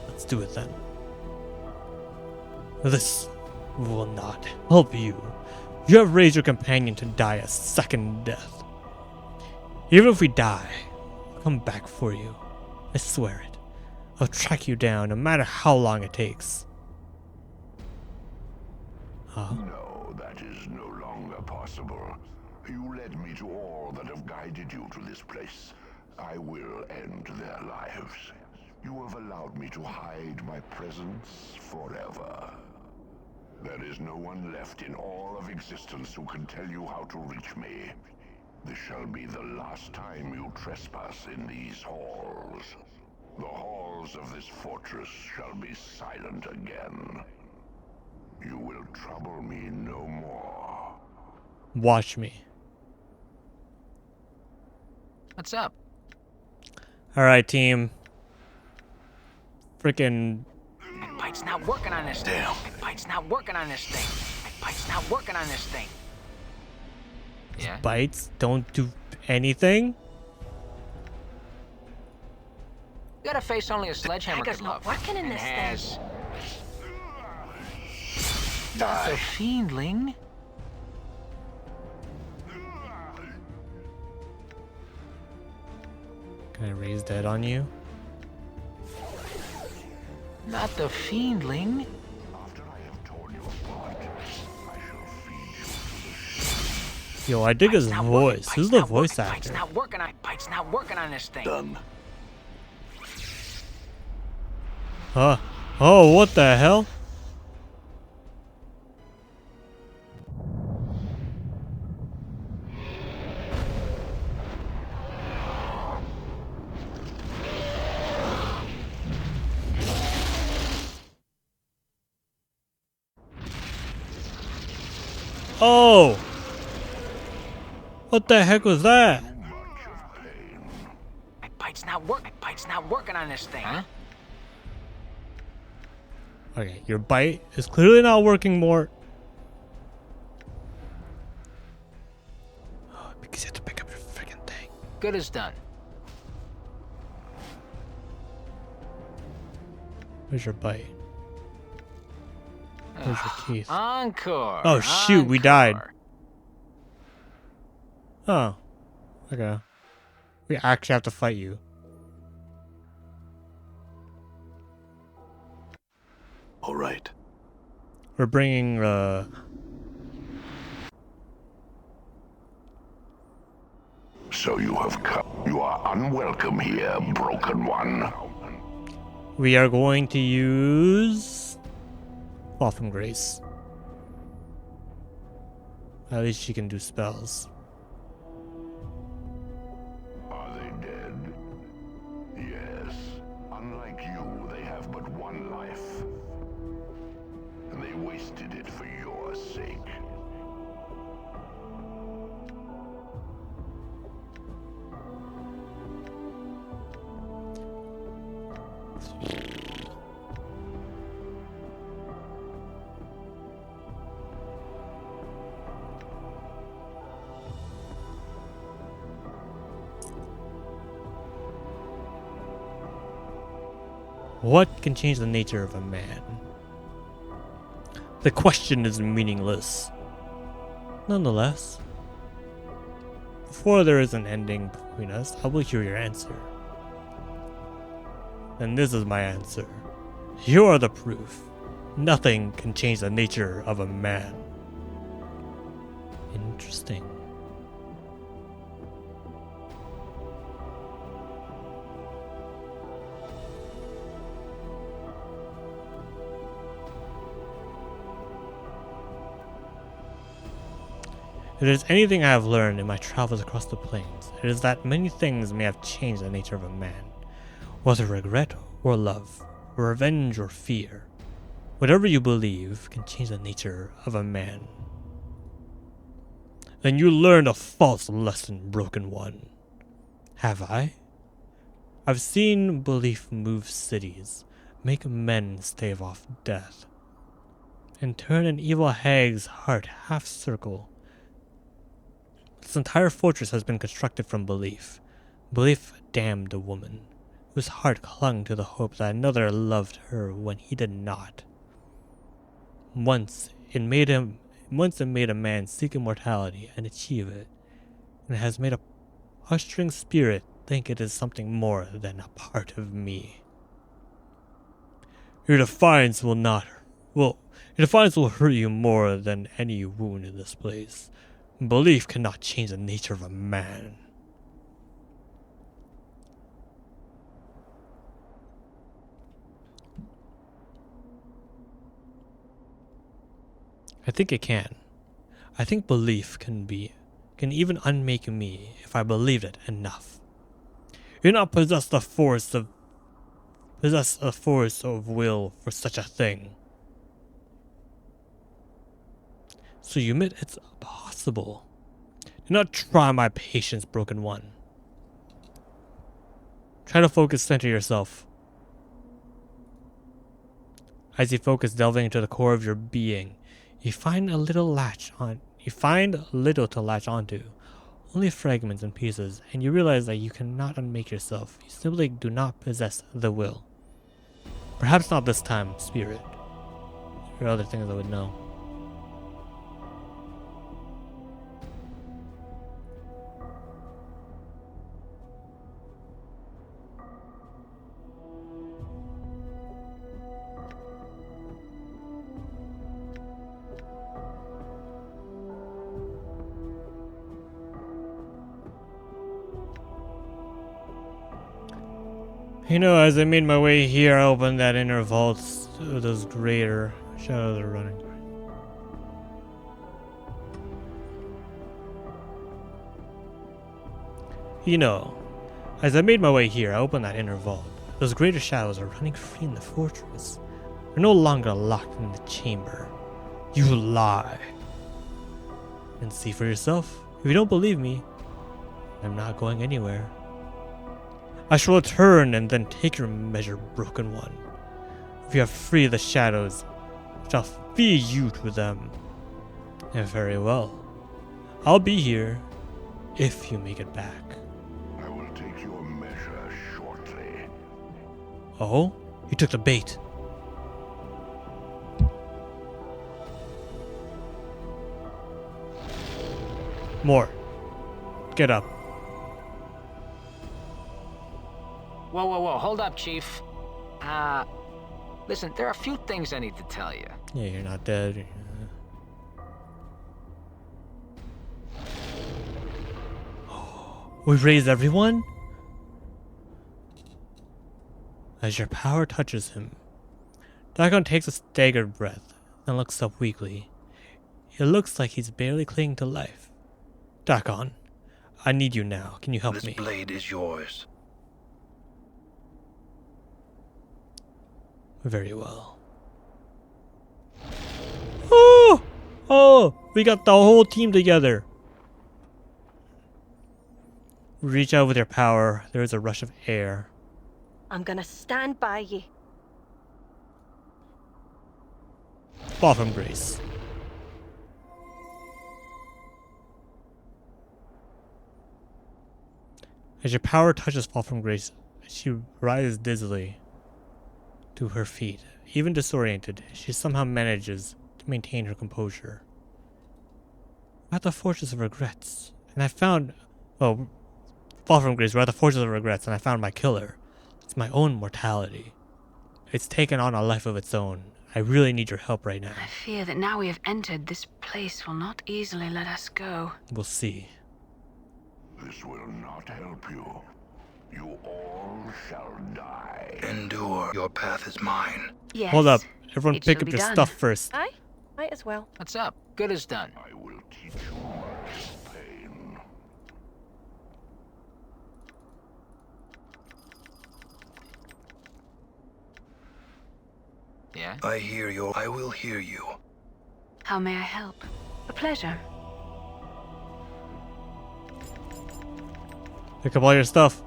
Let's do it then. This will not help you. You have raised your companion to die a second death. Even if we die, I'll come back for you. I swear it. I'll track you down no matter how long it takes. No, that is no longer possible. You led me to all that have guided you to this place. I will end their lives. You have allowed me to hide my presence forever. There is no one left in all of existence who can tell you how to reach me. This shall be the last time you trespass in these halls. The halls of this fortress shall be silent again. You will trouble me no more. Watch me. What's up? Alright, team. Freaking. My bite's not working on this thing. Damn. My bite's not working on this thing. My bite's not working on this thing. Yeah? Bites don't do anything? You gotta face only a sledgehammer dagger's could not love. working in And this thing. has... Not the fiendling. Can I raise dead on you? Not the fiendling. After I have torn you apart, I shall feed you. Yo, I dig his Bite's not working. voice. Bite's Who's the not voice working. Bite's actor? not working on. Bite's not working on this thing. Done. Huh? Oh, what the hell? Oh! What the heck was that? My bite's not working. My bite's not working on this thing. Huh? Okay, your bite is clearly not working, Mort. Oh, because you have to pick up your freaking thing. Good as done. Where's your bite? Where's your teeth? Encore. Oh, shoot, we died. Encore. Oh. Okay. We actually have to fight you. All right. We're bringing, So you have come. You are unwelcome here, Broken One. we are going to use Fall from Grace. At least she can do spells. What can change the nature of a man? The question is meaningless. Nonetheless, before there is an ending between us, I will hear your answer. And this is my answer. You are the proof. Nothing can change the nature of a man. Interesting. If there is anything I have learned in my travels across the plains, it is that many things may have changed the nature of a man. Whether regret or love, or revenge or fear, whatever you believe can change the nature of a man. Then you learned a false lesson, Broken One. Have I? I've seen belief move cities, make men stave off death, and turn an evil hag's heart half-circle. This entire fortress has been constructed from belief. Belief damned a woman, whose heart clung to the hope that another loved her when he did not. Once it made a man seek immortality and achieve it, and it has made a hustling spirit think it is something more than a part of me. Your defiance will hurt you more than any wound in this place. Belief cannot change the nature of a man. I think it can. I think belief can even unmake me if I believed it enough. You do not possess a force of will for such a thing. So you admit it's possible. Do not try my patience, Broken One. Try to center yourself. As you focus, delving into the core of your being, you find little to latch onto. Only fragments and pieces, and you realize that you cannot unmake yourself. You simply do not possess the will. Perhaps not this time, Spirit. There are other things I would know. You know, as I made my way here, I opened that inner vault. Those greater shadows are running. You know, as I made my way here, I opened that inner vault. Those greater shadows are running free in the fortress. They're no longer locked in the chamber. You lie. And see for yourself. If you don't believe me, I'm not going anywhere. I shall return and then take your measure, Broken One. If you have freed the shadows, I shall feed you to them. And very well. I'll be here if you make it back. I will take your measure shortly. Oh? You took the bait. More. Get up. Whoa, whoa, whoa. Hold up, Chief. Listen, there are a few things I need to tell you. Yeah, you're not dead. We raised everyone? As your power touches him, Dagon takes a staggered breath and looks up weakly. It looks like he's barely clinging to life. Dagon, I need you now. Can you help me? This blade is yours. Very well. Oh! Oh! We got the whole team together. Reach out with your power. There is a rush of air. I'm gonna stand by you. Fall from grace. As your power touches Fall from Grace, she rises dizzily. to her feet. Even disoriented, she somehow manages to maintain her composure. We're at the Fortress of Regrets, and I found... Oh, Fall from Grace, we're at the Fortress of Regrets, and I found my killer. It's my own mortality. It's taken on a life of its own. I really need your help right now. I fear that now we have entered, this place will not easily let us go. We'll see. This will not help you. You all shall die. Endure. Your path is mine. Yes. Hold up. Everyone it pick shall up be your done. stuff first. I might as well. What's up? Good as done. I will teach you much pain. Yeah? I hear you. I will hear you. How may I help? A pleasure. Pick up all your stuff.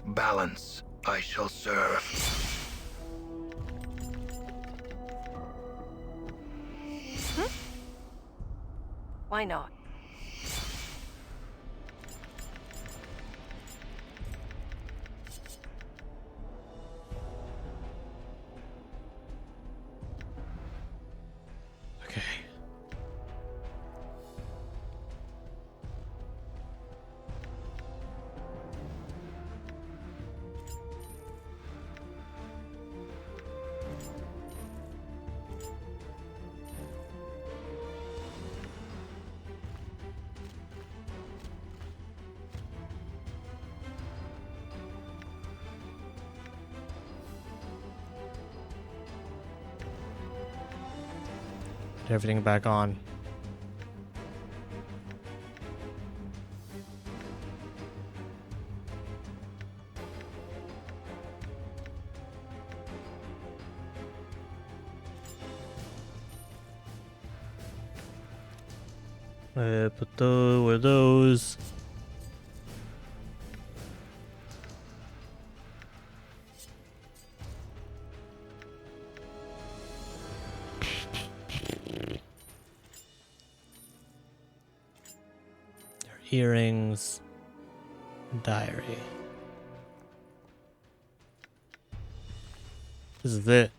Balance. I shall serve. Why not? Okay. Put everything back on. Put those, where are those? Their earrings, diary. This is it.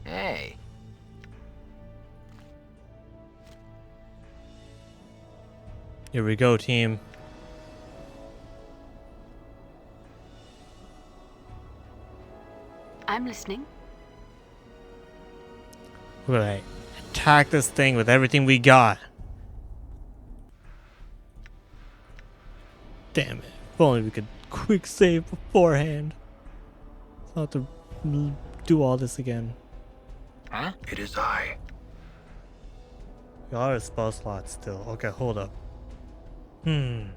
Hey. Here we go, team. I'm listening. We're gonna attack this thing with everything we got. Damn it. If only we could quick save beforehand. I'll have to do all this again. Huh? It is I. We got our spell slots still. Okay, hold up. I'm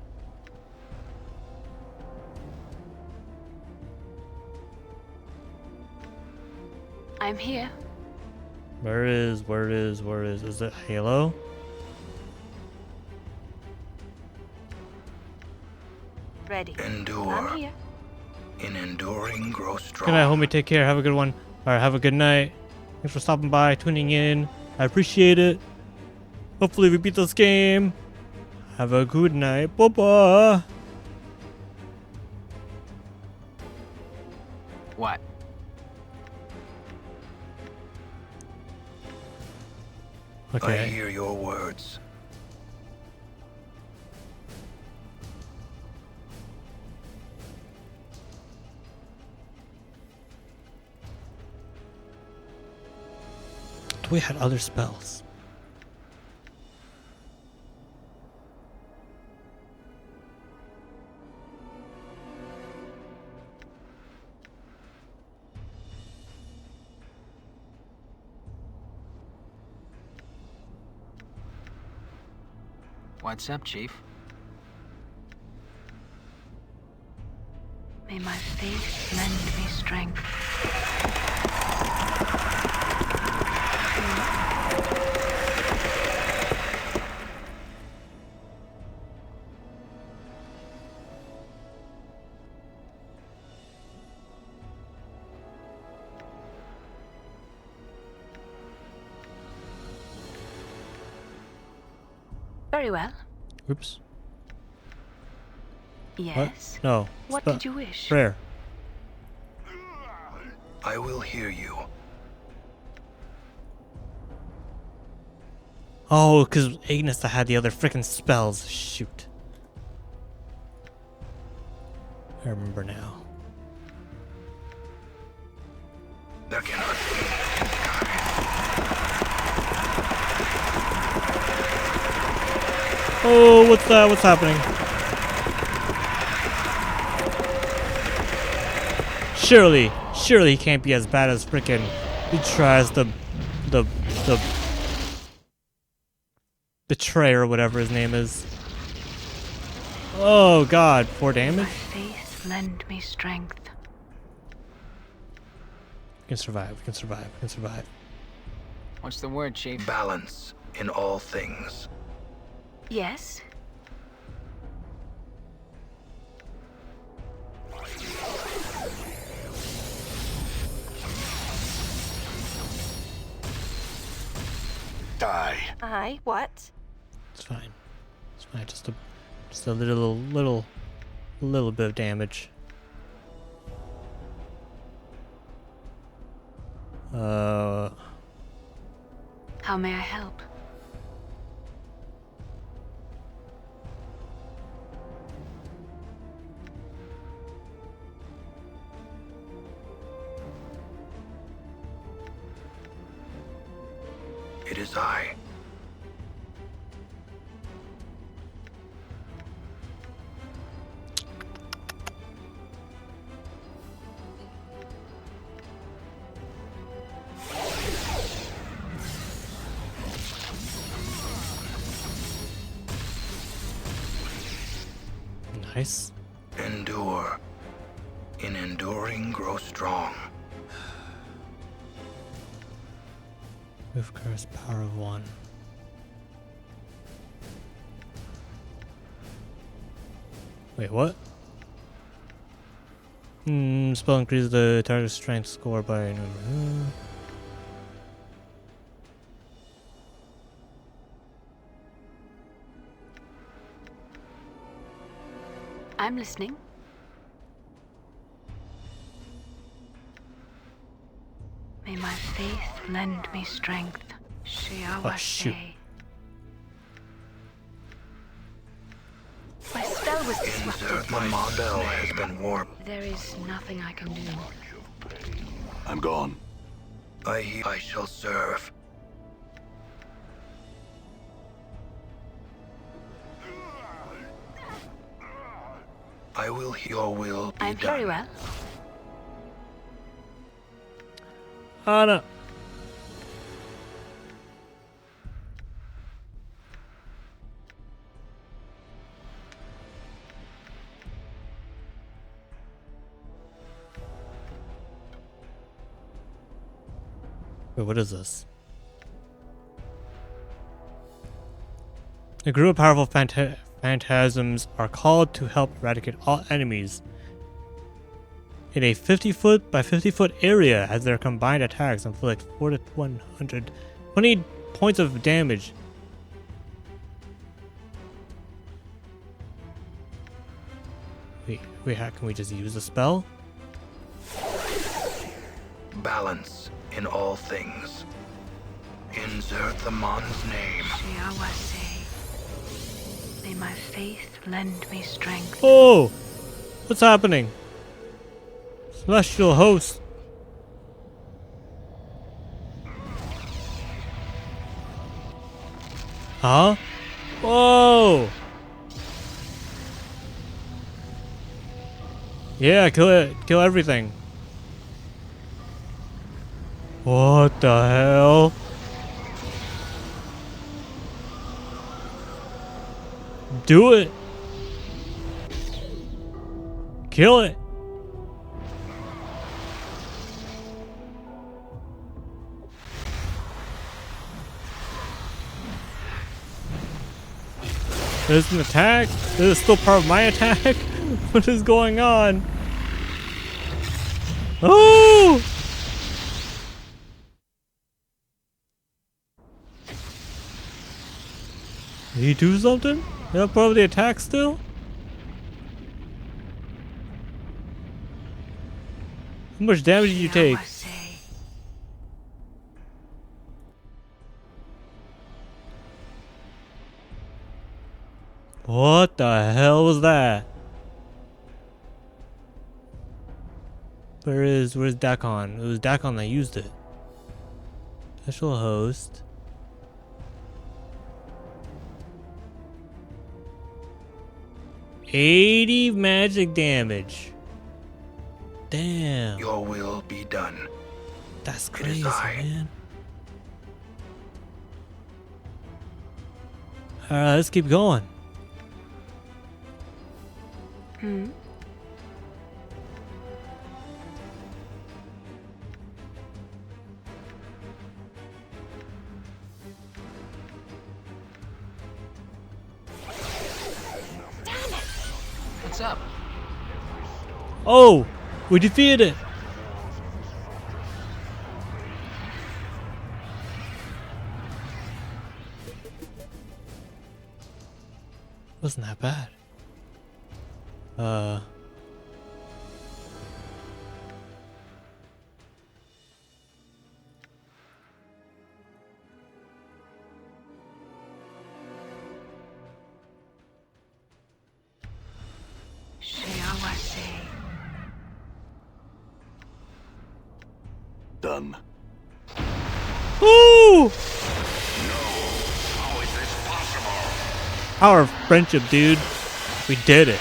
here. Where is it Halo? Ready. I'm Endure. here. In enduring, grow strong. Good night, homie. Take care. Have a good one. Alright, have a good night. Thanks for stopping by, tuning in. I appreciate it. Hopefully we beat this game. Have a good night. Bye-bye. What? I Okay. hear your words. We had other spells. What's up, Chief? May my faith lend me strength. Very well. Oops. Yes. What? No. What did you wish? Prayer. I will hear you. Oh, because Agnes had the other freaking spells. Shoot. I remember now. There cannot be. Oh, what's that? What's happening? Surely he can't be as bad as freaking he tries the betrayer or whatever his name is. Oh god, 4 damage? My faith lend me strength. We can survive, we can survive, we can survive. What's the word, Chief? Balance in all things. Yes. Die. I what? It's fine. It's fine, just a little bit of damage. How may I help? It is I. Nice. Endure. In enduring, grow strong. Move curse, power of 1. Wait, what? Spell increases the target's strength score by a number. I'm listening. May my faith lend me strength. Oh, shoot. Shiawase. My spell was disrupted. Insert my spell has been warped. There is nothing I can do. I'm gone. I shall serve. I will. Your will be I'm done. very well. Anna. Wait, what is this? A group of powerful phantasms are called to help eradicate all enemies in a 50-foot by 50-foot area as their combined attacks inflict 4 to 120 points of damage. Wait, how can we just use the spell? Balance in all things. Insert the Mon's name. Shiawase. May my faith lend me strength. Oh! What's happening? Celestial host. Huh? Whoa! Yeah, kill it. Kill everything. What the hell? Do it. Kill it. There's an attack? This is still part of my attack? What is going on? Oh! Did he do something? Yeah, probably attack still? How much damage did you take? What the hell was that? Where's Dakon? It was Dakon that used it. Special host. $80 magic damage. Damn. Your will be done. That's It is crazy, I. man. Alright, let's keep going. What's up? Oh! We defeated it! Wasn't that bad. Done. Woo! How is this possible? Power of friendship, dude. We did it.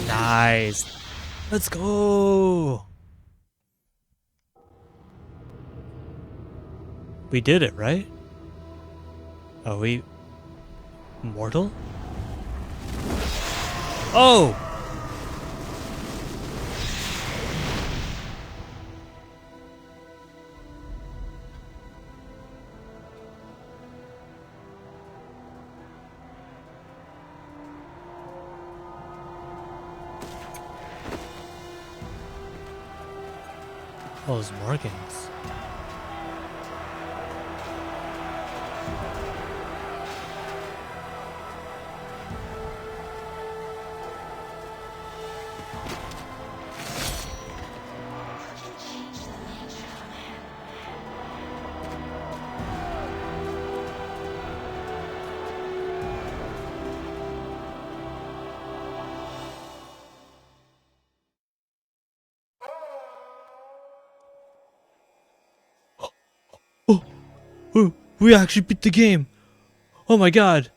Nice. Let's go. We did it, right? Are we mortal? Oh! Those Morgans. We actually beat the game. Oh my god.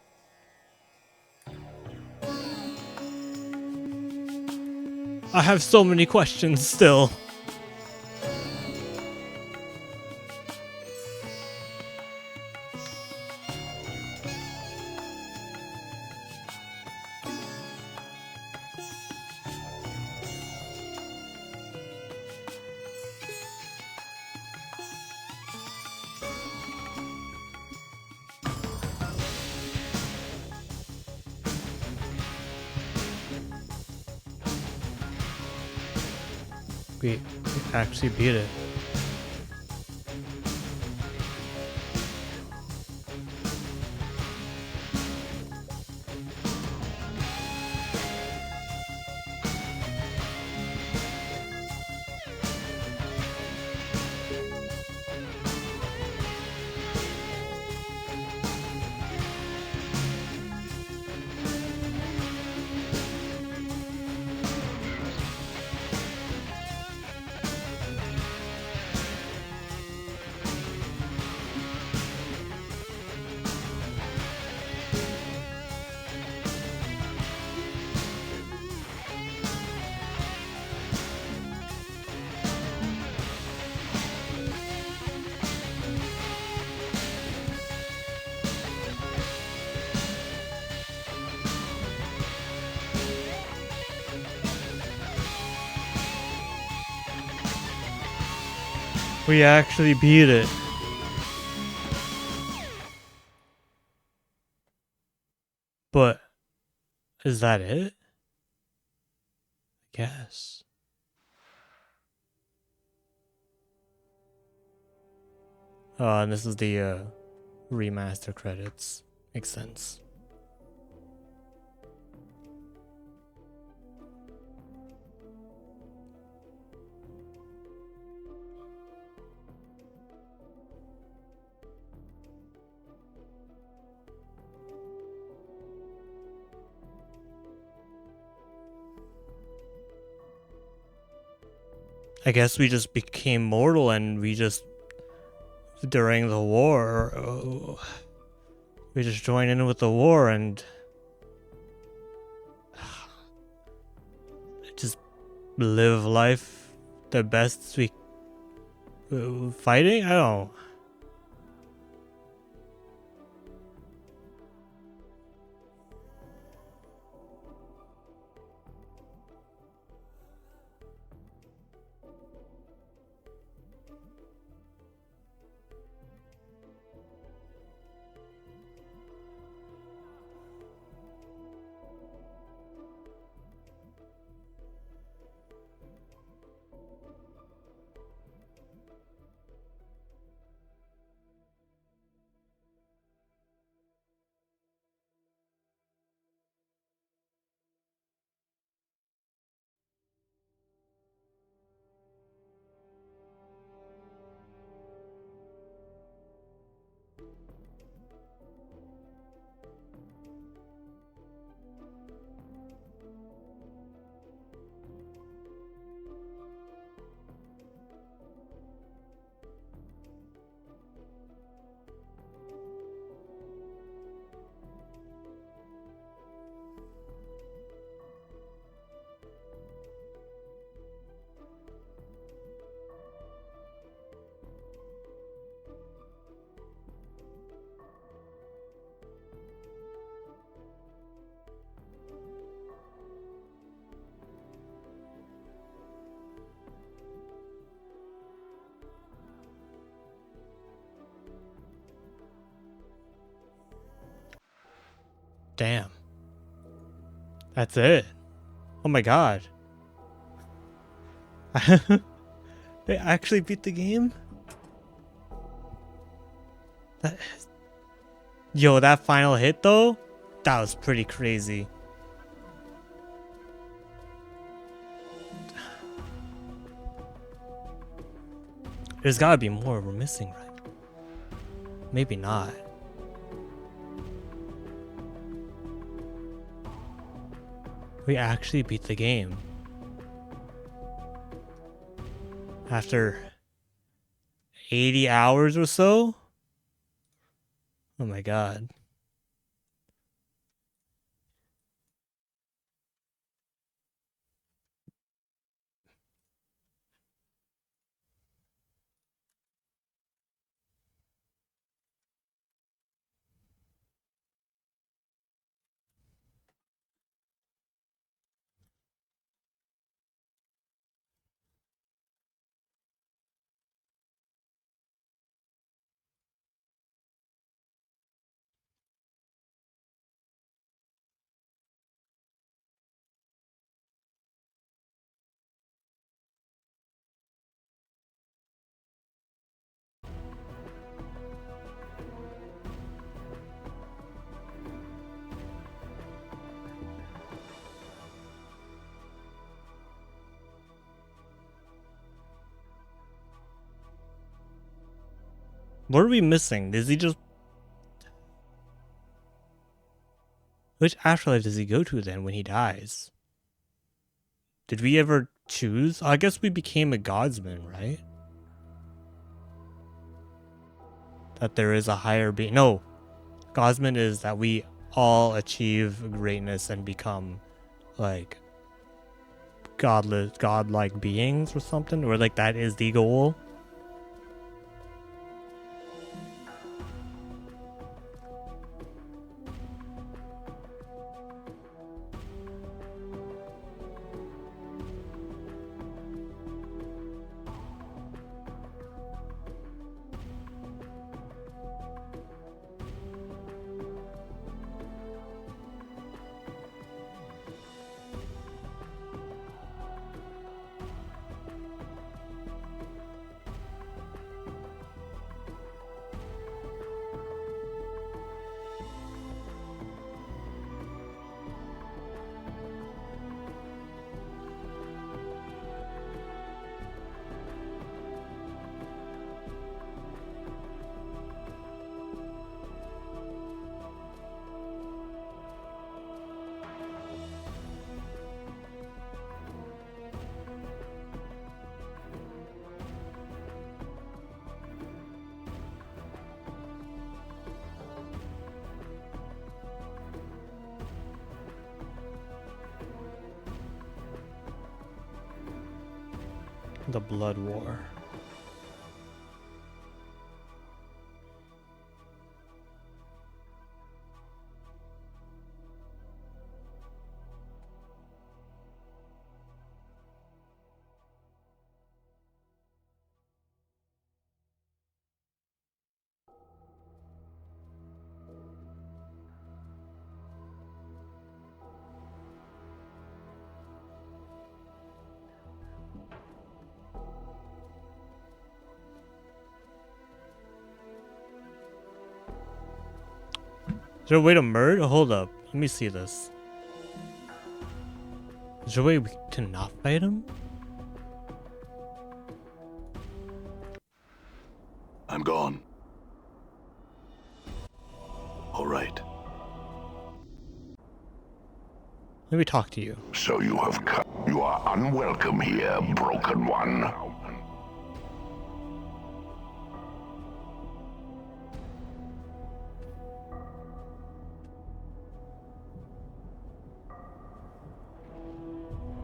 I have so many questions still. We actually beat it. We actually beat it. But is that it? I guess. And this is the remaster credits. Makes sense. I guess we just became mortal and we just, during the war, we just joined in with the war and just live life the best we fighting? I don't know. Damn. That's it. Oh my god. They actually beat the game? Yo, that final hit though? That was pretty crazy. There's gotta be more we're missing, right? Maybe not. We actually beat the game. After 80 hours or so? Oh my god. What are we missing? Is he just... Which afterlife does he go to then when he dies? Did we ever choose? I guess we became a godsman, right? That there is a higher being. No, godsman is that we all achieve greatness and become like godlike beings or something, or like that is the goal. The Blood War. Is there a way to merge? Hold up. Let me see this. Is there a way to not fight him? I'm gone. All right. Let me talk to you. So you have come. You are unwelcome here, Broken One.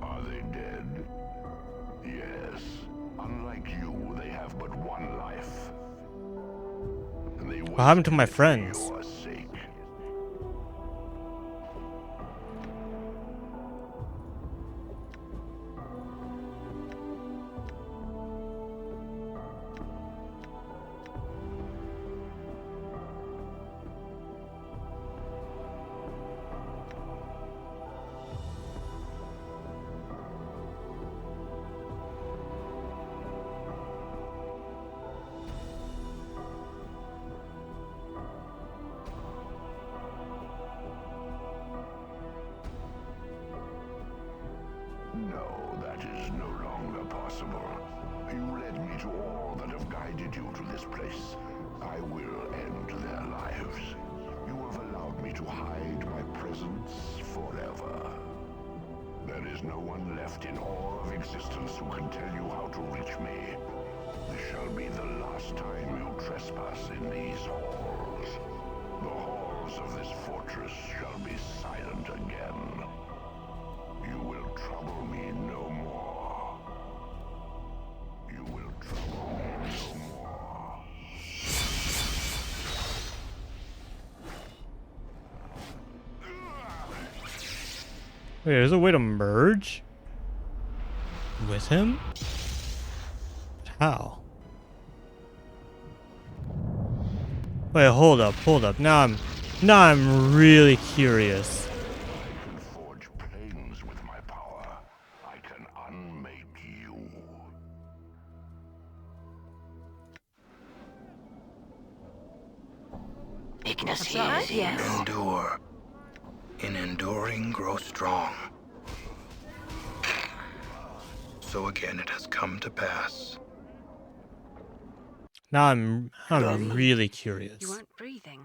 Are they dead? Yes. Unlike you, they have but one life. And they What happened to my wasted it friends? for your sake. No, that is no longer possible. You led me to all that have guided you to this place. I will end their lives. You have allowed me to hide my presence forever. There is no one left in all of existence who can tell you how to reach me. This shall be the last time you trespass in these halls. The halls of this fortress shall be silent again. You will trouble me no more. You will trouble me no more. Wait, there's a way to merge? With him? How? Wait, hold up. Now I'm really curious. I can forge planes with my power. I can unmake you. Ignacius, yes. Endure. In enduring, grow strong. So again it has come to pass. Now I'm really curious. You weren't breathing.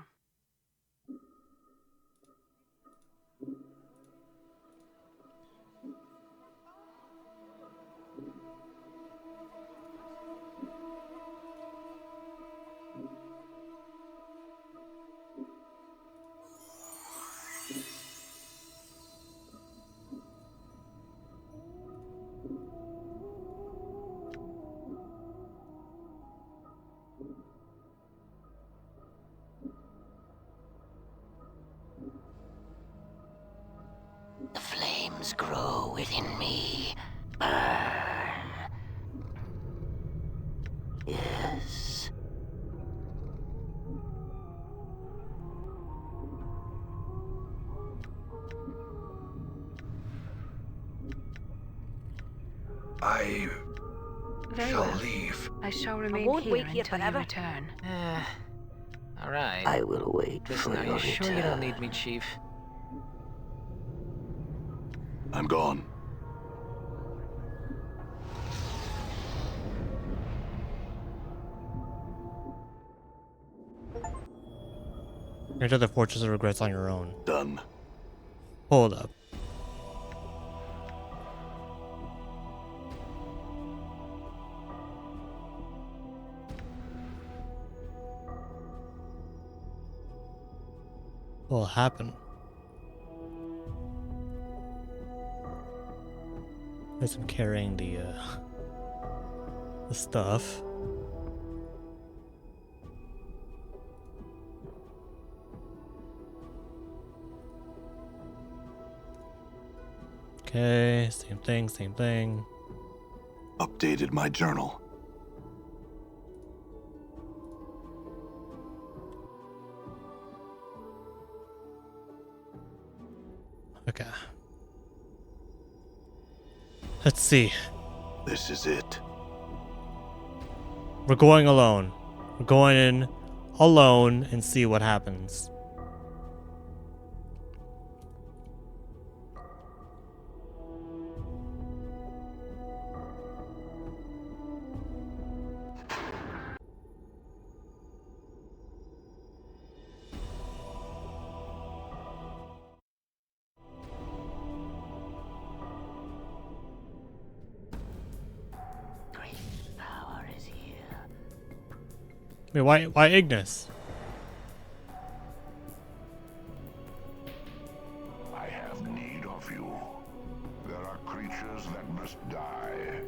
The flames grow within me. Burn. Yes. I Very shall well. leave. I shall remain won't here wait here until forever. you return. Alright. I will wait Listen, for are your you sure you return. don't need me, Chief? I'm gone. Enter the Fortress of Regrets on your own. Done. Hold up. What will happen? As I'm carrying the the stuff. Okay, same thing, same thing. Updated my journal. Okay. Let's see. This is it. We're going alone. We're going in alone and see what happens. Great power is here. Wait, why Ignis? I have need of you. There are creatures that must die.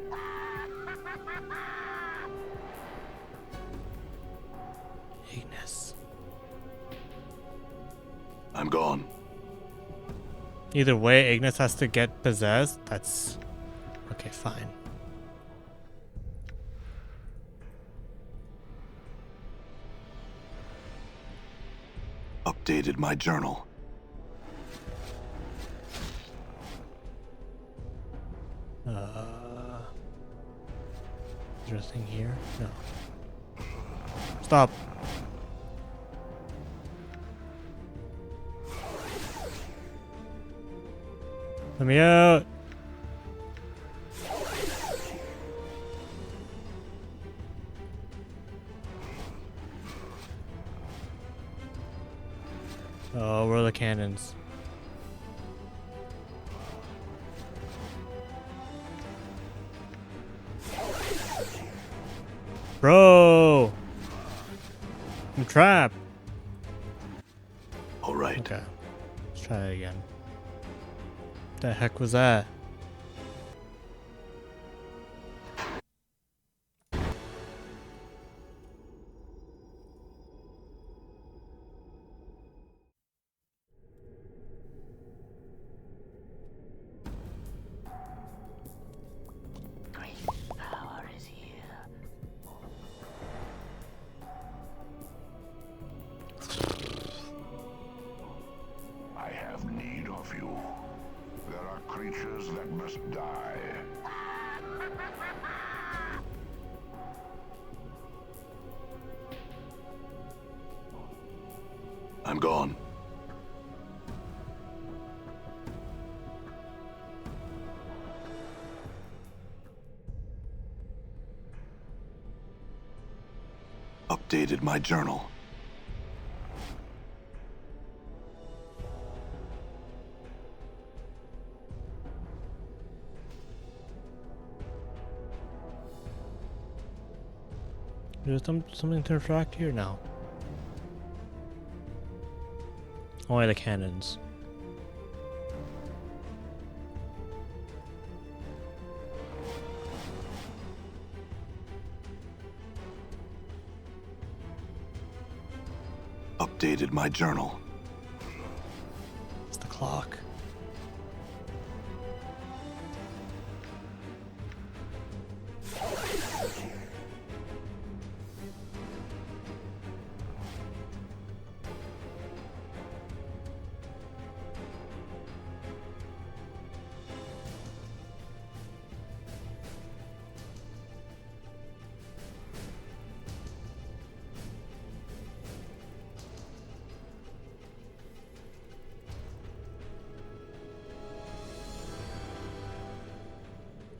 Ignis. I'm gone. Either way, Ignis has to get possessed. That's... Okay, fine. Updated my journal. Is there a thing here? No. Stop. Let me out. Oh, where are the cannons? Bro! I'm trapped. All right. Okay. Let's try it again. The heck was that? Great power is here. I have need of you. There are creatures that must die. I'm gone. Updated my journal. There's something to interact here now. Only the cannons. Updated my journal. It's the clock.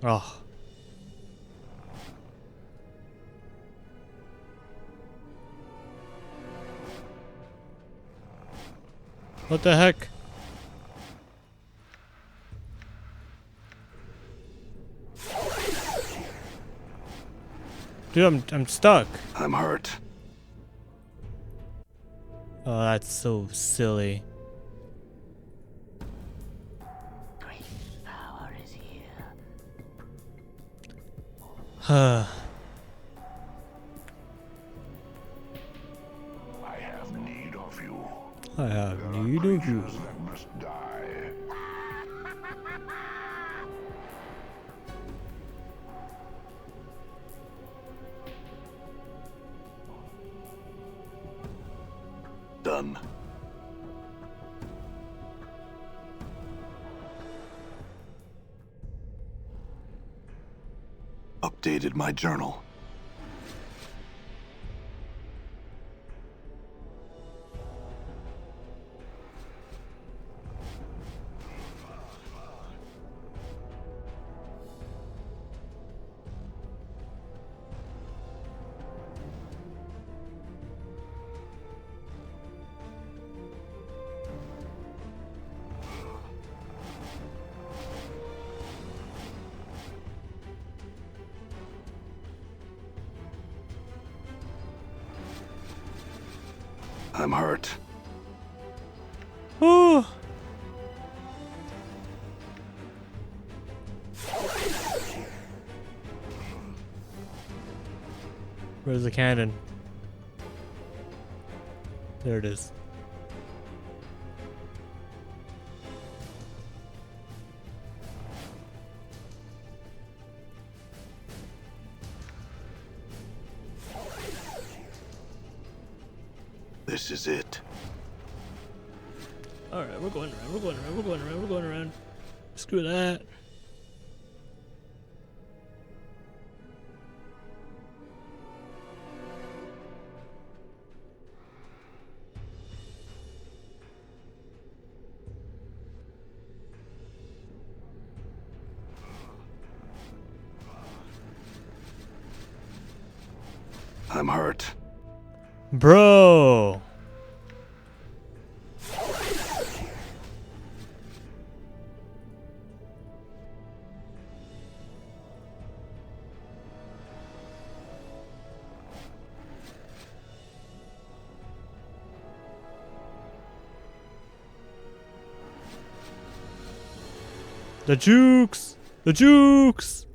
Oh. What the heck? Dude, I'm stuck. I'm hurt. Oh, that's so silly. Great power is here. I have There are need of you. creatures that must die. Done. Updated my journal. I'm hurt. Oh. Where's the cannon? There it is. This is it. Alright, we're going around, we're going around, we're going around, we're going around. Screw that. I'm hurt. Bro. The jukes! The jukes!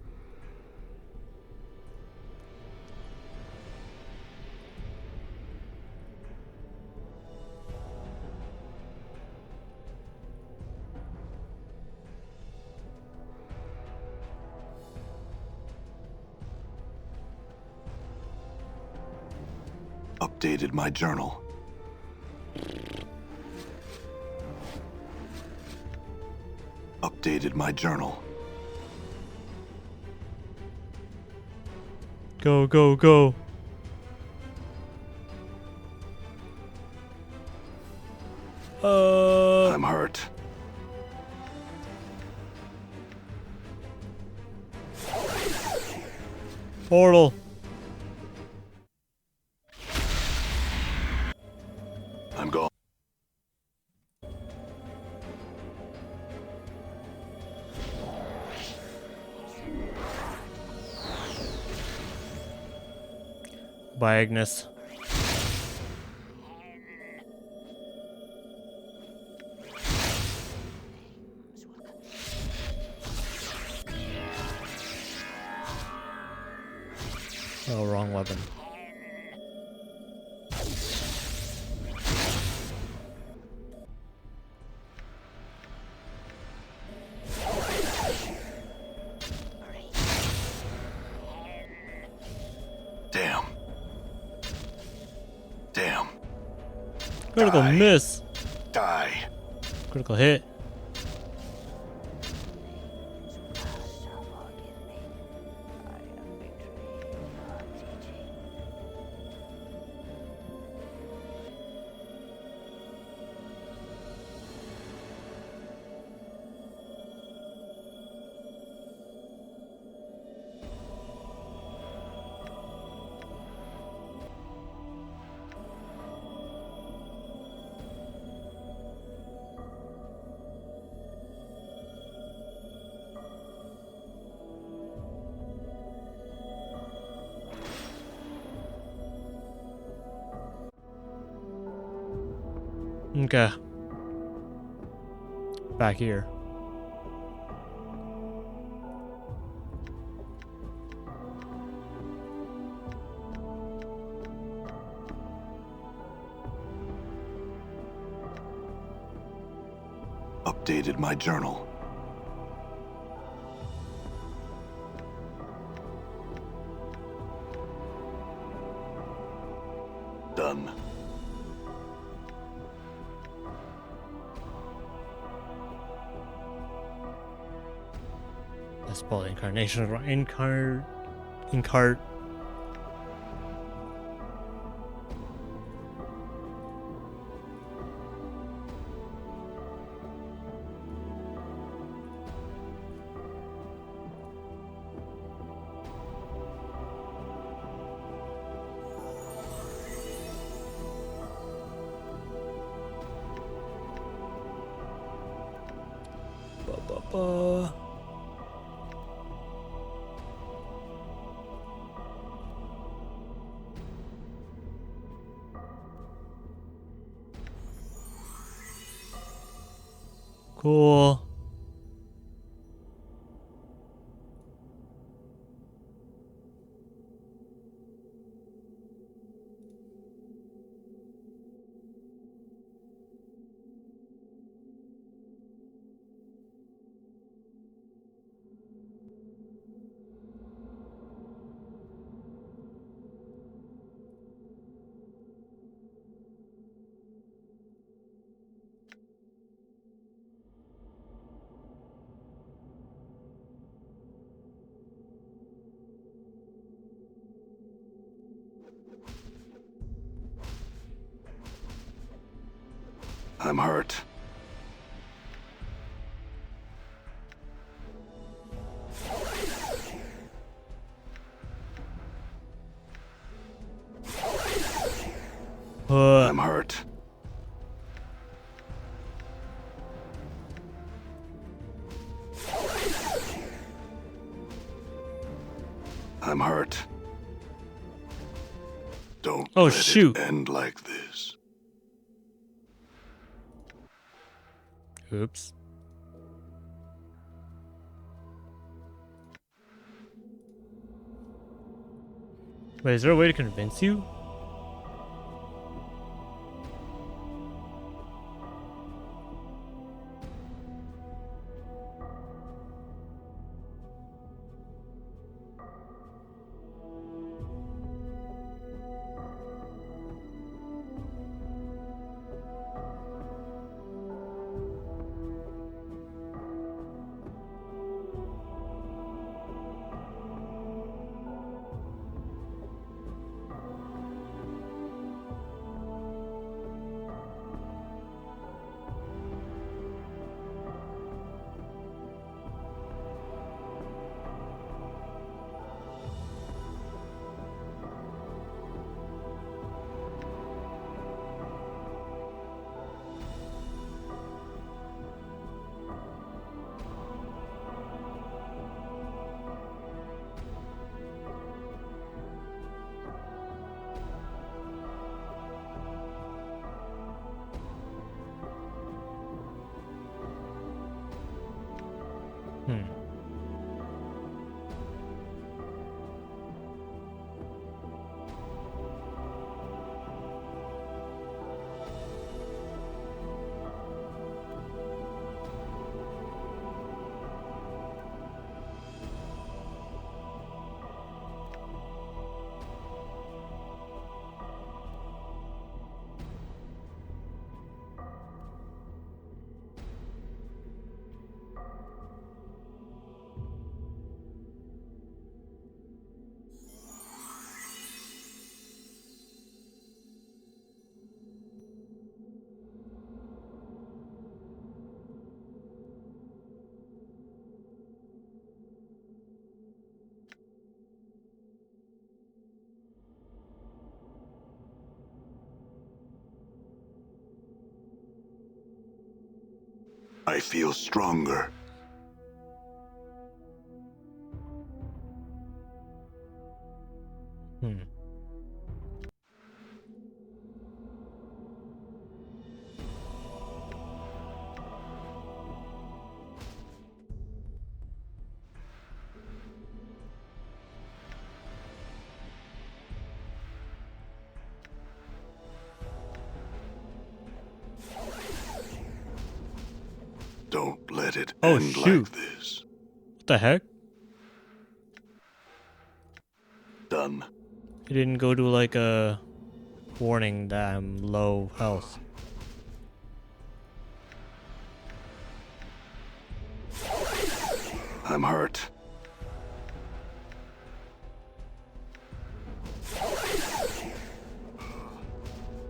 Updated my journal. Updated my journal. Go, go, go. I'm hurt. Portal. I'm gone. By Agnes. Oh, wrong weapon. Damn. Damn. Critical Die. miss. Die. Critical hit. Okay. Back here. updated my journal. Done. That's probably incarnation of incart. Cool. I'm hurt. I'm hurt. I'm hurt. Don't Oh, let shoot. it end like this. Oops. Wait, is there a way to convince you? I feel stronger. let it Oh, end shoot. like this. What the heck? Done. It didn't go to like a warning that I'm low health. I'm hurt.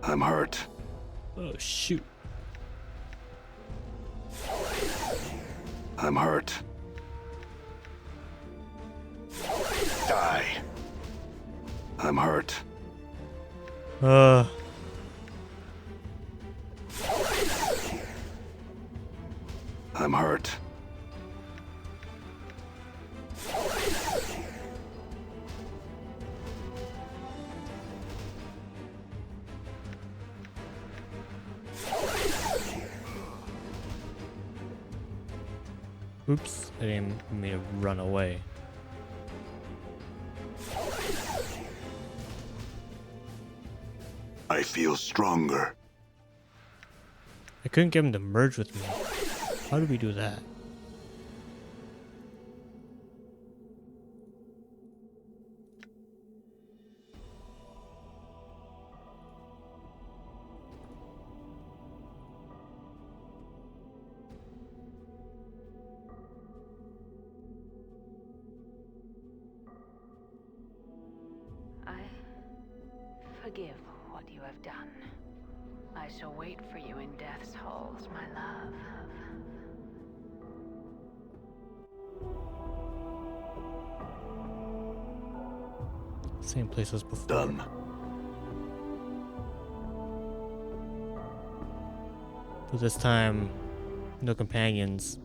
I'm hurt. Oh shoot. I'm hurt. Die. I'm hurt. I'm hurt. Oops, I didn't mean me to run away. I feel stronger. I couldn't get him to merge with me. How do we do that? I forgive what you have done. I shall wait for you in death's halls, my love. Same place as before. Done. But this time, no companions.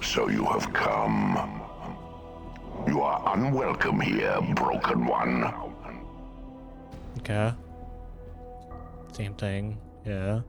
So you have come. You are unwelcome here, Broken One. Okay. Same thing. Yeah.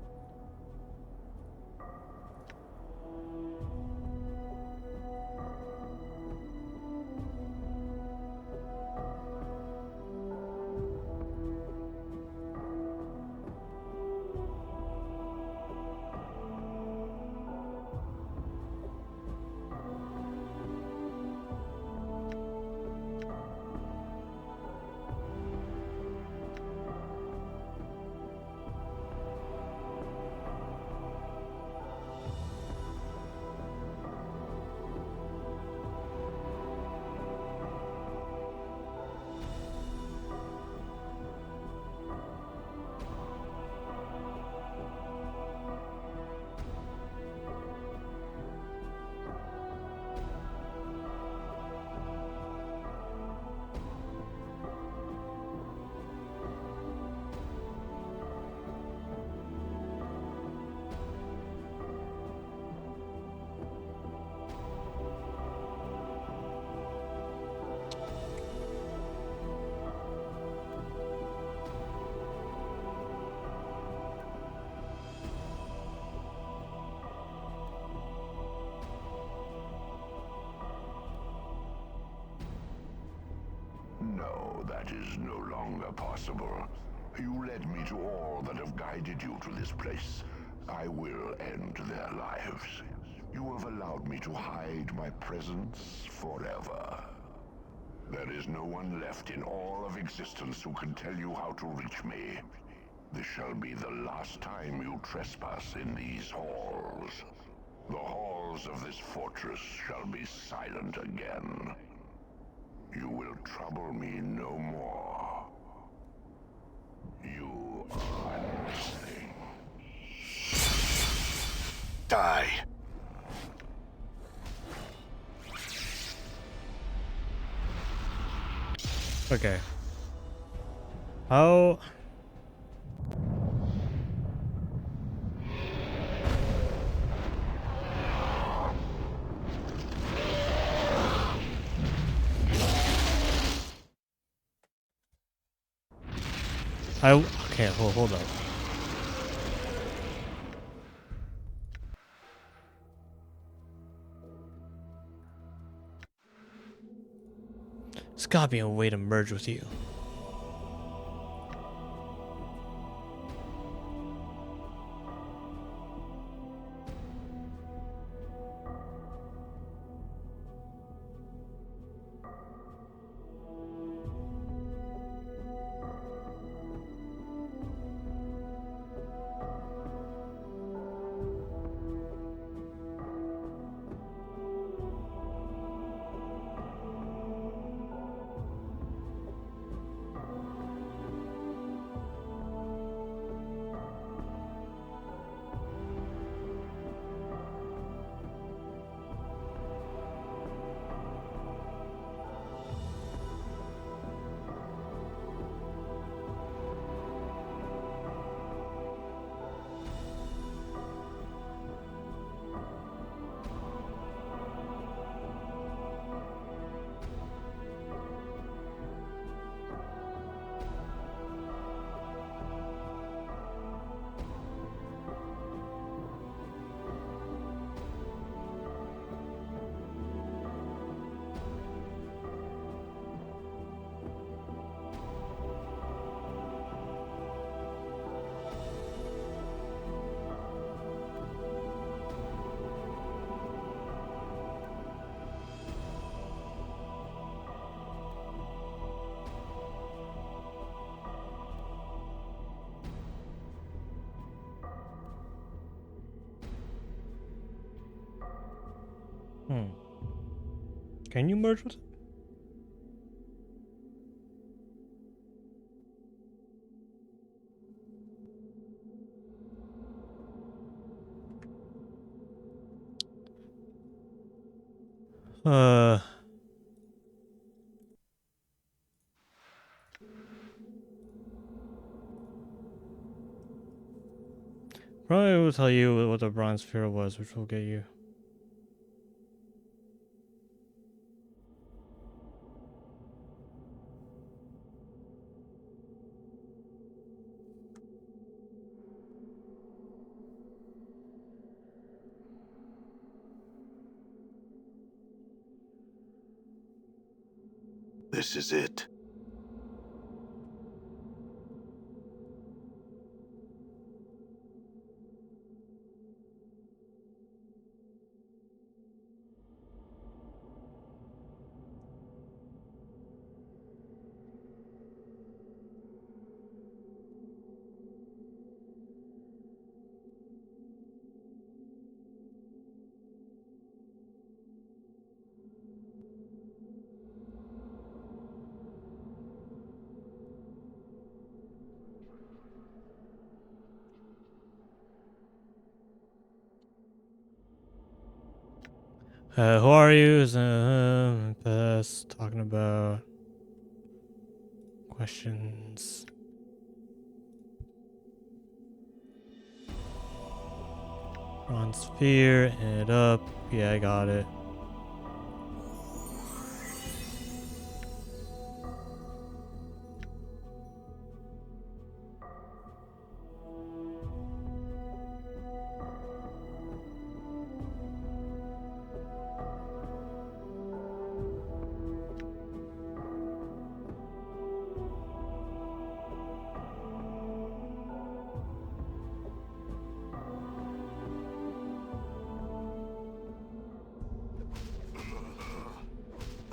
No, that is no longer possible. You led me to all that have guided you to this place. I will end their lives. You have allowed me to hide my presence forever. There is no one left in all of existence who can tell you how to reach me. This shall be the last time you trespass in these halls. The halls of this fortress shall be silent again. You will trouble me no more. You are nothing. Die. Okay. How? Okay, hold up. There's gotta be a way to merge with you. Hmm. Can you merge with it? Uh. Probably will tell you what the bronze sphere was, which will get you. This is it. Who are you? Best talking about questions. Bronze sphere, head up. Yeah, I got it.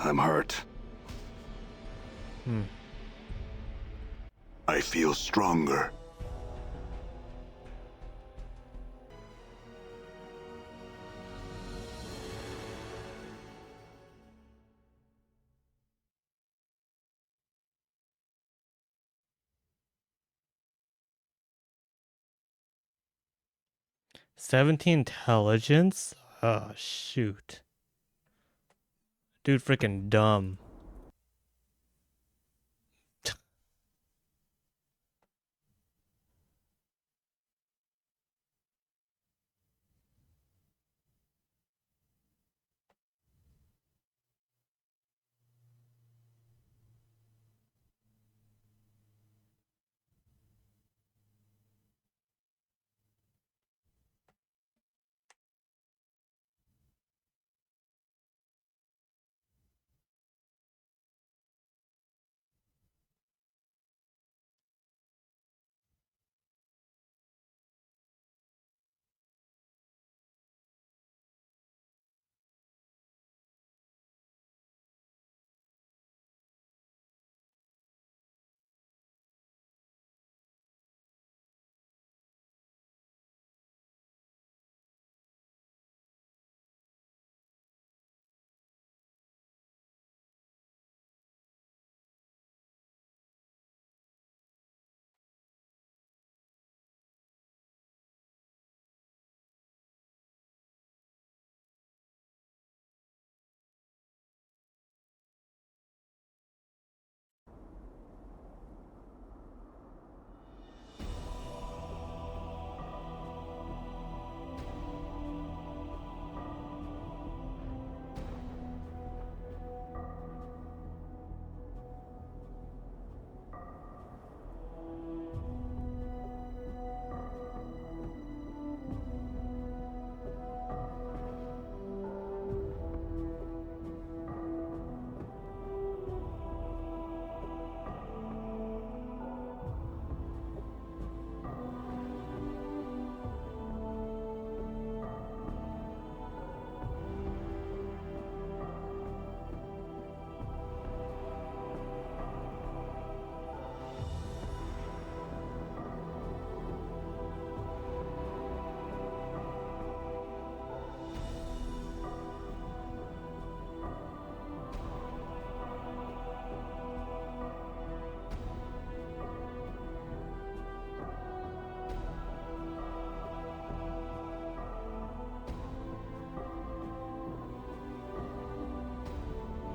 I'm hurt. Hmm. I feel stronger. $17 intelligence? Oh, shoot. Dude, freaking dumb.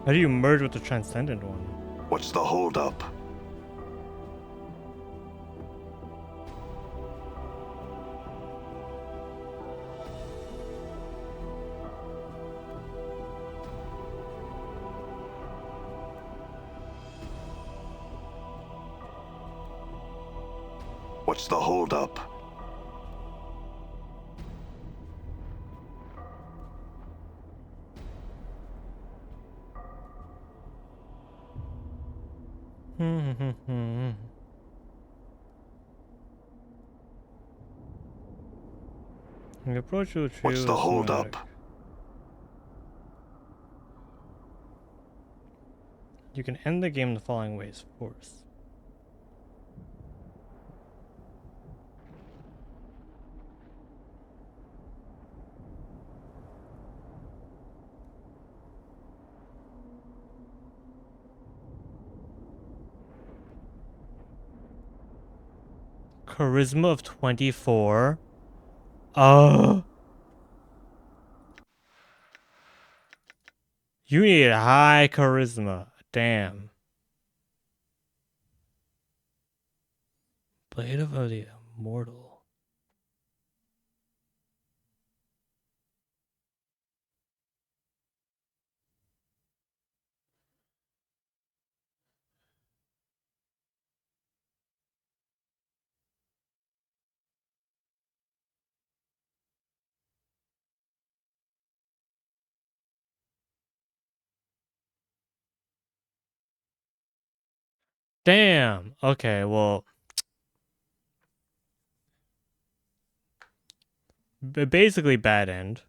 How do you merge with the transcendent one? What's the holdup? What's the holdup? The approach to the tree What's the was holdup? cinematic. You can end the game the following ways. Force. Charisma of 24. You need high charisma. Damn. Blade of the Immortal. Damn. Okay, well. Basically bad end.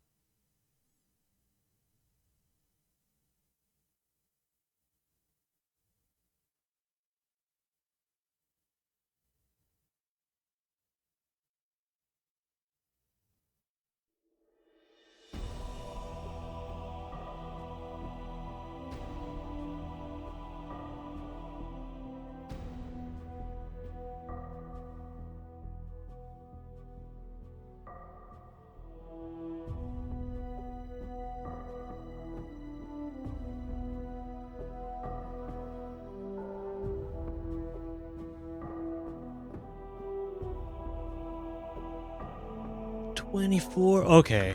$24. Okay.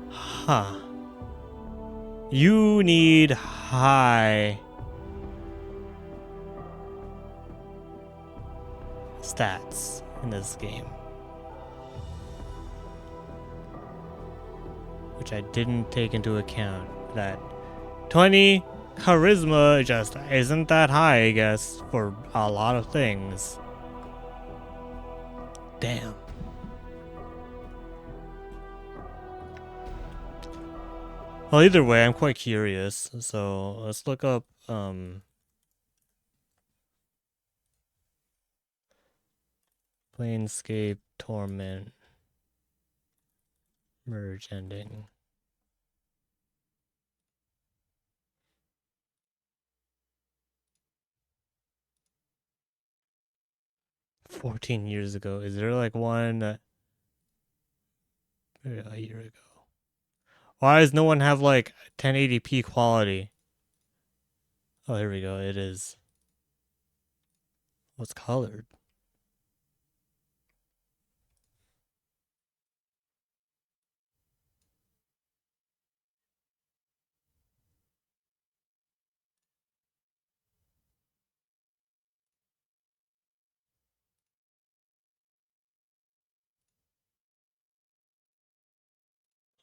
Huh. You need high stats in this game, which I didn't take into account. That 20 charisma just isn't that high, I guess, for a lot of things. Damn. Well, either way, I'm quite curious. So let's look up Planescape Torment merge ending. $14 ago. Is there like one maybe a year ago? Why does no one have like 1080p quality? Oh, here we go. It is. What's colored?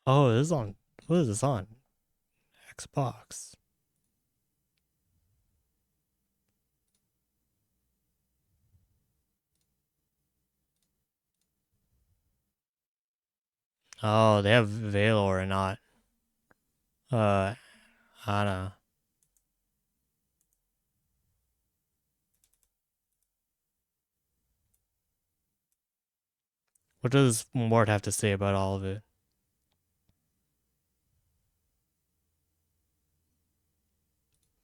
Oh, this is on. What is this on? Xbox. Oh, they have Valor or not. Ana. What does Mort have to say about all of it?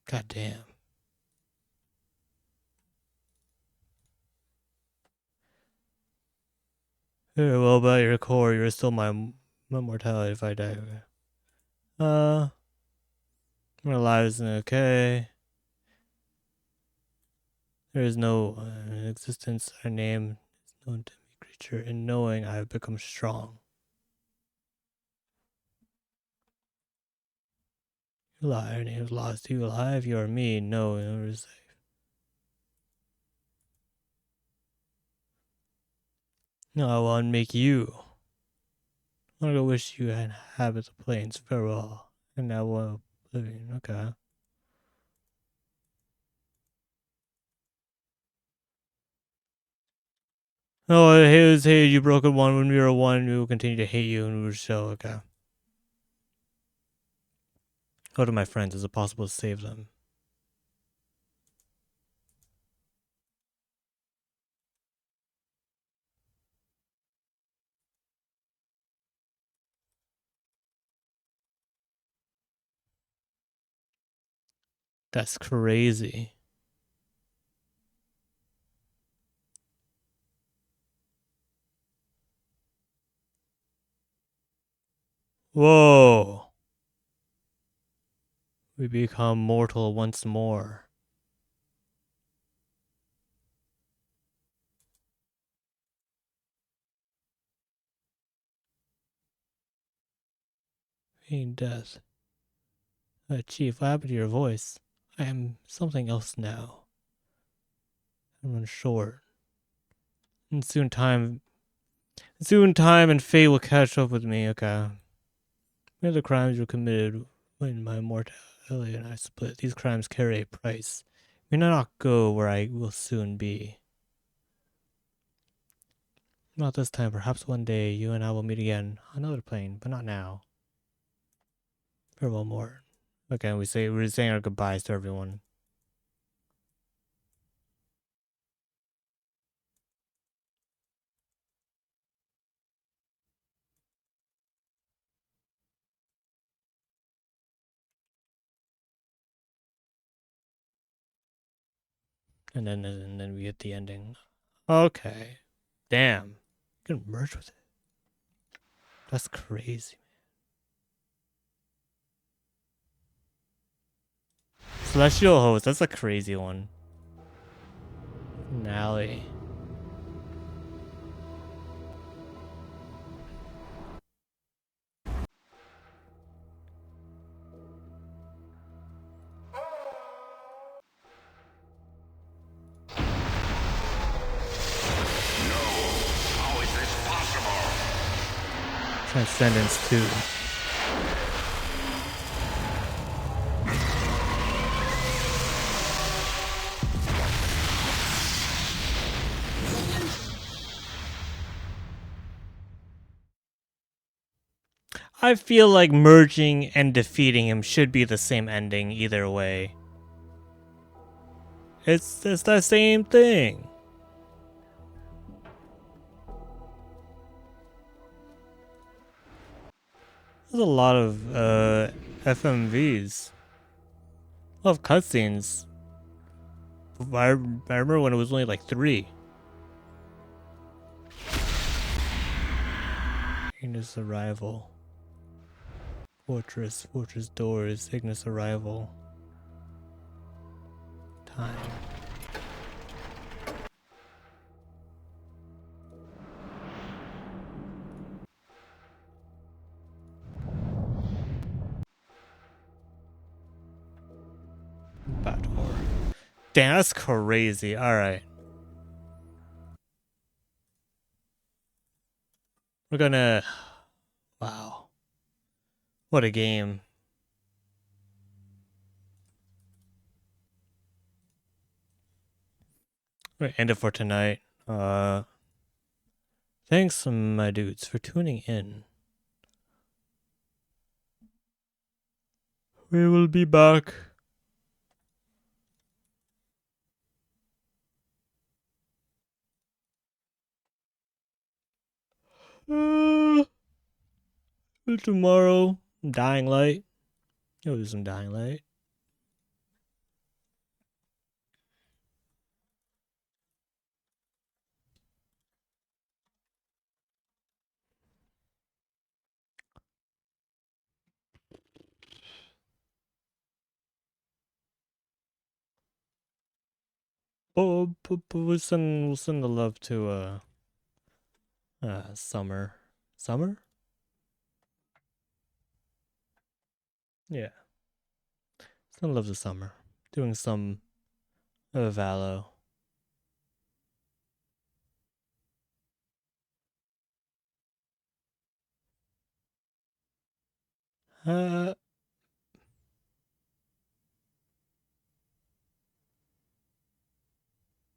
God damn. Yeah, well, about your core, you're still my mortality if I die. My lives okay. There is no existence. Our name is known to me, creature. In knowing, I have become strong. You lie. Our name is lost. You alive? You are me. No, you are safe. No, I will unmake you. I want to wish you inhabit the plains. Farewell. And I will oblivion. Okay. Oh, it was, hey, you broken one. When we were one, we will continue to hate you and we will show. Okay. Go to my friends. Is it possible to save them? That's crazy. Whoa. We become mortal once more. Pain, death. Chief, what happened to your voice? I am something else now. I'm unsure. And soon time and fate will catch up with me. Okay. Many of the crimes you committed when my mortality and I split. These crimes carry a price. May not go where I will soon be. Not this time. Perhaps one day you and I will meet again on another plane, but not now. Farewell, Morton. Okay, we're saying our goodbyes to everyone. And then we hit the ending. Okay. Damn. You can merge with it. That's crazy, man. Celestial Host, that's a crazy one. Finale. How is this possible? Transcendence 2. I feel like merging and defeating him should be the same ending either way. It's the same thing. There's a lot of FMVs. A lot of cutscenes. I remember when it was only like 3. Ignis Arrival. Fortress doors. Ignis Arrival. Time. Battle. Damn, that's crazy. Alright. We're gonna... Wow. What a game. We're gonna end it for tonight. Thanks, my dudes, for tuning in. We will be back. Tomorrow, Dying Light. You'll do some Dying Light. we'll send the love to Summer. Summer? Yeah. Send love to Summer. Doing some Valo.